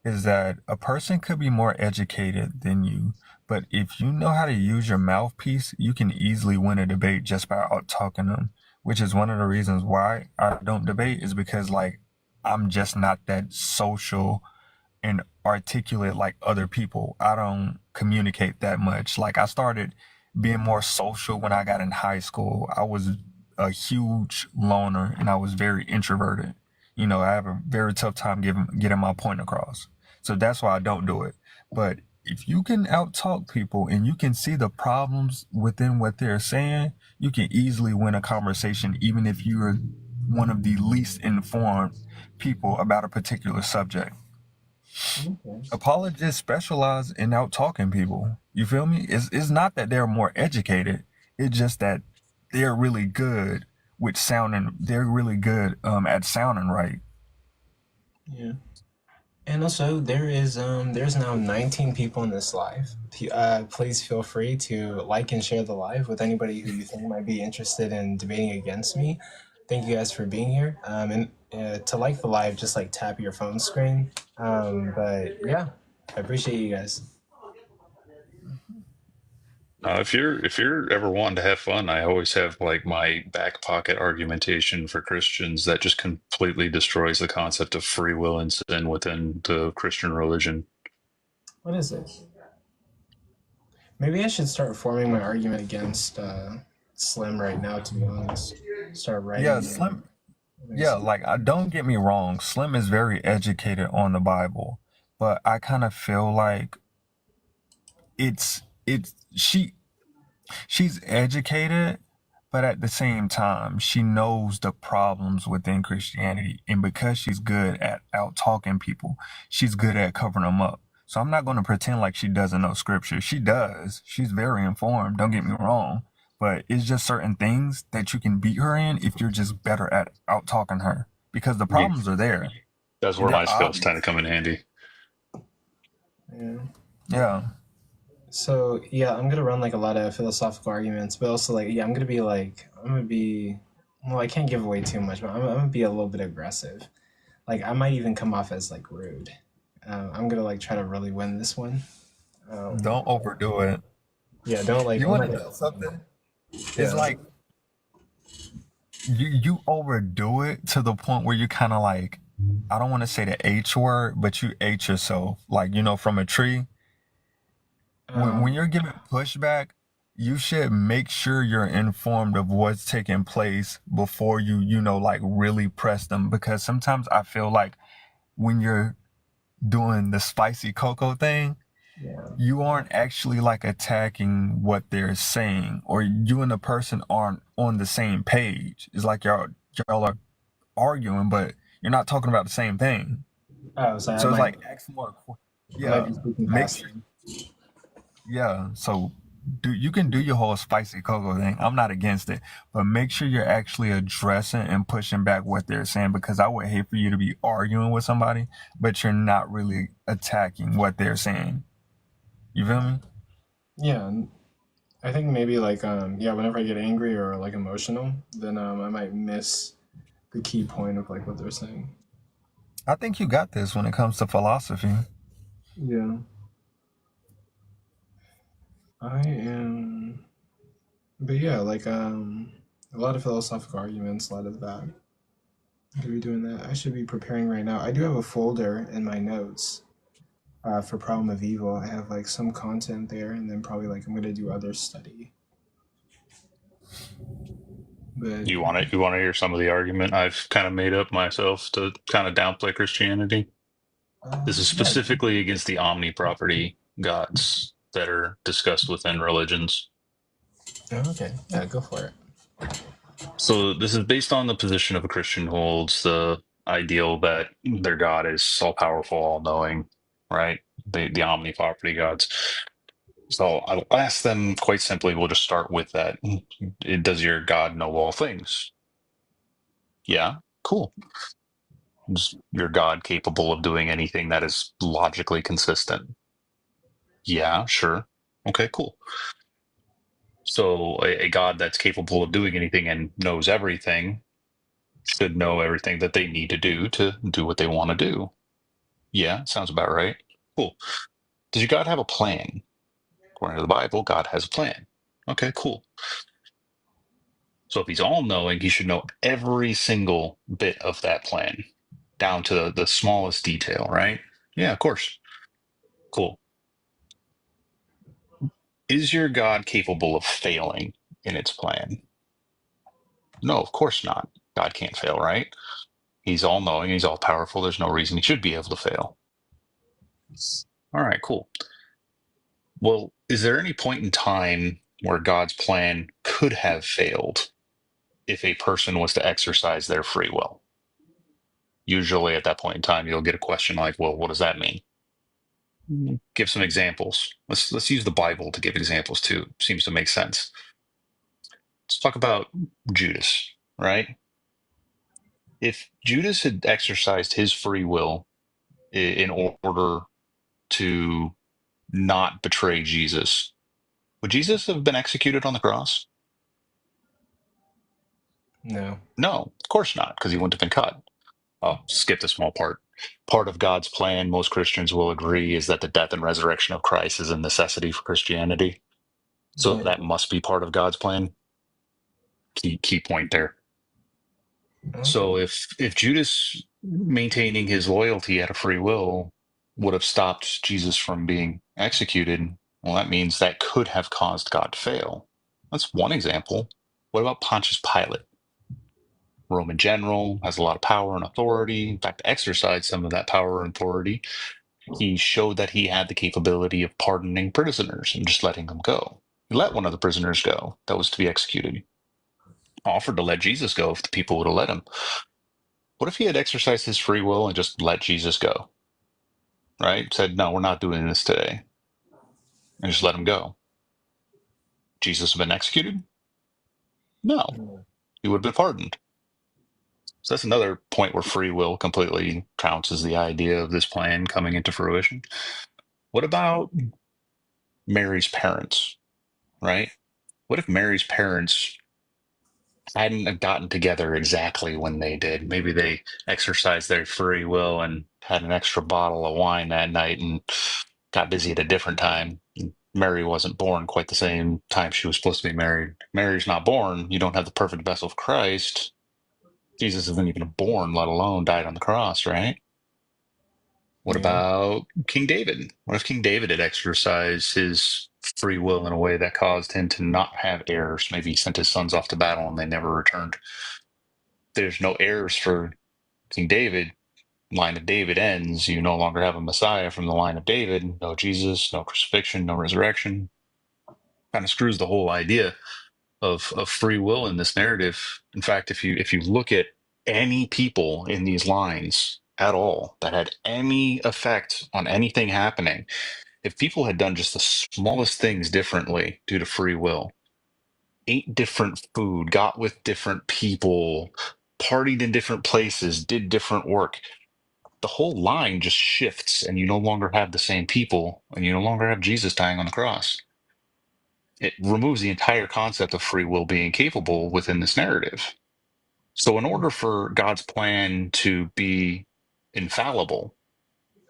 is that a person could be more educated than you, but if you know how to use your mouthpiece, you can easily win a debate just by out talking them, which is one of the reasons why I don't debate, is because like I'm just not that social and articulate like other people. I don't communicate that much. Like I started being more social when I got in high school. I was a huge loner and I was very introverted. You know, I have a very tough time getting my point across. So that's why I don't do it. But if you can out talk people and you can see the problems within what they're saying, you can easily win a conversation, even if you're one of the least informed people about a particular subject. Okay. Apologists specialize in out talking people. You feel me? It's not that they're more educated. It's just that they're really good with sounding. They're really good at sounding right. Yeah. And also, there's now 19 people in this live. Please feel free to like and share the live with anybody who you think might be interested in debating against me. Thank you guys for being here. And to like the live, just like tap your phone screen. But yeah, I appreciate you guys. If you're ever wanting to have fun, I always have like my back pocket argumentation for Christians that just completely destroys the concept of free will and sin within the Christian religion. What is it? Maybe I should start forming my argument against Slim right now. To be honest, start writing Yeah, it down. Slim. Yeah, like don't get me wrong. Slim is very educated on the Bible, but I kind of feel like it's she's educated, but at the same time, she knows the problems within Christianity. And because she's good at out talking people, she's good at covering them up. So I'm not going to pretend like she doesn't know scripture. She does. She's very informed. Don't get me wrong. But it's just certain things that you can beat her in if you're just better at out talking her, because the Yeah, problems are there that's and where my they're skills tend to obvious. come in handy. Yeah. Yeah. So yeah, I'm gonna run like a lot of philosophical arguments, but also like yeah, I'm gonna be well, I can't give away too much, but I'm gonna be a little bit aggressive. Like I might even come off as like rude. I'm gonna like try to really win this one. Um, Don't overdo it. yeah, don't like You oh want my to god. know something? It's Yeah. like you overdo it to the point where you kind of like, I don't want to say the H word, but you H yourself, like, from a tree. When Um, you're giving pushback, you should make sure you're informed of what's taking place before you like really press them. Because sometimes I feel like when you're doing the spicy cocoa thing, yeah. you aren't actually like attacking what they're saying, or you and the person aren't on the same page. It's like y'all are arguing, but you're not talking about the same thing. Oh, sorry, So it's like ask more. I might Yeah, be speaking make past sure. you. Yeah, so you can do your whole spicy cocoa thing. I'm not against it, but make sure you're actually addressing and pushing back what they're saying, because I would hate for you to be arguing with somebody, but you're not really attacking what they're saying. You feel me? Yeah, and I think maybe like yeah, whenever I get angry or like emotional, then I might miss the key point of like what they're saying. I think you got this when it comes to philosophy. Yeah, I am. But yeah, like a lot of philosophical arguments, a lot of that. I could be doing that. I should be preparing right now. I do have a folder in my notes for Problem of Evil. I have like some content there, and then probably like I'm gonna do other study. But You want to hear some of the argument I've kind of made up myself to kind of downplay Christianity? This is yeah. specifically against the omni property gods that are discussed within religions. Oh, okay. Yeah, go for it. So this is based on the position of a Christian who holds the ideal that their God is all powerful, all knowing, right? The omni property gods. So I'll ask them quite simply, we'll just start with that. Does your God know all things? Yeah, cool. Is your God capable of doing anything that is logically consistent? Yeah, sure. Okay, cool. So a God that's capable of doing anything and knows everything should know everything that they need to do what they want to do. Yeah, sounds about right. Cool. Does your God have a plan? According to the Bible, God has a plan. Okay, cool. So if he's all knowing, he should know every single bit of that plan, down to the smallest detail, right? Yeah, of course. Cool. Is your God capable of failing in its plan? No, of course not. God can't fail, right? He's all knowing, he's all powerful. There's no reason he should be able to fail. All right, cool. Well, is there any point in time where God's plan could have failed if a person was to exercise their free will? Usually at that point in time, you'll get a question like, well, what does that mean? Give some examples. Let's use the Bible to give examples too. Seems to make sense. Let's talk about Judas, right? If Judas had exercised his free will in order to not betray Jesus, would Jesus have been executed on the cross? No. No, of course not, because he wouldn't have been cut. Oh, skip the small part. Part of God's plan, most Christians will agree, is that the death and resurrection of Christ is a necessity for Christianity. So Yeah. that must be part of God's plan. Key point there. Okay. So if Judas maintaining his loyalty out of free will would have stopped Jesus from being executed, well, that means that could have caused God to fail. That's one example. What about Pontius Pilate? Roman general, has a lot of power and authority. In fact, exercised some of that power and authority. He showed that he had the capability of pardoning prisoners and just letting them go. He let one of the prisoners go that was to be executed. Offered to let Jesus go if the people would have let him. What if he had exercised his free will and just let Jesus go? Right? Said, no, we're not doing this today. And just let him go. Jesus have been executed? No. He would have been pardoned. So that's another point where free will completely trounces the idea of this plan coming into fruition. What about Mary's parents, right? What if Mary's parents hadn't gotten together exactly when they did? Maybe they exercised their free will and had an extra bottle of wine that night and got busy at a different time. Mary wasn't born quite the same time she was supposed to be married. Mary's not born. You don't have the perfect vessel of Christ. Jesus isn't even born, let alone died on the cross, right? What Yeah. about King David? What if King David had exercised his free will in a way that caused him to not have heirs? Maybe he sent his sons off to battle and they never returned. There's no heirs for King David. Line of David ends. You no longer have a Messiah from the line of David. No Jesus, no crucifixion, no resurrection. Kind of screws the whole idea of free will in this narrative. In fact, if you look at any people in these lines at all that had any effect on anything happening, if people had done just the smallest things differently due to free will, ate different food, got with different people, partied in different places, did different work, the whole line just shifts and you no longer have the same people and you no longer have Jesus dying on the cross. It removes the entire concept of free will being capable within this narrative. So, in order for God's plan to be infallible,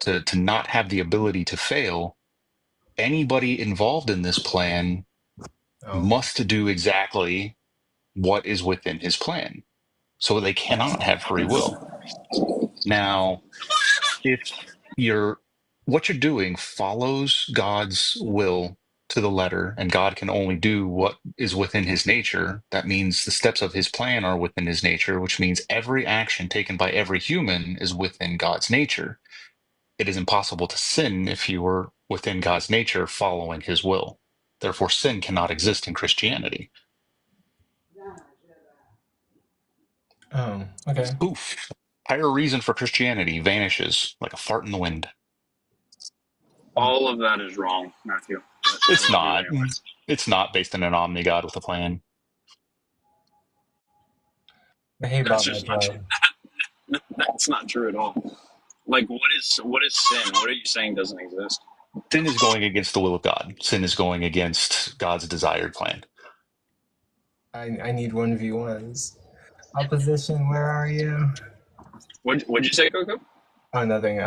to not have the ability to fail, anybody involved in this plan Oh. must do exactly what is within his plan. So, they cannot have free will. Now, if you're what you're doing follows God's will to the letter, and God can only do what is within his nature, that means the steps of his plan are within his nature, which means every action taken by every human is within God's nature. It is impossible to sin if you were within God's nature following his will. Therefore, sin cannot exist in Christianity. Oh, okay. Poof. Higher reason for Christianity vanishes like a fart in the wind. All of that is wrong, Matthew. It's I love you not. anyways. It's not based on an omni God with a plan. I hate That's Bob just not true. McFly. That's not true at all. Like, what is sin? What are you saying doesn't exist? Sin is going against the will of God. Sin is going against God's desired plan. I need 1v1s. Opposition, where are you? What'd you say, Coco? Oh, nothing.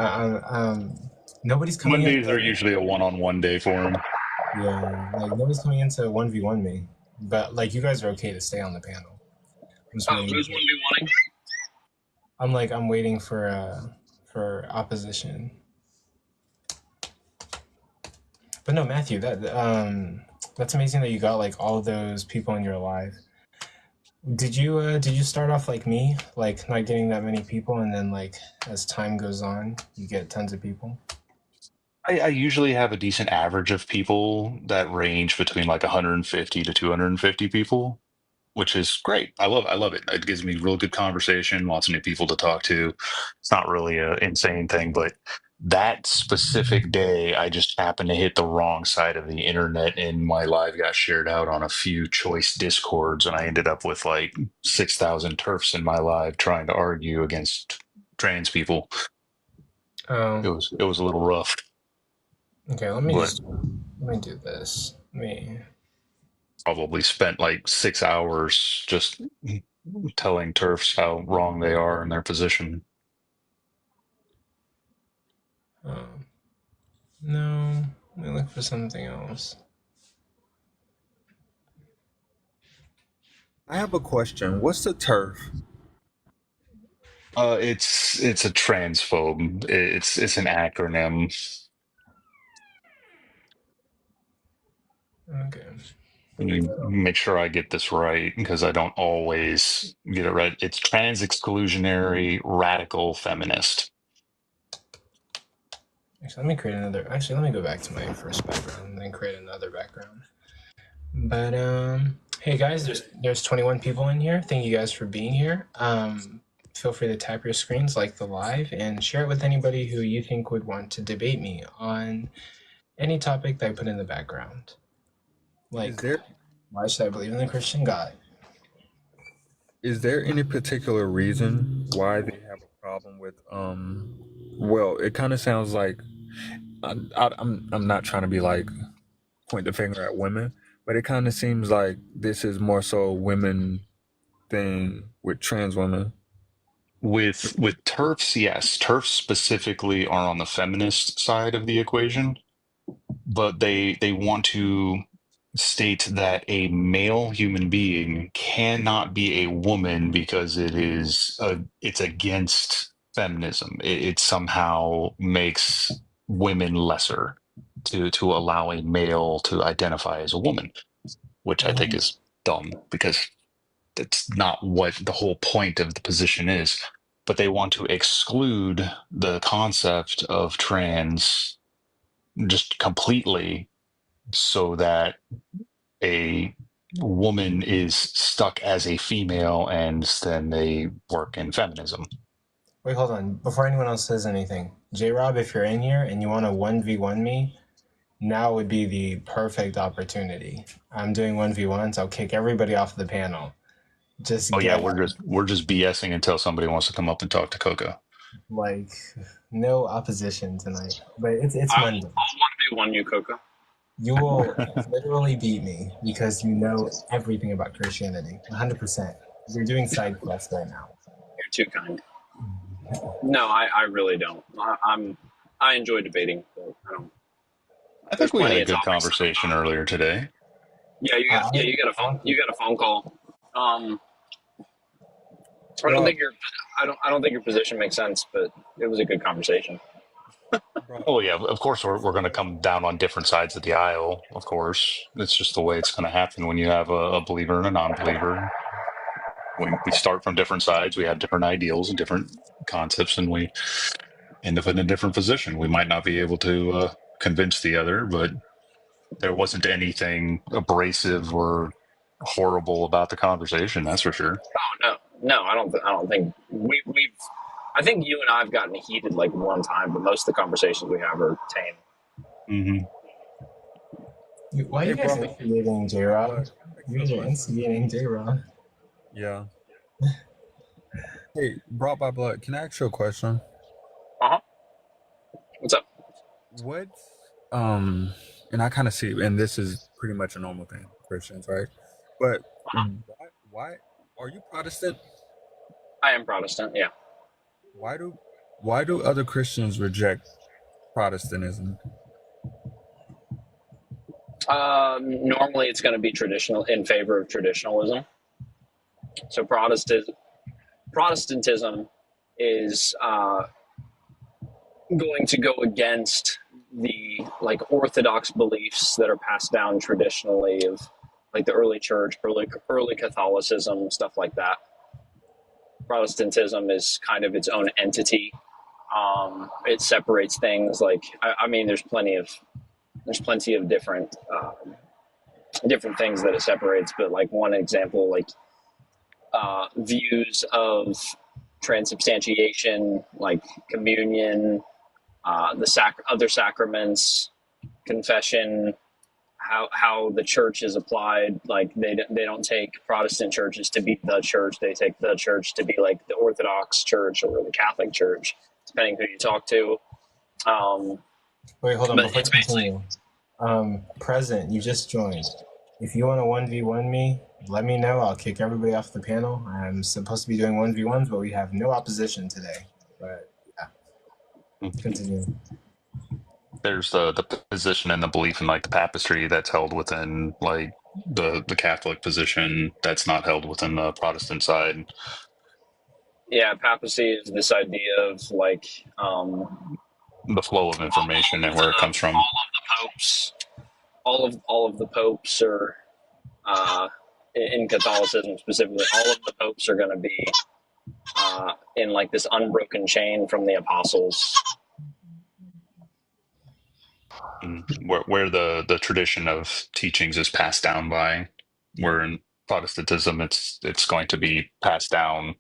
Nobody's coming in. Mondays are usually a one-on-one day for him. Yeah, like nobody's coming in to 1v1 me. But like you guys are okay to stay on the panel. I'm just Oh, waiting. who's 1v1ing? I'm waiting for opposition. But no, Matthew, that's amazing that you got like all those people in your life. Did you start off like me, like not getting that many people, and then like as time goes on, you get tons of people? I usually have a decent average of people that range between like 150 to 250 people, which is great. I love it. It gives me real good conversation, lots of new people to talk to. It's not really an insane thing, but that specific day, I just happened to hit the wrong side of the internet, and my live got shared out on a few choice discords, and I ended up with like 6,000 turfs in my live trying to argue against trans people. Oh, It was a little rough, okay. Let me do this. probably spent like 6 hours just telling turfs how wrong they are in their position. No, let me look for something else. I have a question. What's the turf? It's a transphobe. It's an acronym. Okay. Let me make sure I get this right because I don't always get it right. It's trans exclusionary radical feminist. Actually, let me create another. Actually, let me go back to my first background and then create another background. But hey guys, there's 21 people in here. Thank you guys for being here. Feel free to tap your screens, like the live, and share it with anybody who you think would want to debate me on any topic that I put in the background. Like, why should I believe in the Christian God? Is there any particular reason why they have a problem with well, it kind of sounds like I'm not trying to be like point the finger at women, but it kind of seems like this is more so a women thing with trans women. With TERFs, yes, TERFs specifically are on the feminist side of the equation, but they want to state that a male human being cannot be a woman because it's against feminism. It somehow makes women lesser to allow a male to identify as a woman, which I think is dumb because that's not what the whole point of the position is. But they want to exclude the concept of trans just completely so that a woman is stuck as a female and then they work in feminism. Wait, hold on. Before anyone else says anything, J-Rob, if you're in here and you want to 1v1 me, now would be the perfect opportunity. I'm doing 1v1s. I'll kick everybody off the panel. Just Oh yeah, get we're just BSing until somebody wants to come up and talk to Coco. like no opposition tonight. But it's I'll Monday. 1v1 you, Coco. You will literally beat me because you know everything about Christianity. 100%. You're doing side quests right now. You're too kind. No, I really don't. I enjoy debating, but I don't. I think we had plenty a of good topics. conversation earlier today. Yeah, you got a phone call. I don't think your position makes sense, but it was a good conversation. Oh yeah, of course we're going to come down on different sides of the aisle. Of course, it's just the way it's going to happen when you have a believer and a non-believer. We start from different sides. We have different ideals and different concepts, and we end up in a different position. We might not be able to convince the other, but there wasn't anything abrasive or horrible about the conversation. That's for sure. Oh no, I don't think we've. I think you and I have gotten heated like one time, but most of the conversations we have are tame. Mm-hmm. Why are you guys instigating J-Rob? You guys are instigating J-Rob. Yeah. Hey, brought by blood. Can I ask you a question? What's up? What, and I kind of see, and this is pretty much a normal thing for Christians, right? But why are you Protestant? I am Protestant. Yeah. Why do other Christians reject Protestantism? Normally, it's going to be traditional in favor of traditionalism. So Protestantism is going to go against the like orthodox beliefs that are passed down traditionally of like the early church, early Catholicism, stuff like that. Protestantism is kind of its own entity. It separates things like I mean, there's plenty of different things that it separates, but like one example, like views of transubstantiation, like communion, other sacraments, confession, how the church is applied. Like they don't take Protestant churches to be the church. They take the church to be like the Orthodox Church or the Catholic Church, depending who you talk to. Wait, hold on. Before you continue, Present, you just joined. If you want to 1v1 me, let me know. I'll kick everybody off the panel. I'm supposed to be doing 1v1s, but we have no opposition today. But yeah, continue. There's the position and the belief in like the papistry that's held within like the Catholic position that's not held within the Protestant side. Yeah, papacy is this idea of like The flow of information and where it comes from. All of the popes are in Catholicism specifically. All of the popes are going to be in like this unbroken chain from the apostles. Where the tradition of teachings is passed down by, where in Protestantism it's going to be passed down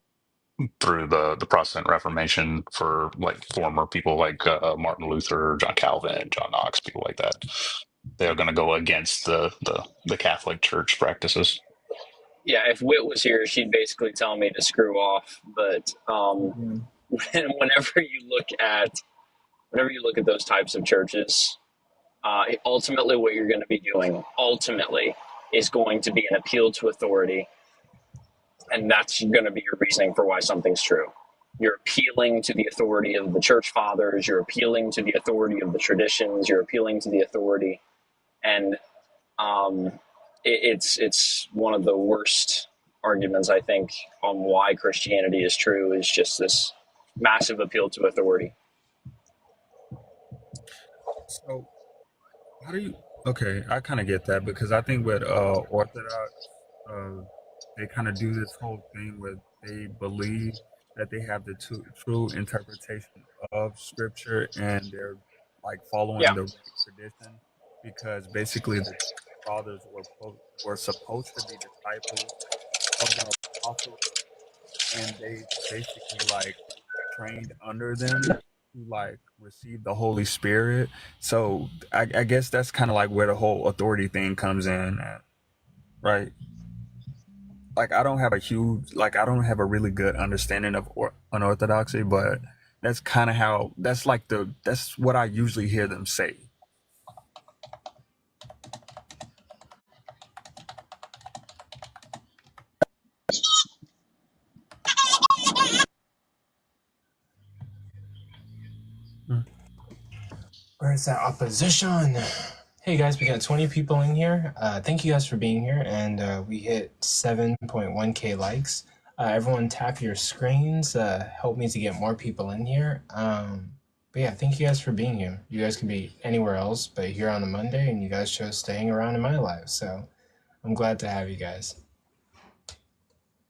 through the Protestant Reformation for like former people like Martin Luther, John Calvin, John Knox, people like that. They are going to go against the Catholic Church practices. Yeah, if Wit was here, she'd basically tell me to screw off. But whenever you look at those types of churches, ultimately what you're going to be doing is going to be an appeal to authority, and that's going to be your reasoning for why something's true. You're appealing to the authority of the church fathers. You're appealing to the authority of the traditions. You're appealing to the authority, and it's one of the worst arguments, I think, on why Christianity is true, is just this massive appeal to authority. So how do you? Okay, I kind of get that because I think with Orthodox, they kind of do this whole thing where they believe that they have the true interpretation of Scripture and they're like following Yeah. the right tradition because basically the fathers were supposed to be disciples of the apostles and they basically like trained under them to like receive the Holy Spirit. So I guess that's kind of like where the whole authority thing comes in, at, right? Like I don't have a really good understanding of unorthodoxy, but that's kind of how that's what I usually hear them say. Where's that opposition? Hey guys, we got 20 people in here. Thank you guys for being here, and we hit 7.1k likes. Everyone tap your screens, help me to get more people in here. But yeah, thank you guys for being here. You guys could be anywhere else, but here on a Monday, and you guys chose to hang around in my life, so I'm glad to have you guys.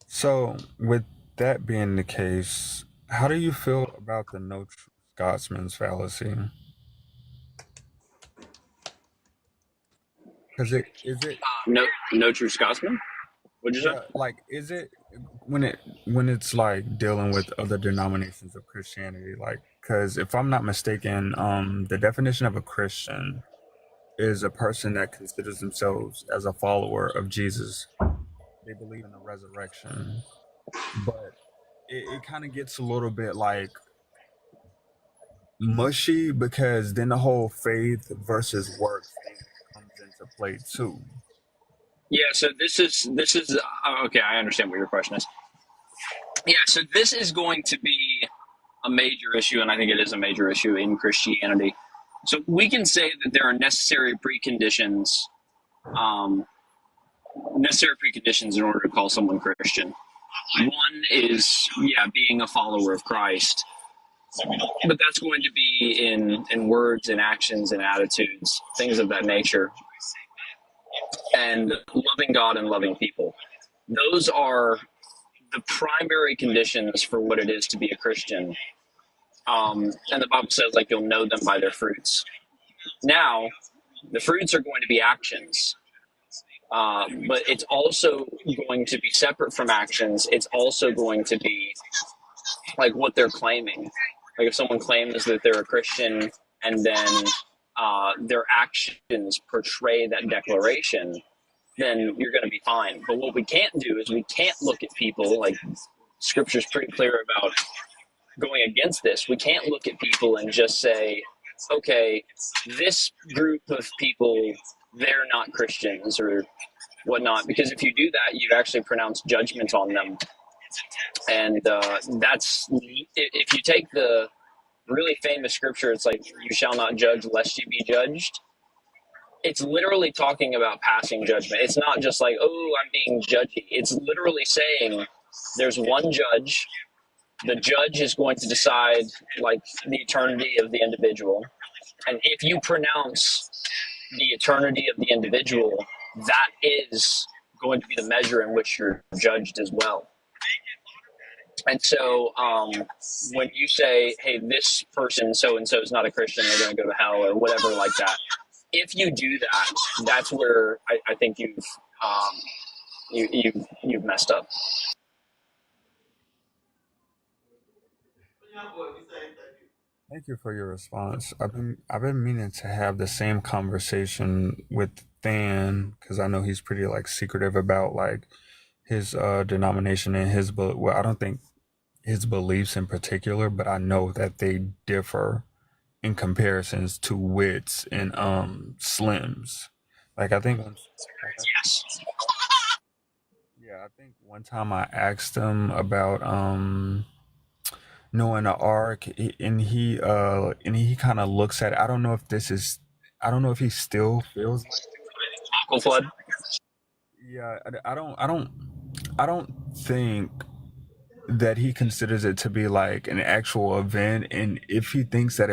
So with that being the case, how do you feel about the no true Scotsman's fallacy? Because is it No true Scotsman? What'd you say? like is it when it's like dealing with other denominations of Christianity, like because if I'm not mistaken, the definition of a Christian is a person that considers themselves as a follower of Jesus. They believe in the resurrection, but it kind of gets a little bit like mushy because then the whole faith versus works thing comes into play too. Yeah, so this is okay, I understand what your question is. Yeah, so this is going to be a major issue, and I think it is a major issue in Christianity. So we can say that there are necessary preconditions in order to call someone Christian. One is, being a follower of Christ. But that's going to be in words and actions and attitudes, things of that nature. And loving God and loving people. Those are the primary conditions for what it is to be a Christian. And the Bible says, like, you'll know them by their fruits. Now, the fruits are going to be actions. But it's also going to be separate from actions. It's also going to be like what they're claiming. Like if someone claims that they're a Christian and then their actions portray that declaration, then you're going to be fine. But what we can't do is we can't look at people, like Scripture's pretty clear about going against this. We can't look at people and just say, okay, this group of people, they're not Christians or whatnot, because if you do that, you've actually pronounced judgment on them. And that's, if you take the really famous scripture, it's like, you shall not judge lest you be judged. It's literally talking about passing judgment. It's not just like, oh, I'm being judgy. It's literally saying there's one judge. The judge is going to decide like the eternity of the individual. And if you pronounce the eternity of the individual, that is going to be the measure in which you're judged as well. And so when you say, hey, this person so-and-so is not a Christian, they're going to go to hell or whatever like that, if you do that, that's where I think you've messed up. Thank you for your response. I've been meaning to have the same conversation with Than because I know he's pretty like secretive about like his denomination and his I don't think his beliefs in particular, but I know that they differ in comparisons to Wits and Slims. Like I think Yes. yeah, I think one time I asked him about Noah and the Ark, and he kind of looks at it. I don't know if he still feels like Aqua flood. Yeah, I don't think that he considers it to be like an actual event, and if he thinks that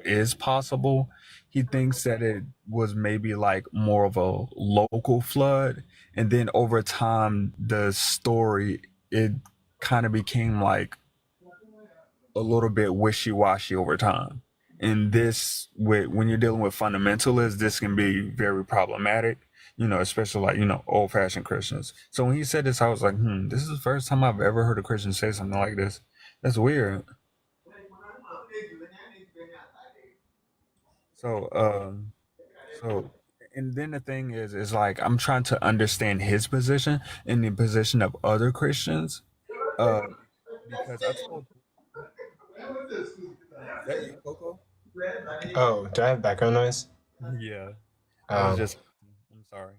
is possible, he thinks that it was maybe like more of a local flood, and then over time the story, it kind of became like a little bit wishy-washy over time. And this, with when you're dealing with fundamentalists, this can be very problematic, especially like, old-fashioned Christians. So when he said this, I was like, this is the first time I've ever heard a Christian say something like this. That's weird. So, so, and then the thing is like, I'm trying to understand his position and the position of other Christians, uh, because I told, is that you, Coco? Oh, do I have background noise? Yeah. I was Um, just, I'm sorry.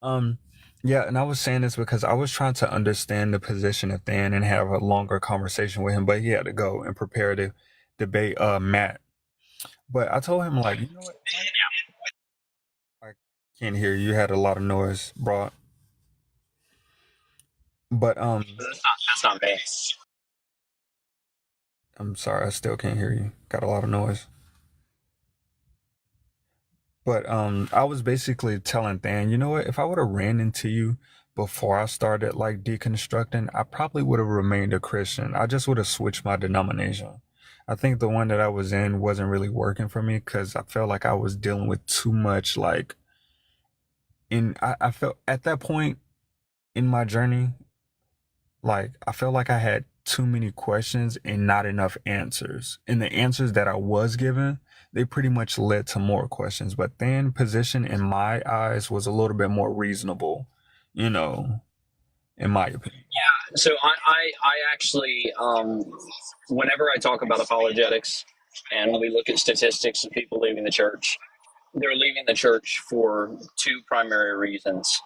Um, yeah, and I was saying this because I was trying to understand the position of Than and have a longer conversation with him, but he had to go and prepare to debate Matt. But I told him like, you know what? I can't hear you. You had a lot of noise brought. But That's not me. I'm sorry, I still can't hear you. Got a lot of noise. But I was basically telling Than, you know what? If I would have ran into you before I started like deconstructing, I probably would have remained a Christian. I just would have switched my denomination. I think the one that I was in wasn't really working for me because I felt like I was dealing with too much like I felt at that point in my journey, like I felt like I had too many questions and not enough answers. And the answers that I was given, they pretty much led to more questions. But then position in my eyes was a little bit more reasonable, you know, in my opinion. So I actually, whenever I talk about apologetics and we look at statistics of people leaving the church, they're leaving the church for two primary reasons: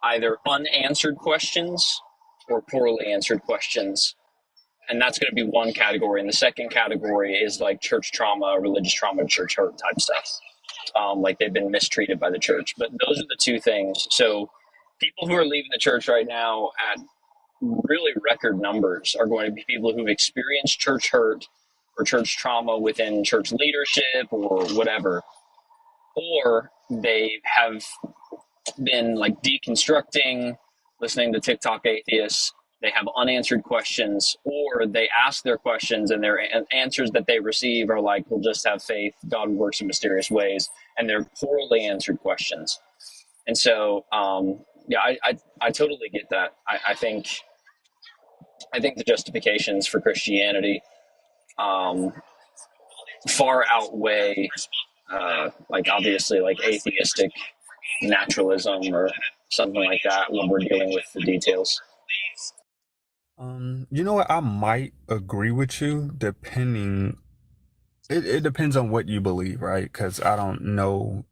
either unanswered questions or poorly answered questions. And that's going to be one category. And the second category is like church trauma, religious trauma, church hurt type stuff. Like they've been mistreated by the church. But those are the two things. So people who are leaving the church right now at really record numbers are going to be people who've experienced church hurt or church trauma within church leadership or whatever, or they have been like deconstructing, listening to TikTok atheists. They have unanswered questions, or they ask their questions and their answers that they receive are like, "We'll just have faith. God works in mysterious ways," and they're poorly answered questions. And so, yeah, I totally get that. I think the justifications for Christianity far outweigh, like obviously, like atheistic naturalism or something like that when we're dealing with the details. You know what? I might agree with you depending. It depends on what you believe, right? Because I don't know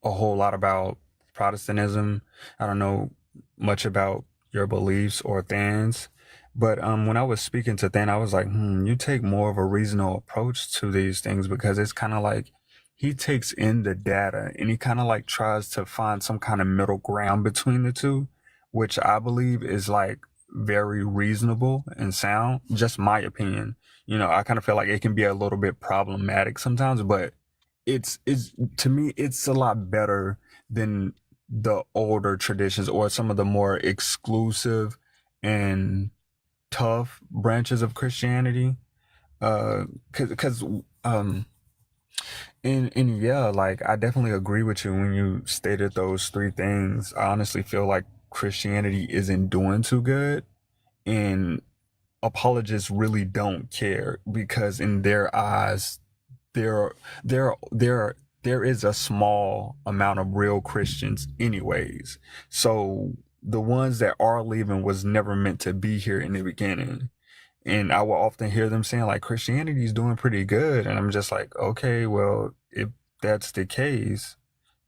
a whole lot about Protestantism. I don't know much about your beliefs or Than's. But when I was speaking to Than, I was like, you take more of a reasonable approach to these things because it's kind of like he takes in the data and he kind of like tries to find some kind of middle ground between the two, which I believe is like very reasonable and sound. Just my opinion. I kind of feel like it can be a little bit problematic sometimes, but it's to me it's a lot better than the older traditions or some of the more exclusive and tough branches of Christianity. Because and yeah, like I definitely agree with you when you stated those three things. I honestly feel like Christianity isn't doing too good, and apologists really don't care because in their eyes there there is a small amount of real Christians anyways. So the ones that are leaving was never meant to be here in the beginning. And I will often hear them saying like Christianity is doing pretty good. And I'm just like, okay, well, if that's the case,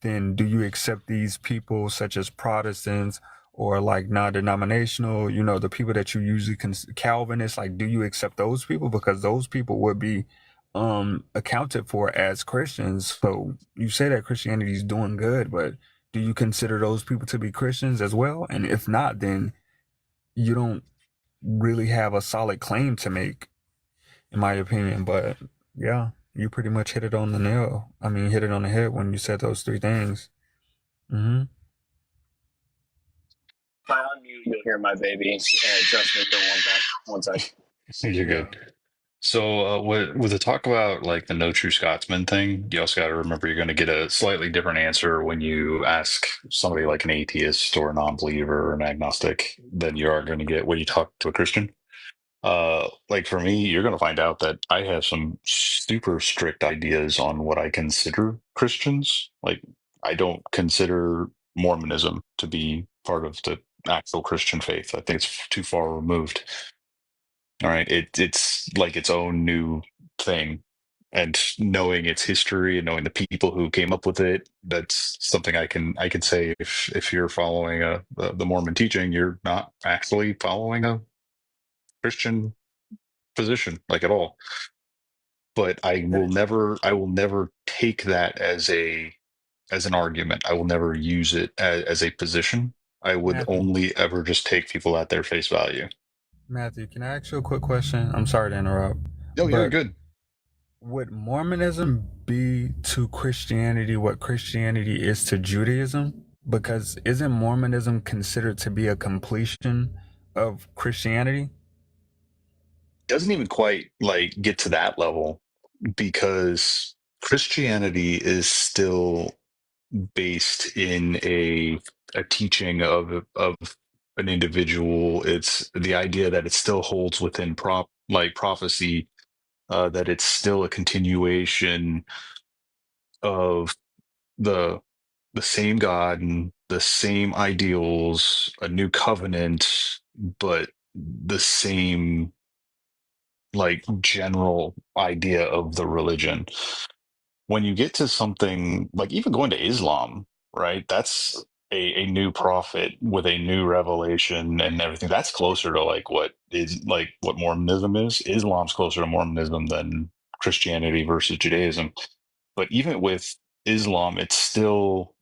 then do you accept these people such as Protestants or like non-denominational, the people that you usually Calvinists, like do you accept those people? Because those people would be accounted for as Christians. So you say that Christianity is doing good, but do you consider those people to be Christians as well? And if not, then you don't really have a solid claim to make, in my opinion. But yeah, you pretty much hit it on the nail. I mean, hit it on the head when you said those three things. Mm-hmm. If I unmute, you'll hear my baby. Trust me, don't want that. One sec. You're good. So with the talk about like the no true Scotsman thing, you also got to remember you're going to get a slightly different answer when you ask somebody like an atheist or a non-believer or an agnostic than you are going to get when you talk to a Christian. Like for me, you're going to find out that I have some super strict ideas on what I consider Christians. Like I don't consider Mormonism to be part of the actual Christian faith. I think it's too far removed. All right, it's like its own new thing, and knowing its history and knowing the people who came up with it, that's something I can say if you're following the Mormon teaching, you're not actually following a Christian position like at all. But I will never take that as an argument. I will never use it as a position. I would Matthew, only ever just take people at their face value. Matthew, can I ask you a quick question? I'm sorry to interrupt, Oh, you're but good. would Mormonism be to Christianity what Christianity is to Judaism? Because isn't Mormonism considered to be a completion of Christianity? Doesn't even quite like get to that level because Christianity is still based in a teaching of an individual. It's the idea that it still holds within prophecy, that it's still a continuation of the the same God and the same ideals, a new covenant, but the same like general idea of the religion. When you get to something like even going to Islam, right? That's a new prophet with a new revelation and everything. That's closer to what Mormonism is. Islam's closer to Mormonism than Christianity versus Judaism. But even with Islam, it's still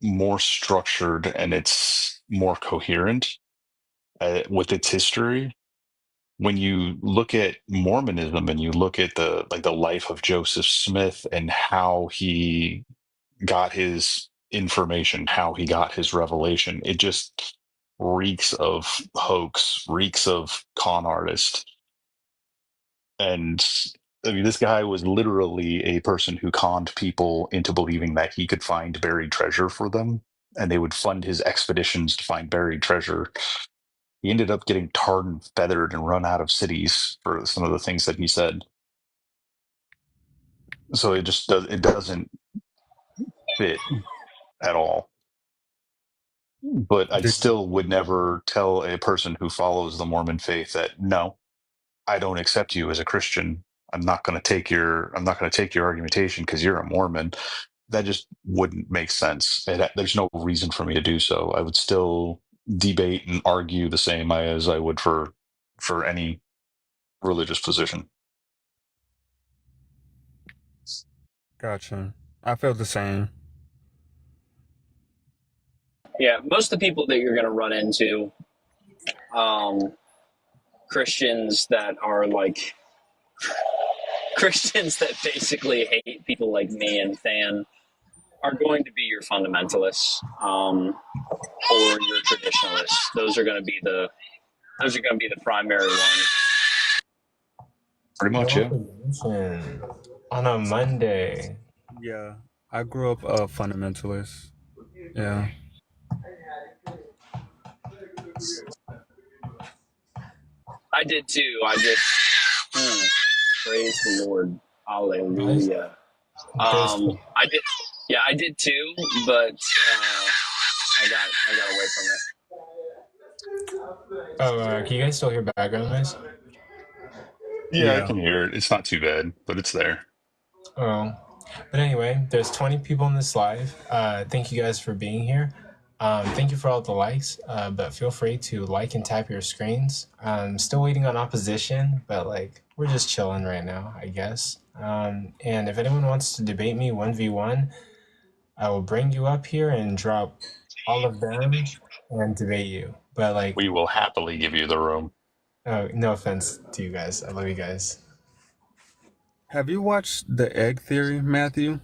more structured and it's more coherent with its history. When you look at Mormonism and you look at the life of Joseph Smith and how he got his information, how he got his revelation, it just reeks of hoax, reeks of con artist. And I mean, this guy was literally a person who conned people into believing that he could find buried treasure for them, and they would fund his expeditions to find buried treasure. He ended up getting tarred and feathered and run out of cities for some of the things that he said. So it doesn't fit at all. But I Did, still would never tell a person who follows the Mormon faith that no, I don't accept you as a Christian. I'm not going to take your argumentation because you're a Mormon. That just wouldn't make sense. There's no reason for me to do so. I would still debate and argue the same as I would for any religious position. gotcha. I felt the same. Yeah, most of the people that you're going to run into, Christians that are like Christians that basically hate people like me and Than are going to be your fundamentalists, or your traditionalists. Those are going to be the primary ones. Pretty much, yeah. On a Monday. Yeah, I grew up a fundamentalist. Yeah. I did too. Praise the Lord. Hallelujah. I did. Yeah, I did too, but I got away from it. Oh, can you guys still hear background noise? Yeah, I Yeah. can hear it. It's not too bad, but it's there. Oh, but anyway, there's 20 people in this live. Thank you guys for being here. Thank you for all the likes, but feel free to like and tap your screens. Still waiting on opposition, but like we're just chilling right now, I guess. And if anyone wants to debate me 1v1, I will bring you up here and drop all of them and debate you. But like, We will happily give you the room. oh, no offense to you guys. I love you guys. Have you watched The Egg Theory, Matthew?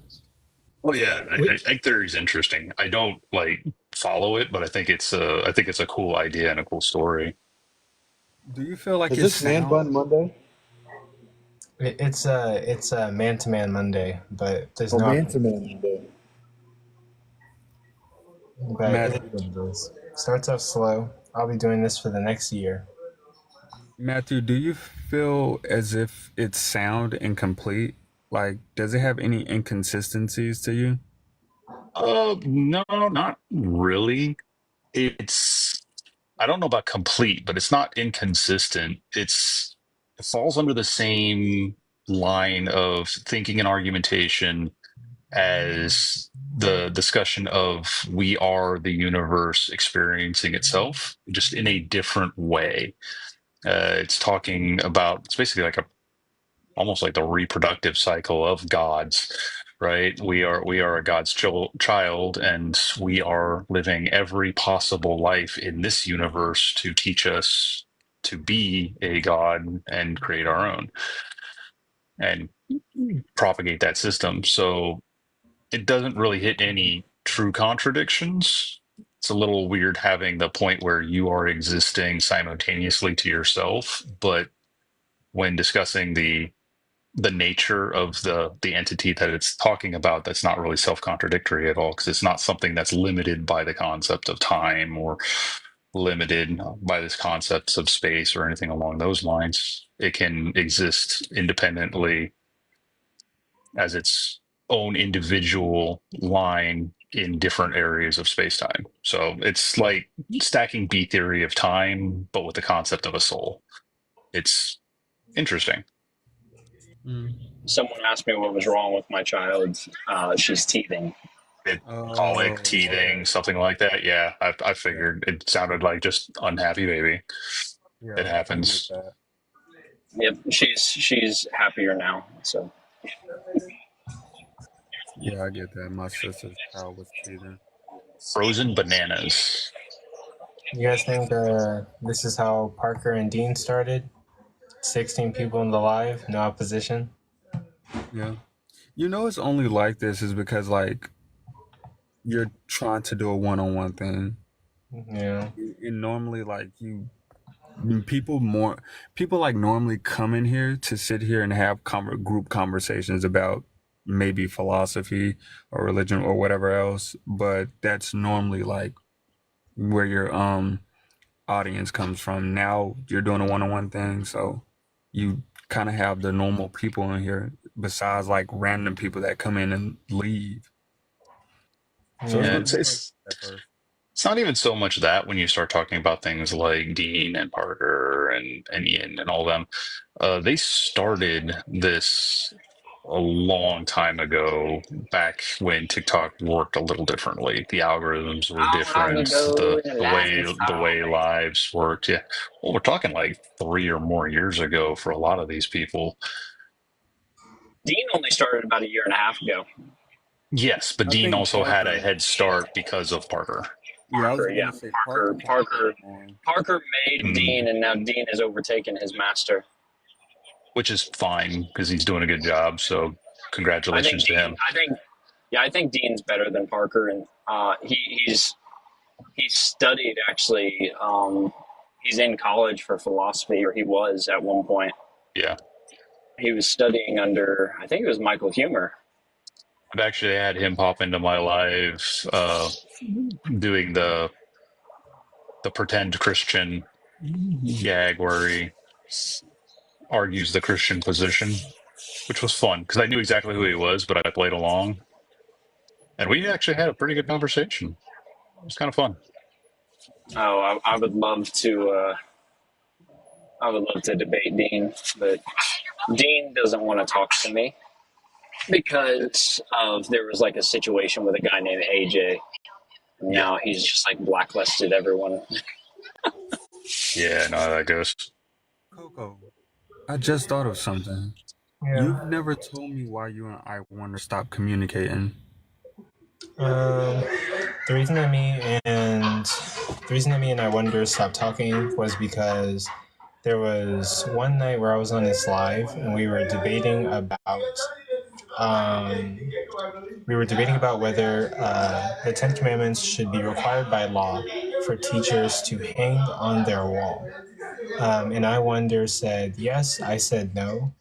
Oh yeah, I think theory is interesting. I don't like follow it, but I think it's a cool idea and a cool story. Do you feel like Is it's this Man sound? Bun Monday? It's a man-to-man Monday, but there's Oh, no. Man to Man Monday. But it is Matthew, what it is. Starts off slow. I'll be doing this for the next year. Matthew, do you feel as if it's sound and complete? Like, does it have any inconsistencies to you? No, not really. It's I don't know about complete, but it's not inconsistent. It falls under the same line of thinking and argumentation as the discussion of we are the universe experiencing itself, just in a different way. It's talking about it's basically like a almost like the reproductive cycle of gods, right? We are a God's child, and we are living every possible life in this universe to teach us to be a god and create our own and propagate that system. So it doesn't really hit any true contradictions. It's a little weird having the point where you are existing simultaneously to yourself, but when discussing the nature of the entity that it's talking about, that's not really self-contradictory at all, because it's not something that's limited by the concept of time or limited by this concepts of space or anything along those lines. It can exist independently as its own individual line in different areas of space-time. So it's like stacking B theory of time, but with the concept of a soul. It's interesting. Someone asked me what was wrong with my child. She's teething. It Oh, colic, teething, okay. something like that. Yeah, I Yeah, figured it sounded like just unhappy baby. It yeah, I get happens. that. Yep, she's happier now. So Yeah, I get that. My sister's child was teething. Frozen bananas. You guys think this is how Parker and Dean started? 16 people in the live, no opposition. Yeah. You know, it's only like this is because, like, you're trying to do a one-on-one thing. Yeah. And normally, like, people like normally come in here to sit here and have group conversations about maybe philosophy or religion or whatever else, but that's normally like where your audience comes from. Now you're doing a one-on-one thing, so you kind of have the normal people in here besides like random people that come in and leave. So it's Yeah, Yeah. gonna it's be like it's at first. it's not even so much that when you start talking about things like Dean and Parker and Ian and all them, they started this a long time ago, back when TikTok worked a little differently. The algorithms were how long different. ago in the The last way lives worked. Yeah, well, we're talking like 3 or more years ago for a lot of these people. Dean only started about a year and a half ago. Yes, but I Dean think also had a Parker. head start because of Parker. Yeah, I was Parker, gonna yeah, say Parker Parker, kind of got Parker, on. Parker made Mm, Dean, and now Dean has overtaken his master. which is fine because he's doing a good job. So I think congratulations to Dean. him. I think Dean's better than Parker, and he's studied actually. He's in college for philosophy, or he was at one point. Yeah. He was studying under, I think it was Michael Humer. I've actually had him pop into my live doing the pretend Christian gag where he argues the Christian position, which was fun because I knew exactly who he was, but I played along, and we actually had a pretty good conversation. It was kind of fun. Oh, I would love to. I would love to debate Dean, but Dean doesn't want to talk to me because of there was like a situation with a guy named AJ. And Yeah, now he's just like blacklisted everyone. yeah, no, that goes. Coco, I just thought of something. Yeah. You've never told me why you and I want to stop communicating. Um, the reason that me and I Wonder stopped talking was because there was one night where I was on his live and um, we were debating about whether the Ten Commandments should be required by law for teachers to hang on their wall. And I Wonder said yes. I said no.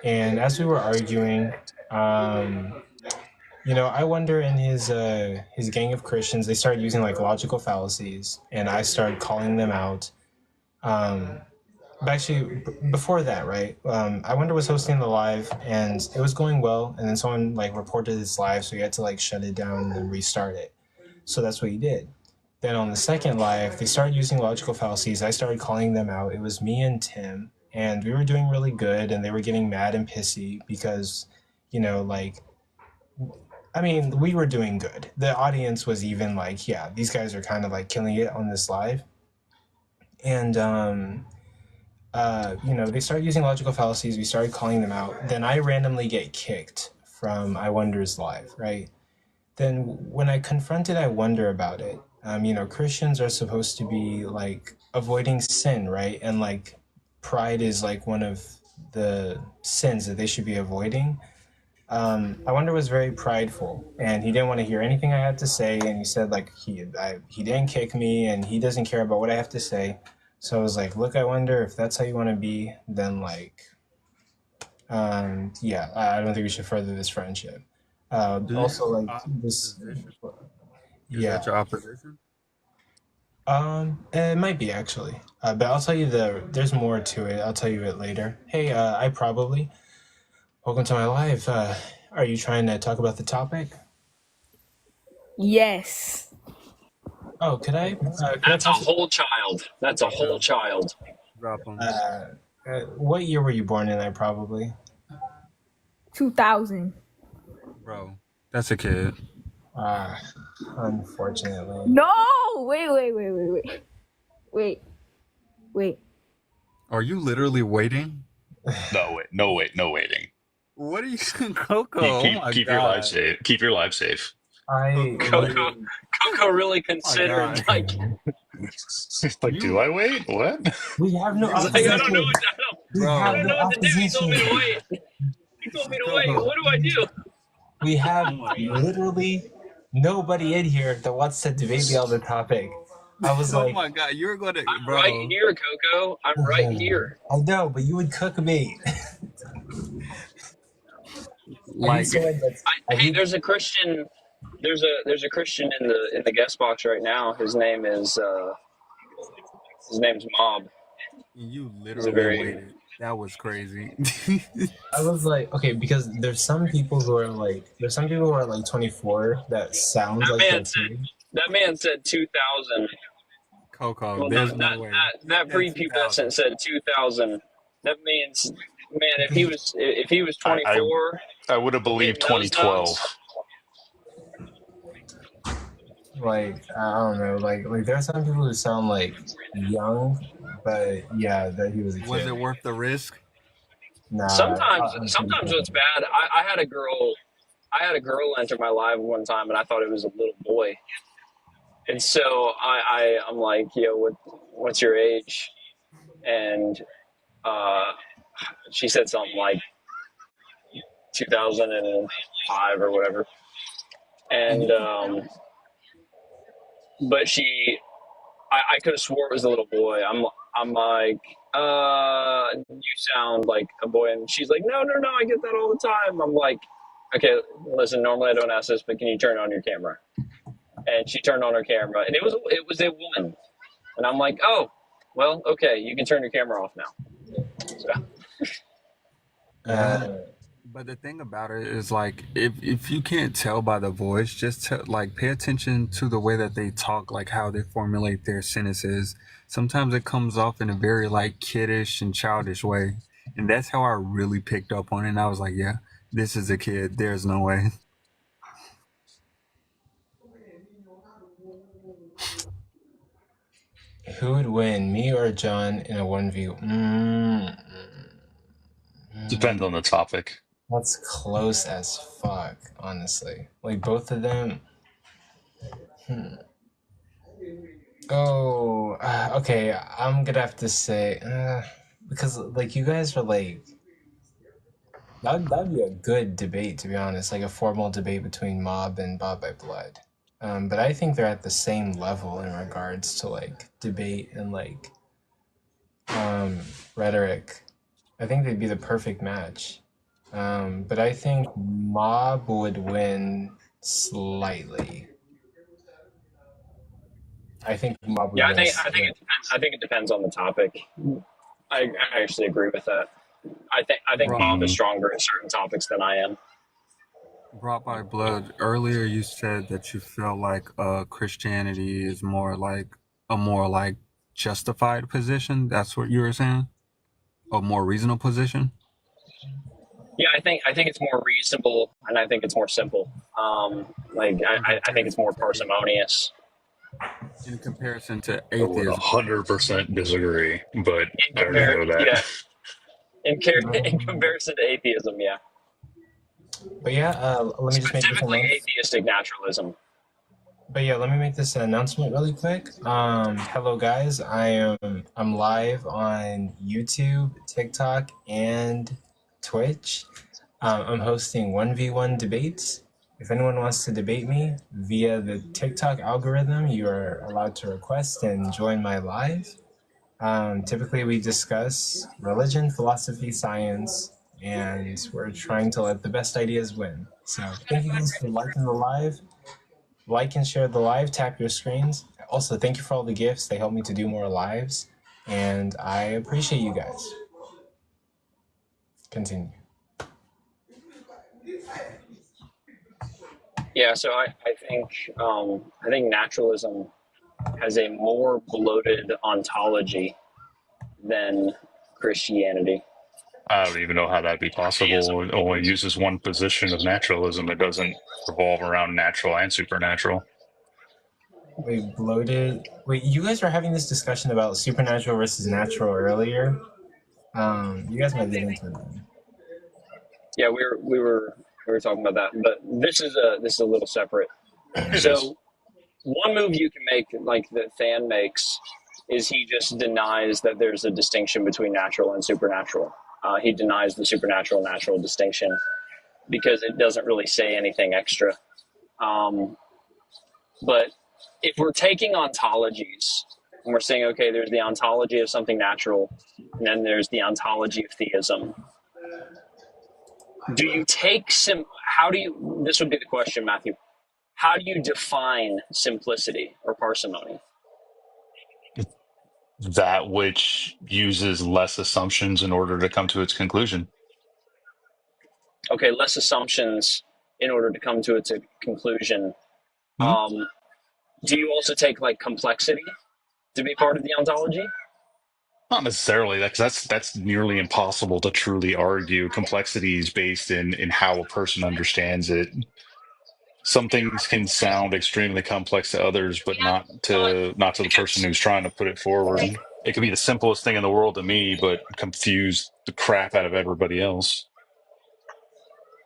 And as we were arguing, I Wonder and his gang of Christians, they started using like logical fallacies, and I started calling them out. Um, but actually, before that, right? I Wonder was hosting the live, and it was going well, and then someone like reported his live, so he had to like shut it down and then restart it. So that's what he did. Then on the second live, they started using logical fallacies. I started calling them out. It was me and Tim, and we were doing really good, and they were getting mad and pissy because, like, I mean, we were doing good. The audience was even like, yeah, these guys are kind of like killing it on this live. And, they started using logical fallacies. We started calling them out. Then I randomly get kicked from I Wonder's live, right? Then when I confronted I Wonder about it, Christians are supposed to be like avoiding sin, right? And like pride is like one of the sins that they should be avoiding. I Wonder was very prideful, and he didn't want to hear anything I had to say. And he said like he didn't kick me, and he doesn't care about what I have to say. So I was like, look, I Wonder, if that's how you want to be, then like, yeah, I don't think we should further this friendship. Also, like this, Is yeah, that your opposition? it might be actually, but I'll tell you there's more to it. I'll tell you it later. Hey, welcome to my live. Are you trying to talk about the topic? Yes. Oh, could I? That's a whole child. That's a whole child. Drop 'em. What year were you born in? I probably. 2000. Bro, that's a kid. Unfortunately. No! Wait. Are you literally waiting? No waiting. What are you saying, Coco? Oh my Keep God. your life safe. Keep your life safe. Coco really considered God. like Like, do I wait? What? We have no I opposition. don't know what We Bro. have I don't no know what to do. He told me to opposition. wait. He told me to wait. What do I do? We have literally nobody in here that wants to debate me on the topic. I was Oh like, my God, you're gonna, I'm bro. right here, Coco. I'm right here. I know, but you would cook me. Like, Hey, there's a Christian. There's a Christian in the guest box right now. His name's Mob. you He's a literally very waited. That was crazy. I was like, okay, because there's some people who are like 24 that sounds That like man that man said 2000. Coco, Well, there's that no way. that prepubescent said 2000. That means, man, if he was 24, I would have believed getting those 2012. nuts, like I don't know, like there are some people who sound like young, but yeah, that he was a kid. Was it worth the risk? Nah, sometimes I- what's bad, I had a girl enter my live one time, and I thought it was a little boy, and so I'm like, yo, what's your age? And she said something like 2005 or whatever, and but I could have swore it was a little boy. I'm like, you sound like a boy, and she's like, no, I get that all the time. I'm like, okay, listen, normally I don't ask this, but can you turn on your camera? And she turned on her camera, and it was a woman, and I'm like, oh, well, okay, you can turn your camera off now. So, But the thing about it is, like, if you can't tell by the voice, just like pay attention to the way that they talk, like how they formulate their sentences. Sometimes it comes off in a very like kiddish and childish way, and that's how I really picked up on it. And I was like, yeah, this is a kid. There's no way. Who would win, me or John, in a 1v? Depends on the topic. That's close as fuck, honestly. Like both of them. Hmm. Oh, okay. I'm gonna have to say because like you guys are like that'd be a good debate to be honest, like a formal debate between Mob and Bob by Blood. But I think they're at the same level in regards to like debate and like um, rhetoric. I think they'd be the perfect match. But I think Mob would win slightly. I think Mob would Yeah, win. I think it depends. I think it depends on the topic. I actually agree with that. I think Bro, Mob is Mm, stronger in certain topics than I am. brought by blood. Earlier, you said that you feel like Christianity is more like a more like justified position. That's what you were saying. A more reasonable position Yeah, I think it's more reasonable, and I think it's more simple. Like in I think it's comparison more to parsimonious I would atheism. 100% disagree, but in I already know that. yeah, in Um, comparison to atheism. Yeah, but yeah, let me just make this specifically announcement. atheistic naturalism. But yeah, let me make this announcement really quick. Hello guys, I'm live on YouTube, TikTok, and Twitch. I'm hosting 1v1 debates. If anyone wants to debate me via the TikTok algorithm, you are allowed to request and join my live. Typically, we discuss religion, philosophy, science, and we're trying to let the best ideas win. So, thank you guys for liking the live. Like and share the live, tap your screens. Also, thank you for all the gifts. They help me to do more lives, and I appreciate you guys. Continue. Yeah, so I think naturalism has a more bloated ontology than Christianity. I don't even know how that'd be Or theism. possible. It only uses one position of naturalism. It doesn't revolve around natural and supernatural. Wait, bloated. Wait, you guys were having this discussion about supernatural versus natural earlier. You guys might get into it then. Yeah, we were talking about that, but this is a little separate. It is. So one move you can make, like that Than makes, is he just denies that there's a distinction between natural and supernatural. He denies the supernatural natural distinction because it doesn't really say anything extra. Um, but if we're taking ontologies and we're saying, okay, there's the ontology of something natural, and then there's the ontology of theism. Do you take How do you? This would be the question, Matthew. How do you define simplicity or parsimony? That which uses less assumptions in order to come to its conclusion. Okay, less assumptions in order to come to its conclusion. Hmm? Do you also take like complexity to be part of the ontology? Not necessarily. That's nearly impossible to truly argue. Complexity is based in how a person understands it. Some things can sound extremely complex to others, but Not not to the person because who's trying to put it forward. It could be the simplest thing in the world to me, but confuse the crap out of everybody else.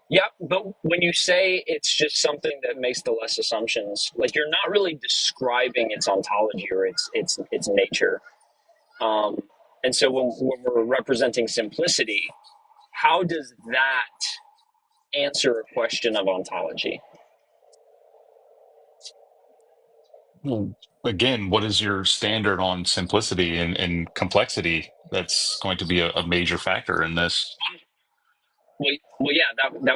yeah, but when you say it's just something that makes the less assumptions, like you're not really describing its ontology or its nature. Um, and so when we're representing simplicity, how does that answer a question of ontology? Well, again, what is your standard on simplicity and complexity? That's going to be a major factor in this. Well, yeah,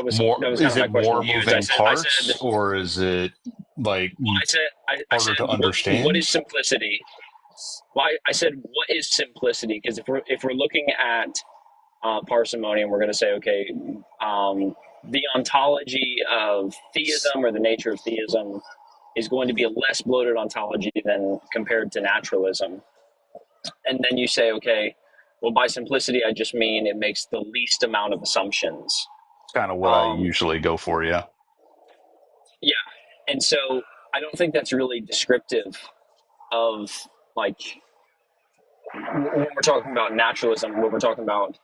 More that was kind is of my it question more to you. Is moving I said, parts, or is it like well, I harder said, to what understand? is simplicity? Well, I said, what is simplicity? Because if we're looking at parsimony, and we're going to say, okay, the ontology of theism or the nature of theism is going to be a less bloated ontology than compared to naturalism. And then you say, okay, well, by simplicity, I just mean it makes the least amount of assumptions. Kind of what I Um, usually go for, yeah. yeah. And so I don't think that's really descriptive of, like, when we're talking about naturalism, when we're talking about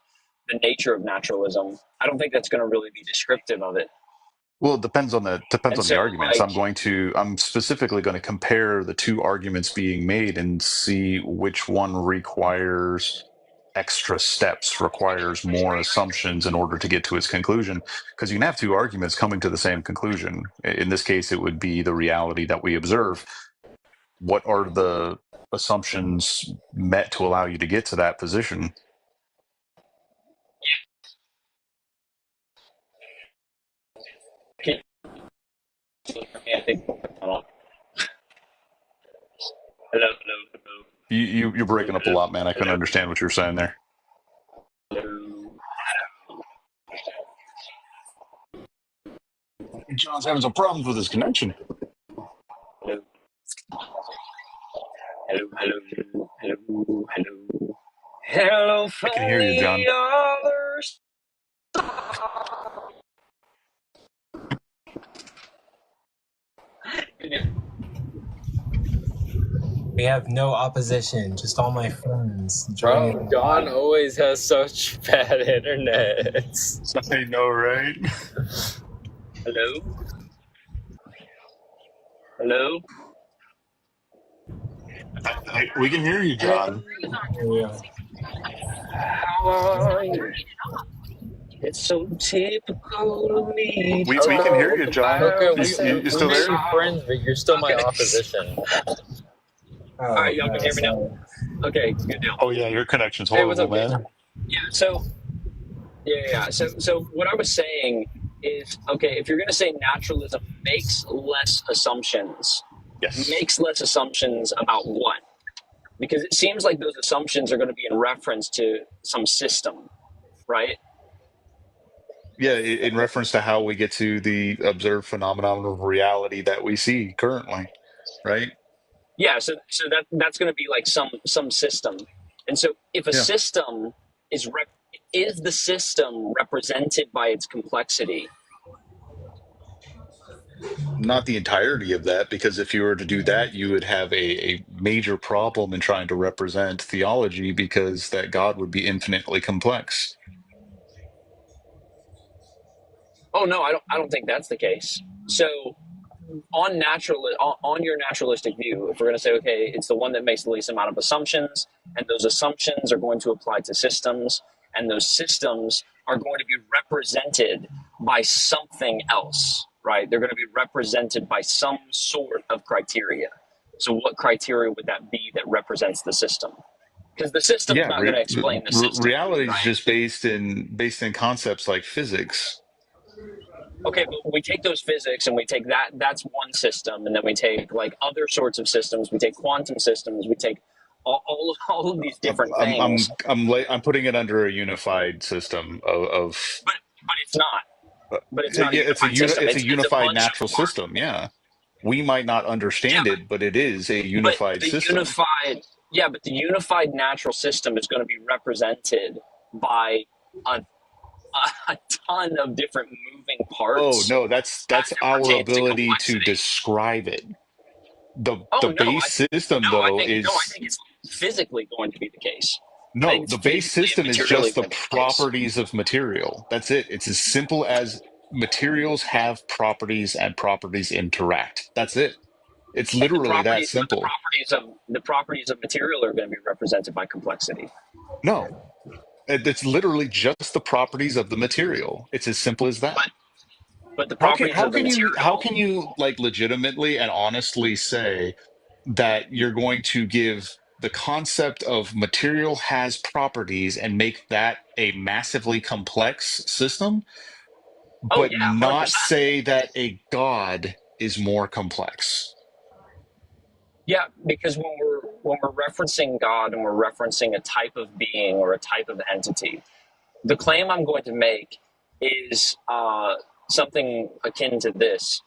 the nature of naturalism, I don't think that's going to really be descriptive of it. Well, it depends on And the so, arguments. like, I'm specifically going to compare the two arguments being made and see which one requires extra steps, requires more assumptions in order to get to its conclusion. Because you can have two arguments coming to the same conclusion. In this case, it would be the reality that we observe. What are the assumptions met to allow you to get to that position? can I think, hold on. Hello, hello, You're breaking up a hello, lot, man. I couldn't hello, understand what you were saying there. hello, John's having some problems with his connection. hello, hello, hello, hello, hello. Hello I from can hear you, John. the others. We have no opposition, just all my friends Bro, joining. John always has such bad internet. I know, right? Hello, hello. We can hear you, John. Yeah. How are you? It's so typical of me. We can hear you, John. Okay, You we still may there? be friends, but you're still my Okay. opposition. Oh, All right, y'all can hear me now? sorry. Okay, good deal. Oh yeah, your connection's Hey, what's horrible, up, guys? man. Yeah, so So what I was saying is, okay, if you're going to say naturalism makes less assumptions, Yes. makes less assumptions about what? Because it seems like those assumptions are going to be in reference to some system, right? Yeah, in reference to how we get to the observed phenomenon of reality that we see currently, right? Yeah, so that's going to be like some system. And so if a Yeah. system is the system represented by its complexity? Not the entirety of that, because if you were to do that, you would have a major problem in trying to represent theology, because that God would be infinitely complex. Oh no, I don't think that's the case. So on your naturalistic view, if we're going to say, okay, it's the one that makes the least amount of assumptions, and those assumptions are going to apply to systems, and those systems are going to be represented by something else, right? They're going to be represented by some sort of criteria. So what criteria would that be that represents the system? Because the system's Yeah, not going to explain the system, reality is right? just based in concepts like physics. Okay, but we take those physics and we take that's one system, and then we take like other sorts of systems. We take quantum systems. We take all of these different things. I'm putting it under a unified system of But it's not. But it's not a yeah, unified system. it's a It's a unified bunch natural of parts. system. Yeah, we might not understand Yeah, it, but it is a but unified the system. unified natural system is going to be represented by a a ton of different moving Oh parts no, that's as it our pertains to ability to complexity. describe it. The Oh base system no, I though think is it's physically going to be the case. I think no, it's the base physically and system is materially just the going to be the case. properties of material. That's it. It's as simple as materials have properties and properties interact. That's it. It's And literally that but simple. the properties of material are going to be represented by complexity. No, it's literally just the properties of the material. It's as simple as that. But the properties How of the can material. you like legitimately and honestly say that you're going to give the concept of material has properties and make that a massively complex system, Oh but yeah, 100%. not say that a god is more complex? Yeah, because when we're referencing God and we're referencing a type of being or a type of entity, the claim I'm going to make is something akin to this.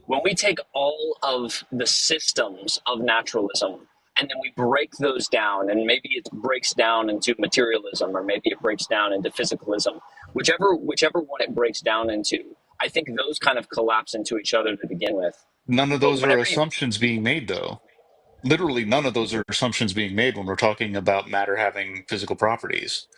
When we take all of the systems of naturalism and then we break those down, and maybe it breaks down into materialism or maybe it breaks down into physicalism, whichever one it breaks down into, I think those kind of collapse into each other to begin with. None of But those are whenever you assumptions being made, though. Literally, none of those are assumptions being made when we're talking about matter having physical properties.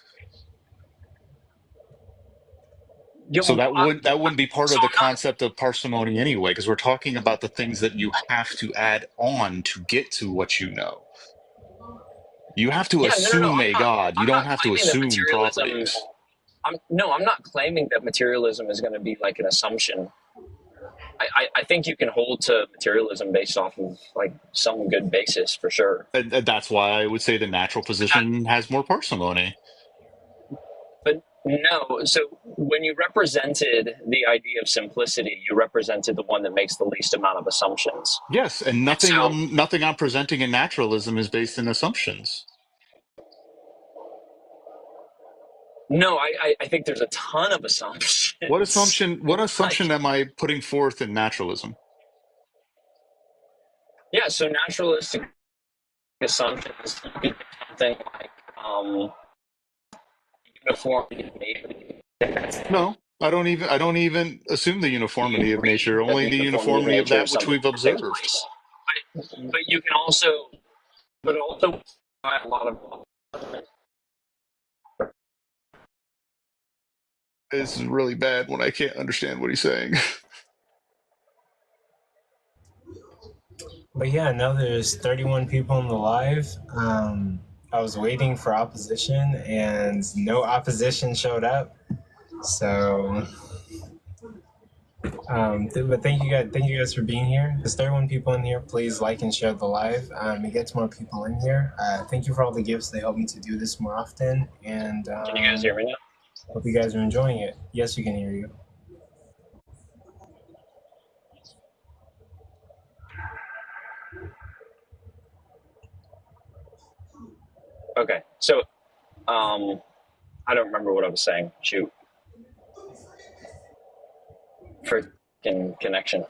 Yo, So I'm, that wouldn't be part so of the I'm not. concept of parsimony anyway, because we're talking about the things that you have to add on to get to what you know. You have to Yeah, no. assume a God. You I'm don't not have to claiming that assume materialism. properties. I'm not claiming that materialism is going to be like an assumption. I think you can hold to materialism based off of like some good basis for sure. And that's why I would say the natural position has more parsimony. But no, so when you represented the idea of simplicity, you represented the one that makes the least amount of assumptions. Yes, and And so, nothing I'm presenting in naturalism is based in assumptions. no, I think there's a ton of assumptions. What assumption Like, am I putting forth in naturalism? yeah, so naturalistic assumptions, you could do something like uniformity of nature. No, I don't even assume the uniformity of nature, That only the the uniformity of uniformity of nature that is which something we've that takes observed. place. But you can also, but also a lot of. This is really bad when I can't understand what he's saying. But yeah, now there's 31 people in the live. I was waiting for opposition, and no opposition showed up. So, but thank you guys for being here. There's 31 people in here. Please like and share the live. It gets more people in here. Thank you for all the gifts. They help me to do this more often. And Can you guys hear me now? hope you guys are enjoying it. Yes, we can hear you. Okay, so I don't remember what I was saying. Shoot, freaking connection.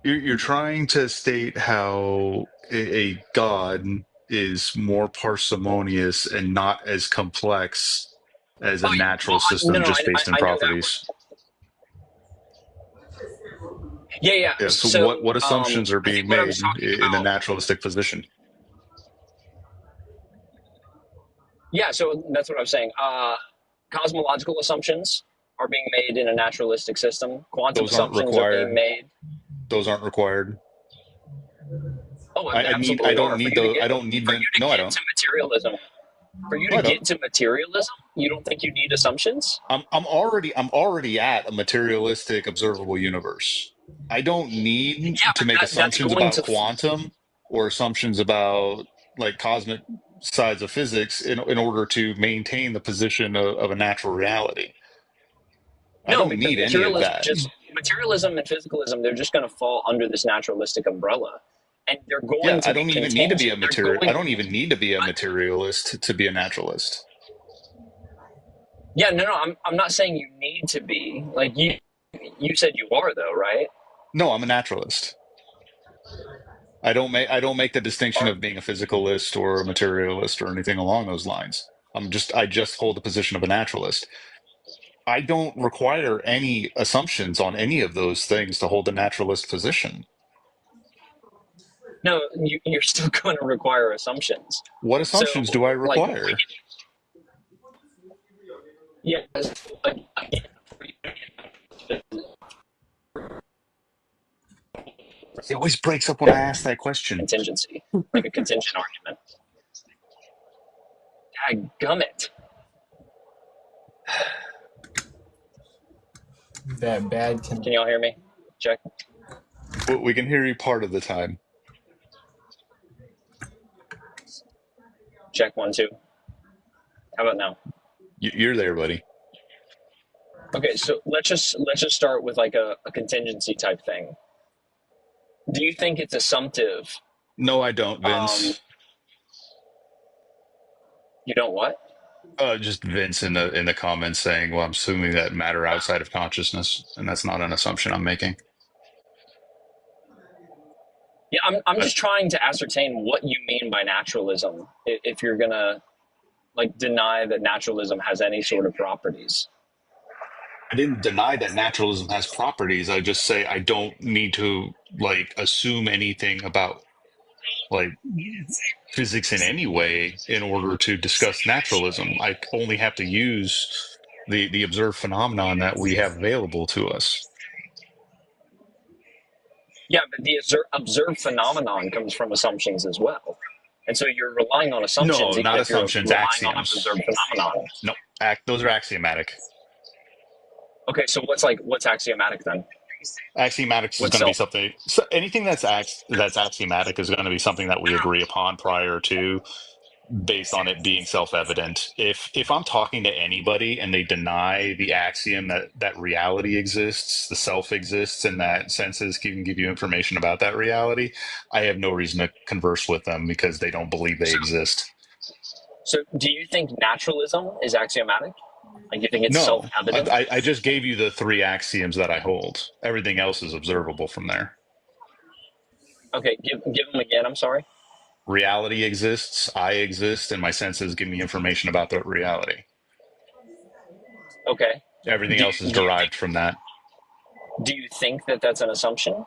You're trying to state how a god is more parsimonious and not as complex as a Oh, natural well, system no, just based in I know that. properties. Yeah. Yeah, so So what assumptions are I think being what I was made talking in the about. naturalistic position? Yeah, so that's what I was saying. Cosmological assumptions are being made in a naturalistic system. Quantum Those aren't assumptions are being required. made. Those aren't required. Oh, I absolutely don't are. need those. I don't need For you them. to No, I get don't. to materialism, for you No, to I don't. get to materialism, you don't think you need assumptions? I'm already at a materialistic observable universe. I don't need Yeah, to but make that's assumptions going about to. quantum or assumptions about like cosmic sides of physics in order to maintain the position of a natural reality. I No, don't because need any of that. materialism and physicalism, they're just going to fall under this naturalistic umbrella, and they're Yeah, going to I be don't even need to be a contingent. They're I going. don't even need to be a materialist to be a naturalist. Yeah, no. I'm not saying you need to be like you. You said you are though, right? No, I'm a naturalist. I don't make the distinction Or of being a physicalist or a materialist or anything along those lines. I just hold the position of a naturalist. I don't require any assumptions on any of those things to hold the naturalist position. no, you're still going to require assumptions. What So, assumptions do I like, require? yeah, like, It always breaks up when I ask that question. contingency, like a contingent argument. Dadgummit. That bad Can y'all hear me? Check. We can hear you part of the time. Check 1 2. How about now? You're there, buddy. Okay, so let's just start with like a contingency type thing. Do you think it's assumptive? No, I don't, Vince. You don't what? Just Vince in the comments saying, "Well, I'm assuming that matter outside of consciousness," and that's not an assumption I'm making. Yeah, I'm just trying to ascertain what you mean by naturalism. If you're gonna like deny that naturalism has any sort of properties. I didn't deny that naturalism has properties. I just say I don't need to like assume anything about like physics in any way in order to discuss naturalism. I only have to use the observed phenomenon that we have available to us. Yeah, but the observed phenomenon comes from assumptions as well. And so you're relying on assumptions, No, even not if you're assumptions, relying on an axioms. observed phenomenon. No, those are axiomatic. Okay, so what's axiomatic then? Axiomatic is What's going to be self? something. So anything that's axiomatic is going to be something that we agree upon prior to, based on it being self-evident. If I'm talking to anybody and they deny the axiom that reality exists, the self exists, and that senses can give you information about that reality, I have no reason to converse with them because they don't believe they exist. So do you think naturalism is axiomatic? Like you think it's No, self-evident? I just gave you the 3 axioms that I hold. Everything else is observable from there. Okay, give them again. I'm sorry. Reality exists, I exist, and my senses give me information about that reality. Okay. Everything Do else is you, do you derived think from that. do you think that that's an assumption?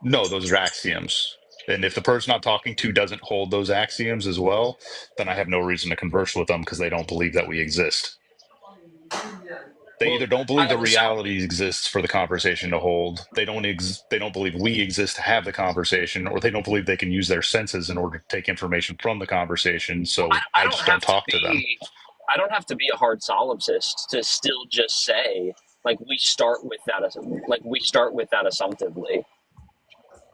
No, those are axioms. And if the person I'm talking to doesn't hold those axioms as well, then I have no reason to converse with them because they don't believe that we exist. They Well, either don't believe the so reality exists for the conversation to hold, they don't believe we exist to have the conversation, or they don't believe they can use their senses in order to take information from the conversation. So I I don't just don't have to talk to them. be I don't have to be a hard solipsist to still just say like we start with that assumptively.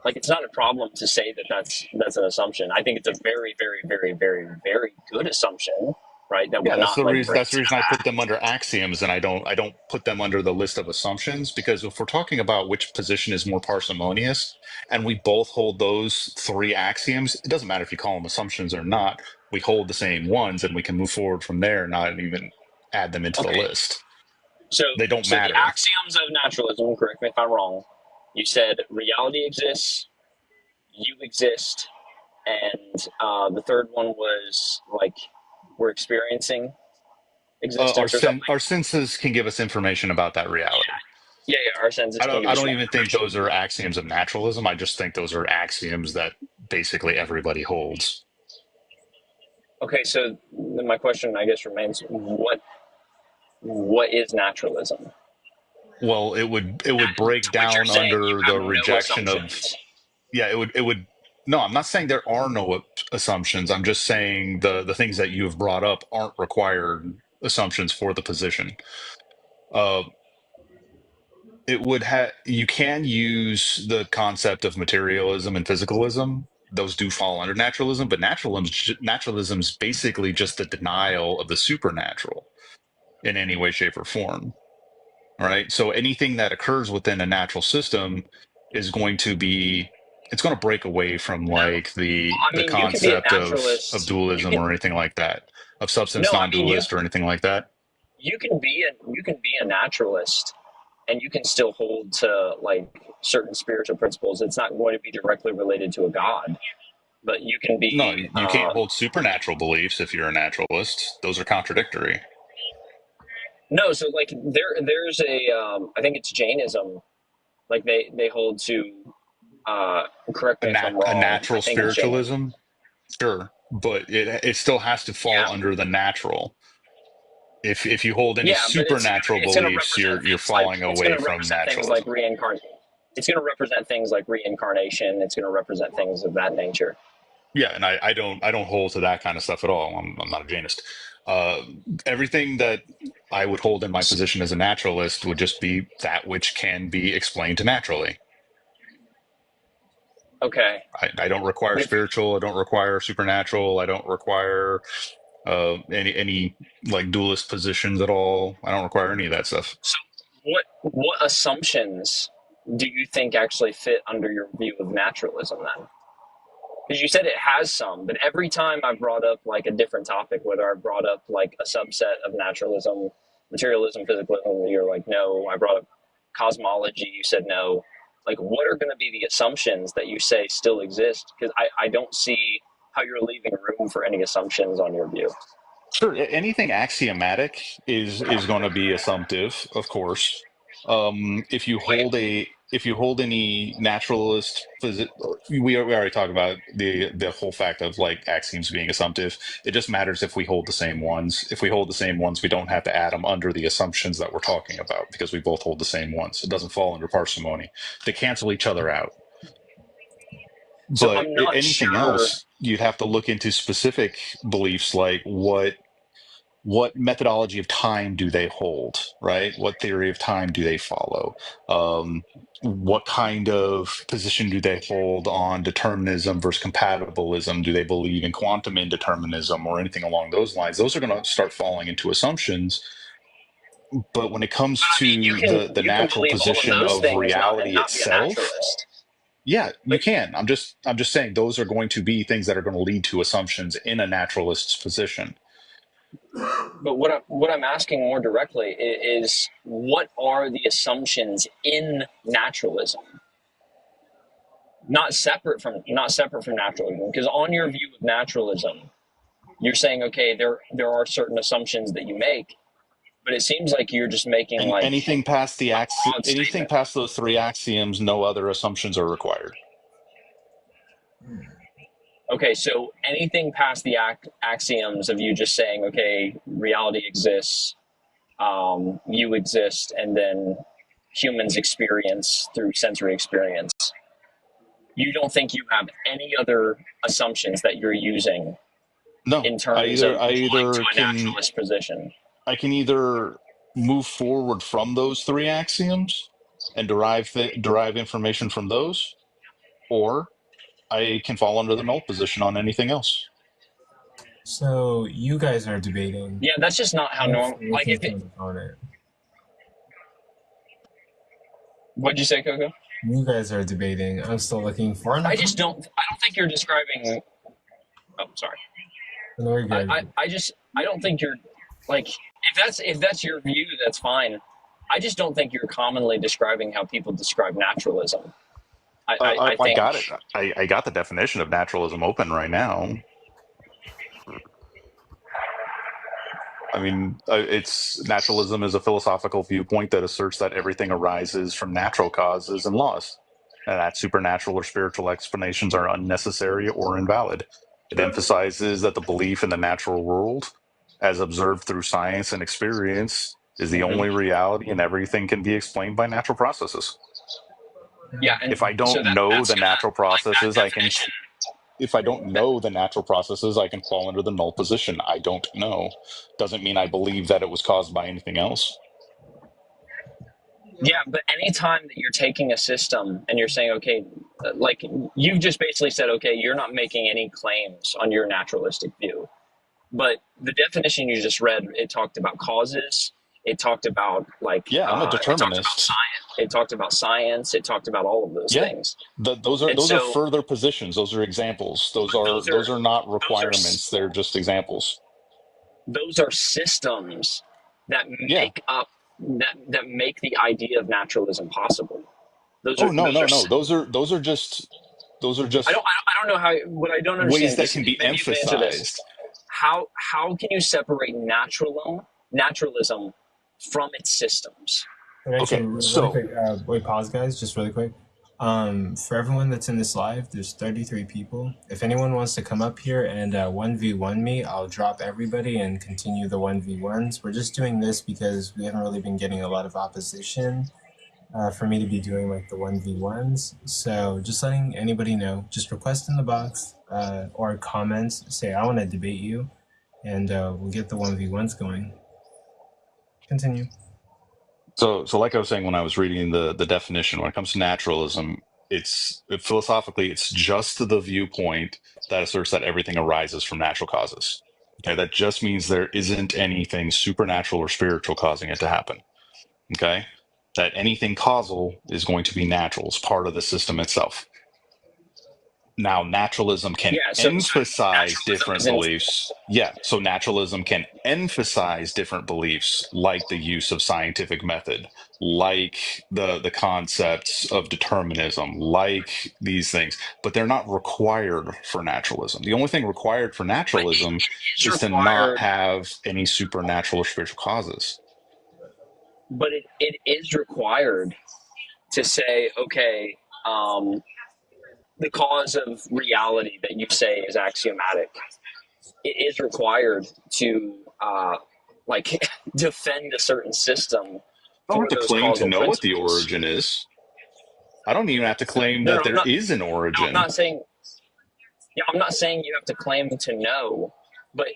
Like it's not a problem to say that that's an assumption. I think it's a very very very very very good assumption, right? That Yeah, we're that's not the like reason. That's the breaking reason I put them under axioms, and I don't put them under the list of assumptions, because if we're talking about which position is more parsimonious, and we both hold those 3 axioms, it doesn't matter if you call them assumptions or not. We hold the same ones, and we can move forward from there, not even add them into the okay. list. So They don't so the matter. axioms of naturalism. Correct me if I'm wrong. You said reality exists, you exist, and the third one was like we're experiencing existence or something. Our senses can give us information about that reality. Yeah, yeah. Our senses can give I us don't more even think information. those are axioms of naturalism. I just think those are axioms that basically everybody holds. Okay, so then my question, I guess, remains: what is naturalism? Well, it would break To which you're down saying you under have the no rejection of, assumptions. yeah, it would no, I'm not saying there are no assumptions. I'm just saying the things that you have brought up aren't required assumptions for the position. Uh, it would have You can use the concept of materialism and physicalism. Those do fall under naturalism, but naturalism's basically just the denial of the supernatural in any way, shape, or form. All right. So anything that occurs within a natural system is going to be it's going to break away from No, like I the mean you can be a concept of naturalist. You dualism can or anything like that, of no, substance I mean non-dualist or anything like that. you can be a naturalist, and you can still hold to like certain spiritual principles. It's not going to be directly related to a god, but you can No, be. you can't hold supernatural beliefs if you're a naturalist. Those are contradictory. No, so like there's a I think it's Jainism. Like they hold to. Correct me if I'm A wrong. I natural think it's Jainism. spiritualism, sure, but it still has to fall Yeah, under the natural. If you hold any yeah, but supernatural it's going to beliefs, represent you're things like falling away from naturalism. reincarnation. It's going to represent things like reincarnation. It's going to represent things of that nature. Yeah, and I don't hold to that kind of stuff at all. I'm not a Jainist. Uh, Everything that I would hold in my position as a naturalist would just be that which can be explained naturally. Okay, I don't require but if spiritual. I don't require supernatural. I don't require any like dualist positions at all. I don't require any of that stuff. so, what assumptions do you think actually fit under your view of naturalism then? Because you said it has some, but every time I've brought up like a different topic, whether I've brought up like a subset of naturalism, materialism, physicalism, you're like, no. I brought up cosmology, you said no. Like, what are going to be the assumptions that you say still exist? Because I don't see how you're leaving room for any assumptions on your view. Sure, anything axiomatic is going to be assumptive, of course. If you Wait, hold a if you hold any naturalist we already talked about the whole fact of like axioms being assumptive. It just matters if we hold the same ones. If we hold the same ones, we don't have to add them under the assumptions that we're talking about because we both hold the same ones. It doesn't fall under parsimony. They cancel each other out. So But I'm not anything sure. else, you'd have to look into specific beliefs, like what methodology of time do they hold, right? What theory of time do they follow? What kind of position do they hold on determinism versus compatibilism? Do they believe in quantum indeterminism or anything along those lines? Those are going to start falling into assumptions. But when it comes I mean, to the you can natural believe all of position those of things and reality not be a itself, naturalist. yeah, you But can. I'm just saying those are going to be things that are going to lead to assumptions in a naturalist's position. what I'm asking more directly is what are the assumptions in naturalism? Not separate from naturalism, because on your view of naturalism, you're saying, okay, there are certain assumptions that you make, but it seems like you're just making And like anything past the broad anything statement. past those three axioms, no other assumptions are required. Okay, so anything past the axioms of you just saying, okay, reality exists, you exist, and then humans experience through sensory experience. You don't think you have any other assumptions that you're using No, in terms of I going to either a naturalist position? I can either move forward from those three axioms and derive information from those, or I can fall under the null position on anything else. So you guys are debating. Yeah, that's just not how I'm normal. still Like, looking if for it, an opponent. what'd you say, Coco? You guys are debating. I'm still looking for an I opponent. don't think you're describing. Oh, sorry. No, you're good. I don't think you're like if that's your view, that's fine. I just don't think you're commonly describing how people describe naturalism. I I think got it. I got the definition of naturalism open right now. I mean, it's naturalism is a philosophical viewpoint that asserts that everything arises from natural causes and laws, and that supernatural or spiritual explanations are unnecessary or invalid. It emphasizes that the belief in the natural world, as observed through science and experience, is the only reality, and everything can be explained by natural processes. yeah, and If I so don't know that's the gonna natural like that processes, I can. definition. If I don't That, know the natural processes, I can fall under the null position. I don't know. Doesn't mean I believe that it was caused by anything else. yeah, but anytime that you're taking a system and you're saying, okay, like you've just basically said, okay, you're not making any claims on your naturalistic view. But the definition you just read, it talked about causes. It talked about like Yeah, I'm a it talked about determinist. science. It talked about science. It talked about all of those Yeah, things. those And are so further positions. Those are examples. those Those are not those are requirements. They're just examples. those are systems that Yeah. make up that make the idea of naturalism possible. Those Oh are no, those no, are. no. Those are just I don't know how. What I don't ways understand that is can be maybe you can answer this. emphasized. How can you separate naturalism from its systems? Okay, Okay, really so quick. Wait, pause, guys. Just really quick. For everyone that's in this live, there's 33 people. If anyone wants to come up here and 1v1 me, I'll drop everybody and continue the 1v1s. We're just doing this because we haven't really been getting a lot of opposition for me to be doing like the 1v1s. So just letting anybody know, just request in the box or comments, say, I want to debate you, and we'll get the 1v1s going. Continue. So like I was saying when I was reading the definition, when it comes to naturalism, philosophically, it's just the viewpoint that asserts that everything arises from natural causes. Okay, that just means there isn't anything supernatural or spiritual causing it to happen. Okay, that anything causal is going to be natural, it's part of the system itself. Now, naturalism can Yeah. So emphasize naturalism different is in. beliefs. Yeah, so naturalism can emphasize different beliefs, like the use of scientific method, like the concepts of determinism, like these things, but they're not required for naturalism. The only thing required for naturalism Is is to not required, have any supernatural or spiritual causes. but it is required to say, okay, the cause of reality that you say is axiomatic, it is required to like defend a certain system I don't for have to those claim to causal know what the principles. origin is. I don't even have to claim No, that no, I'm there not. is an No, I'm origin. not saying. Yeah, I'm not saying you have to claim to know, but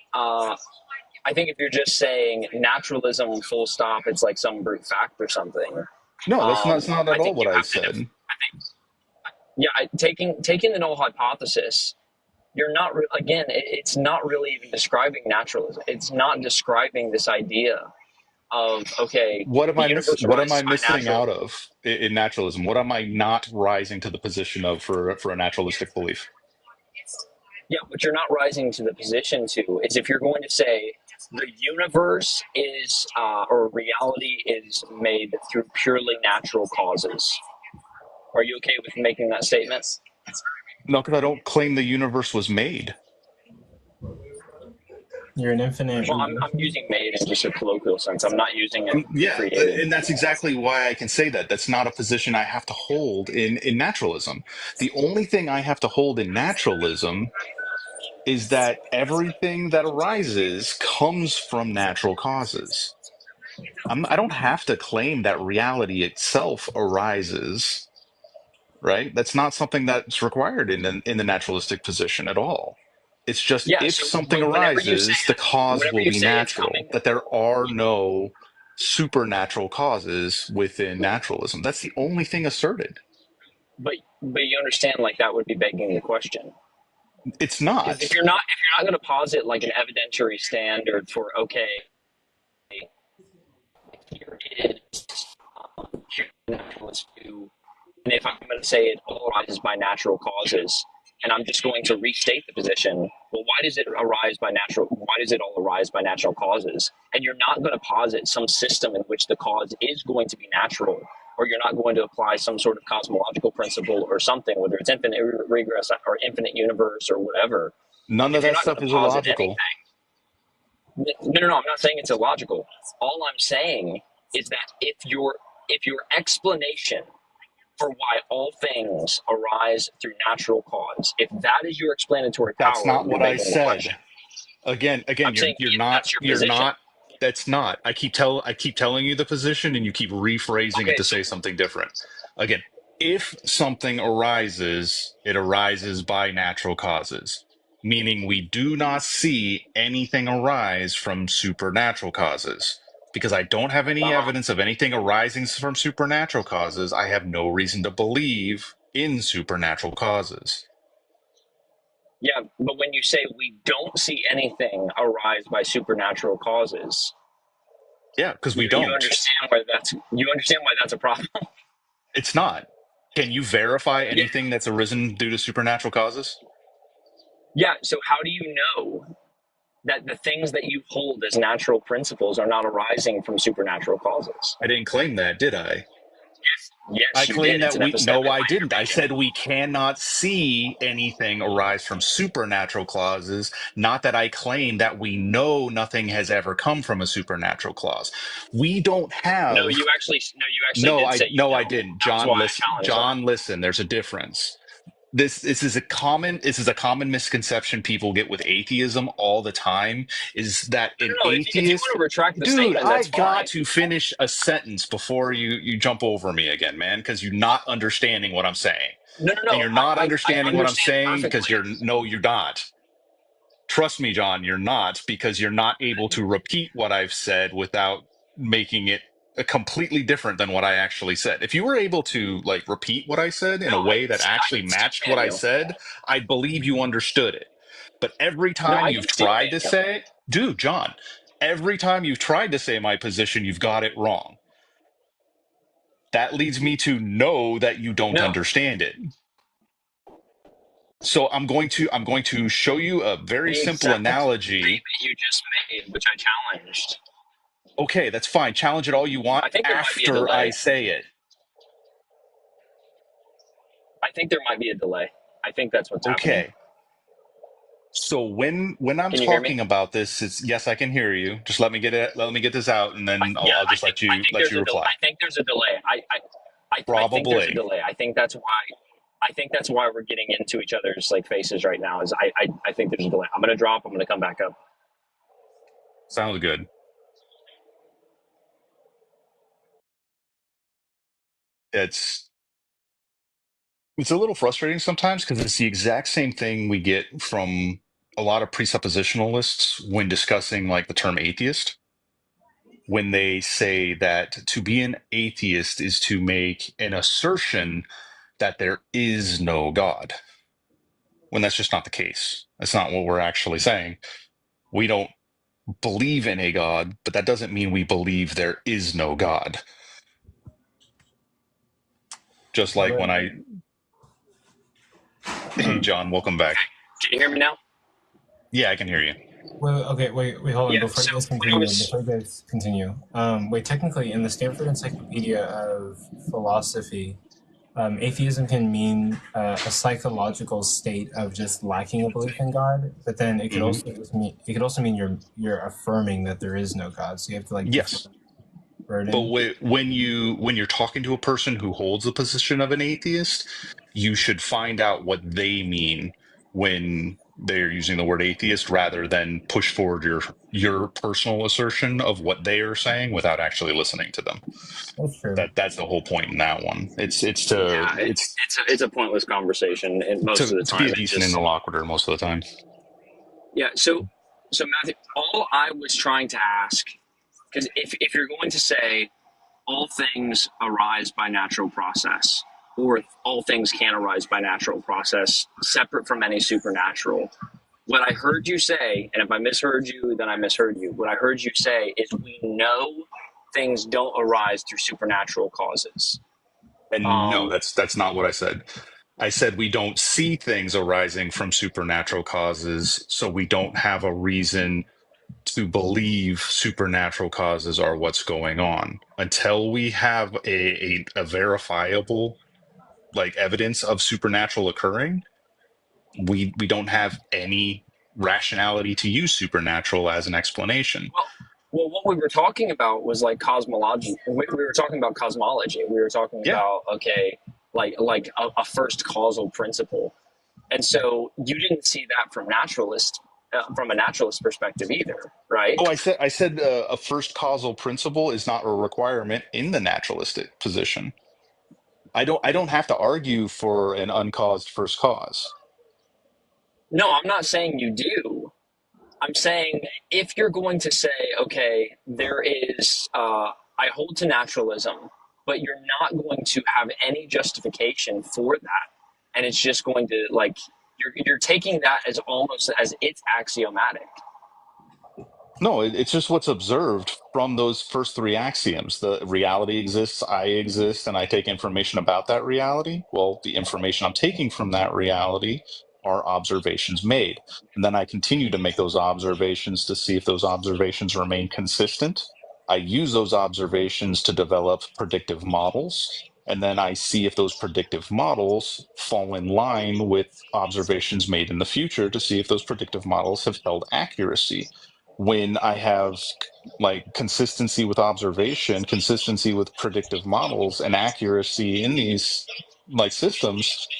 I think if you're just saying naturalism, full stop, it's like some brute fact or something. No, that's not I at all think what you I have to. said. Taking the null hypothesis, you're not again. It's not really even describing naturalism. It's not describing this idea of, okay, What am the I missing? universe What am I arises by missing natural. out of in naturalism? What am I not rising to the position of for a naturalistic belief? Yeah, what you're not rising to the position to is if you're going to say the universe is or reality is made through purely natural causes. Are you okay with making that statement? No, because I don't claim the universe was made. You're an infinite. Well, I'm using made in just a colloquial sense. I'm not using it Yeah, created. and that's exactly why I can say that. That's not a position I have to hold in naturalism. The only thing I have to hold in naturalism is that everything that arises comes from natural causes. I don't have to claim that reality itself arises, right? That's not something that's required in the naturalistic position at all. It's just Yeah, if so something whenever you say arises, the cause will be it's natural, coming, that there are no supernatural causes within naturalism. That's the only thing asserted. but you understand, like, that would be begging the question. It's Because not. if you're not going to posit like an evidentiary standard for, okay, here is naturalist view, and if I'm going to say it all arises by natural causes, and I'm just going to restate the position, well, why does it arise by natural? Why does it all arise by natural causes? And you're not going to posit some system in which the cause is going to be natural, or you're not going to apply some sort of cosmological principle or something, whether it's infinite regress or infinite universe or whatever. None of If you're that not going stuff to is posit illogical. anything, no, I'm not saying it's illogical. All I'm saying is that if your explanation for why all things arise through natural cause, if that is your explanatory That's power, not you're what I begging the question. said. Again, I'm saying you're if not that's your position. that's not. I keep telling you the position and you keep rephrasing it Okay, to so say something different. Again, if something arises, it arises by natural causes, meaning we do not see anything arise from supernatural causes. Because I don't have any evidence of anything arising from supernatural causes, I have no reason to believe in supernatural causes. yeah, but when you say we don't see anything arise by supernatural causes, Yeah, because we you don't. understand why that's a problem. It's not. Can you verify Yeah. anything that's arisen due to supernatural causes? Yeah. So how do you know that the things that you hold as natural principles are not arising from supernatural causes? I didn't claim that, did I? I Yes, you claim did. It's that an no, epistemic I didn't. I intervention. said we cannot see anything arise from supernatural causes, not that I claim that we know nothing has ever come from a supernatural cause. We don't No, have you actually did say you I know. didn't. That was why I challenged that. John, listen, there's a difference. This is a common misconception people get with atheism all the time, is that an No, if you want atheist. to retract the Dude, statement, I that's fine. got to finish a sentence before you jump over me again, man, because you're not understanding what I'm saying. No. And you're not I understanding what I'm understand saying because perfectly. you're not. Trust me, John, you're not, because you're not able to repeat what I've said without making it completely different than what I actually said. If you were able to like repeat what I said in No, a way that I actually can still matched what ban I you. said, I'd believe you understood it. But every No, time I you've can still tried ban to you. say, dude, John, every time you've tried to say my position, you've got it wrong. That leads me to know that you don't No, understand it. So I'm going to show you a very the simple exact analogy. statement you just made, which I challenged. Okay, that's fine. Challenge it all you want I think there might be a after I delay. say it. I think there might be a delay. I think that's what's happening. Okay. So when I'm Can you hear me? talking about this, it's yes, I can hear you. Just let me get this out, and then Yeah, I'll just let I you think there's a delay. reply. I think there's a delay. I think there's a Probably. delay. I think that's why we're getting into each other's like faces right now. Is I think there's a delay. I'm gonna drop. I'm gonna come back up. Sounds good. It's a little frustrating sometimes because it's the exact same thing we get from a lot of presuppositionalists when discussing like the term atheist. When they say that to be an atheist is to make an assertion that there is no God, when that's just not the case. That's not what we're actually saying. We don't believe in a God, but that doesn't mean we believe there is no God. Just like when I, hey, John, welcome back. Can you hear me now? Yeah, I can hear you. Wait, hold on. Yeah. Before So you guys what I continue, was wait, technically, in the Stanford Encyclopedia of Philosophy, atheism can mean a psychological state of just lacking a belief in God, but then it could also mean you're affirming that there is no God. So you have to like Yes. burden. But when you're talking to a person who holds the position of an atheist, you should find out what they mean when they're using the word atheist, rather than push forward your personal assertion of what they are saying without actually listening to them. That's true. That's the whole point in that one. It's it's a pointless conversation, and most of the to be time a it decent just interlocutor most of the time. yeah. So Matthew, all I was trying to ask, because if you're going to say all things arise by natural process, or all things can arise by natural process, separate from any supernatural. What I heard you say, and if I misheard you, then I misheard you. What I heard you say is we know things don't arise through supernatural causes. And no, that's not what I said. I said we don't see things arising from supernatural causes, so we don't have a reason to believe supernatural causes are what's going on until we have a verifiable like evidence of supernatural occurring. We don't have any rationality to use supernatural as an explanation. Well, what we were talking about was like cosmology. We were talking about cosmology. We were talking Yeah. about like a first causal principle, and so you didn't see that from from a naturalist perspective either, right? Oh, I said a first causal principle is not a requirement in the naturalistic position. I don't have to argue for an uncaused first cause. No, I'm not saying you do. I'm saying if you're going to say, okay, there is, I hold to naturalism, but you're not going to have any justification for that, and it's just going to like you're taking that as almost as it's axiomatic. No, it's just what's observed from those first three axioms. The reality exists, I exist, and I take information about that reality. Well, the information I'm taking from that reality are observations made. And then I continue to make those observations to see if those observations remain consistent. I use those observations to develop predictive models. And then I see if those predictive models fall in line with observations made in the future to see if those predictive models have held accuracy. When I have like consistency with observation, consistency with predictive models, and accuracy in these like systems,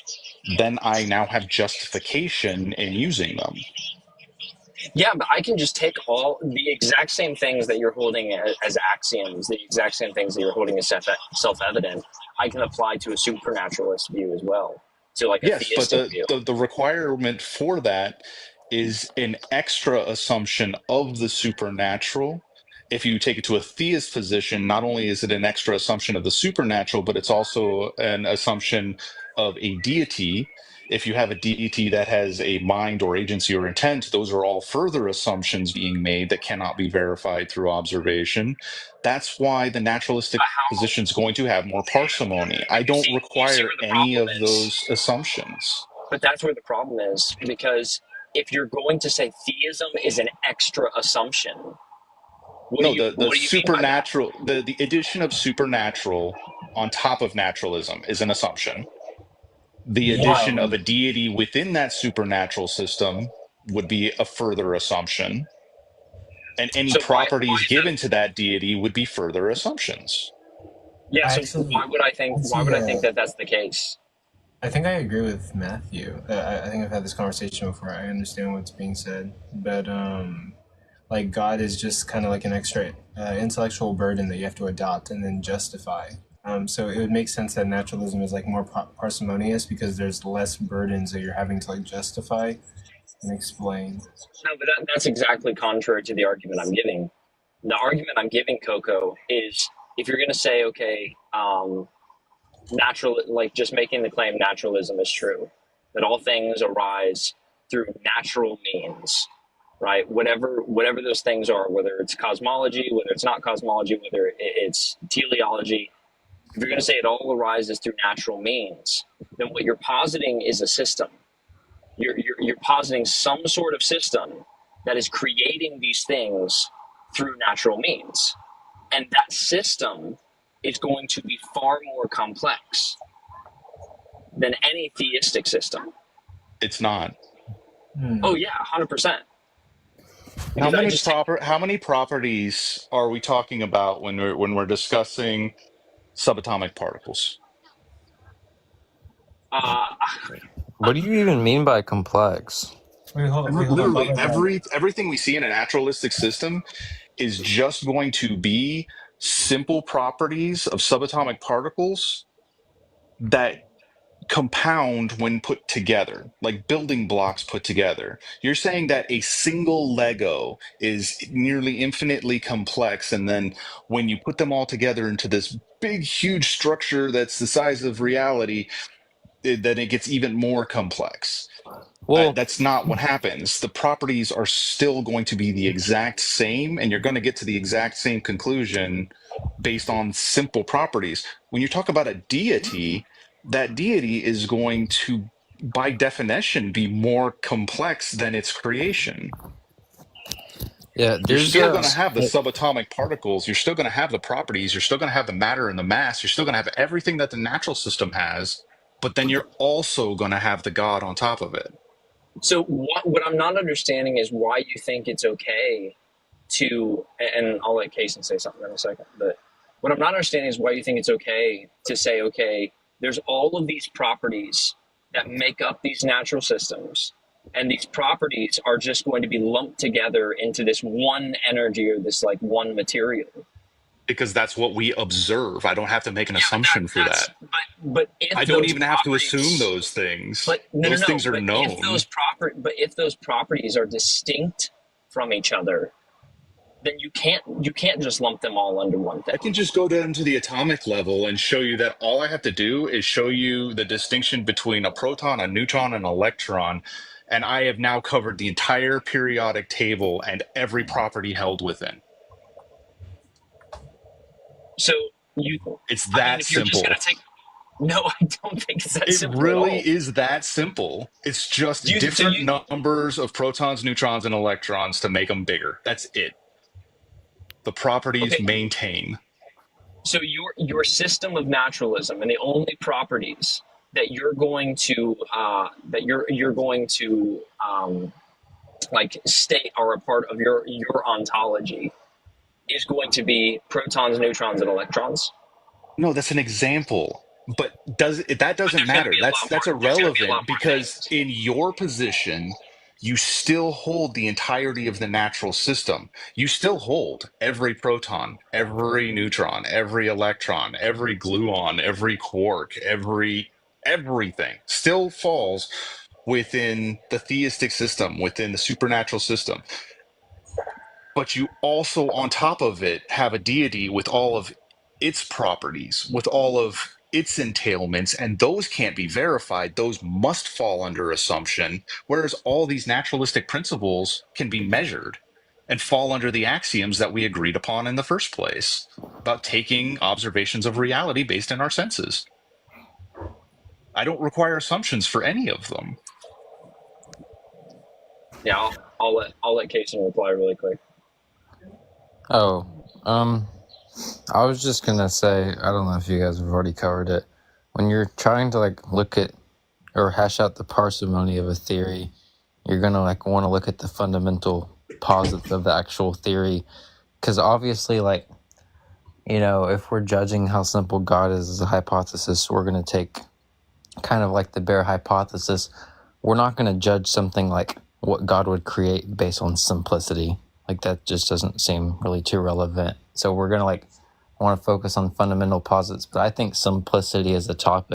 then I now have justification in using them. Yeah, but I can just take all the exact same things that you're holding as axioms, the exact same things that you're holding as self-evident. I can apply to a supernaturalist view as well, to like a Yes, but theistic view. the requirement for that is an extra assumption of the supernatural. If you take it to a theist position, not only is it an extra assumption of the supernatural, but it's also an assumption of a deity. If you have a deity that has a mind or agency or intent, those are all further assumptions being made that cannot be verified through observation. That's why the naturalistic position is going to have more parsimony. I don't You see require where the any problem of is. those assumptions. But that's where the problem is, because if you're going to say theism is an extra assumption, No, the what do you mean by that? supernatural, the addition of supernatural on top of naturalism is an assumption. The addition Yeah, of a deity within that supernatural system would be a further assumption. And any So why properties is that? given to that deity would be further assumptions. Yeah. I So actually, why would I think? let's Why see, would I think that that's the case? I think I agree with Matthew. I think I've had this conversation before. I understand what's being said, but like God is just kind of like an extra intellectual burden that you have to adopt and then justify. So it would make sense that naturalism is like more parsimonious because there's less burdens that you're having to like justify and explain. No, but that's exactly contrary to the argument I'm giving. The argument I'm giving, Coco, is if you're going to say, okay, natural, like just making the claim naturalism is true, that all things arise through natural means, right? Whatever those things are, whether it's cosmology, whether it's not cosmology, whether it's teleology, if you're going to say it all arises through natural means, then what you're positing is a system. You're positing some sort of system that is creating these things through natural means. And that system is going to be far more complex than any theistic system. It's not. Oh yeah, 100%. How many properties are we talking about when we're discussing subatomic particles? Uh, What do you even mean by complex? Wait, hold on. Literally, everything we see in a naturalistic system is just going to be simple properties of subatomic particles that compound when put together, like building blocks put together. You're saying that a single Lego is nearly infinitely complex, and then when you put them all together into this big, huge structure that's the size of reality, then it gets even more complex. Well, That's not what happens. The properties are still going to be the exact same, and you're going to get to the exact same conclusion based on simple properties. When you talk about a deity, that deity is going to, by definition, be more complex than its creation. yeah, You're there's still going to have the subatomic particles, you're still going to have the properties, you're still going to have the matter and the mass, you're still going to have everything that the natural system has, but then you're also going to have the God on top of it. so what I'm not understanding is why you think it's okay to, and I'll let Kason say something in a second, but what I'm not understanding is why you think it's okay to say, okay, there's all of these properties that make up these natural systems, and these properties are just going to be lumped together into this one energy or this like one material. Because that's what we observe. I don't have to make an assumption for that. But if I don't those even have to properties- assume those things. But Those things are but known. if those properties are distinct from each other, then you can't just lump them all under one thing. I can just go down to the atomic level and show you that all I have to do is show you the distinction between a proton, a neutron, and an electron, and I have now covered the entire periodic table and every property held within. So It's that if you're just simple. gonna take, no, I don't think it's that It simple. really at all. is that simple. It's just Do you- different so you- numbers of protons, neutrons, and electrons to make them bigger. That's it. The properties Okay. maintain. So your system of naturalism and the only properties that you're going to like state are a part of your ontology is going to be protons, neutrons, and electrons. No, that's an example. But that doesn't there's gonna matter. be a That's lot more- there's gonna be a lot irrelevant more because things. in your position, you still hold the entirety of the natural system. You still hold every proton, every neutron, every electron, every gluon, every quark, everything still falls within the theistic system, within the supernatural system. But you also, on top of it, have a deity with all of its properties, with all of its entailments, and those can't be verified. Those must fall under assumption, whereas all these naturalistic principles can be measured and fall under the axioms that we agreed upon in the first place about taking observations of reality based on our senses. I don't require assumptions for any of them. Yeah, I'll let Kason reply really quick. Oh, I was just gonna say, I don't know if you guys have already covered it. When you're trying to like look at or hash out the parsimony of a theory, you're gonna like want to look at the fundamental posits of the actual theory, because obviously, like, if we're judging how simple God is as a hypothesis, we're going to take kind of like the bare hypothesis. We're not going to judge something like what God would create based on simplicity. Like that just doesn't seem really too relevant. So we're going to want to focus on fundamental posits, but I think simplicity as a topic